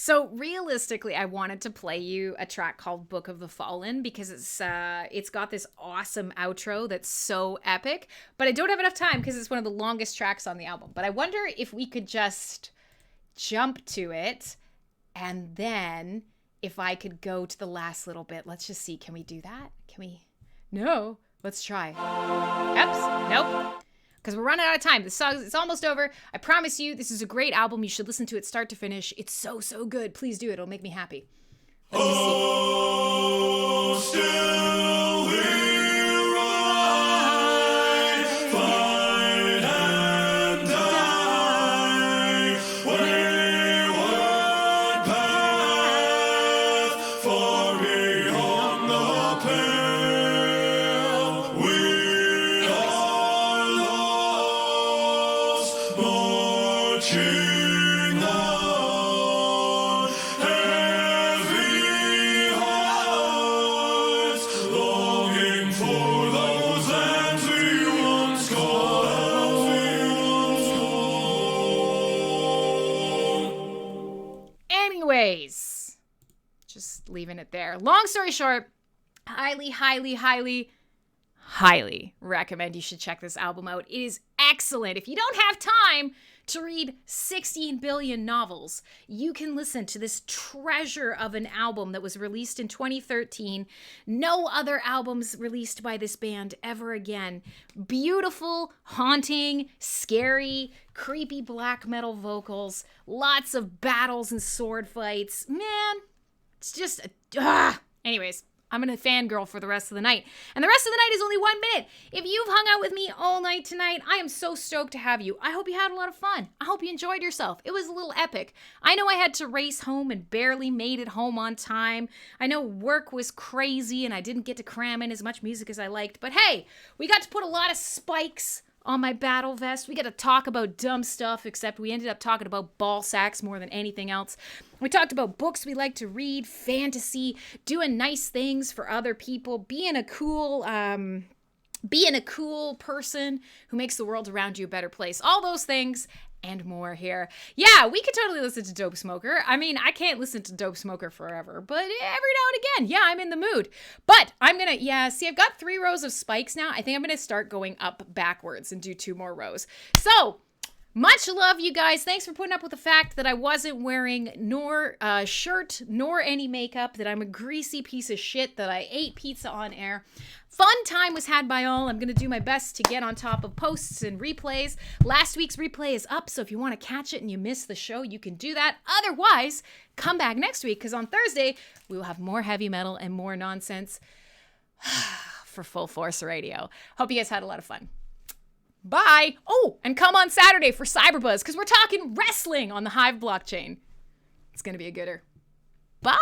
So realistically, I wanted to play you a track called Book of the Fallen because it's got this awesome outro that's so epic, but I don't have enough time because it's one of the longest tracks on the album. But I wonder if we could just jump to it, and then if I could go to the last little bit. Let's just see. Can we do that? Can we? No. Let's try. Oops. Nope. Because we're running out of time. The song, it's almost over. I promise you, this is a great album. You should listen to it start to finish. It's so, so good. Please do it. It'll make me happy. Let me see. Oh, still we ride, fight and die, wayward path, far beyond the pale. We are lost, marching on, heavy hearts, longing for those lands we once called home. Anyways, just leaving it there. Long story short, highly recommend you should check this album out. It is excellent. If you don't have time to read 16 billion novels, you can listen to this treasure of an album that was released in 2013. No other albums released by this band ever again. Beautiful, haunting, scary, creepy black metal vocals, lots of battles and sword fights. Man, it's just anyways, I'm going to fangirl for the rest of the night. And the rest of the night is only 1 minute. If you've hung out with me all night tonight, I am so stoked to have you. I hope you had a lot of fun. I hope you enjoyed yourself. It was a little epic. I know I had to race home and barely made it home on time. I know work was crazy and I didn't get to cram in as much music as I liked. But hey, we got to put a lot of spikes on my battle vest. We got to talk about dumb stuff, except we ended up talking about ball sacks more than anything else. We talked about books we like to read, fantasy, doing nice things for other people, being a cool person who makes the world around you a better place. All those things and more here. Yeah, we could totally listen to Dope Smoker. I mean, I can't listen to Dope Smoker forever, but every now and again, yeah, I'm in the mood. But I'm gonna, see, I've got 3 rows of spikes now. I think I'm gonna start going up backwards and do 2 more rows. So, much love, you guys. Thanks for putting up with the fact that I wasn't wearing nor a shirt nor any makeup, that I'm a greasy piece of shit, that I ate pizza on air. Fun time was had by all. I'm going to do my best to get on top of posts and replays. Last week's replay is up, so if you want to catch it and you missed the show, you can do that. Otherwise, come back next week, because on Thursday, we will have more heavy metal and more nonsense for Full Force Radio. Hope you guys had a lot of fun. Bye. Oh, and come on Saturday for Cyberbuzz, because we're talking wrestling on the Hive blockchain. It's going to be a gooder. Bye.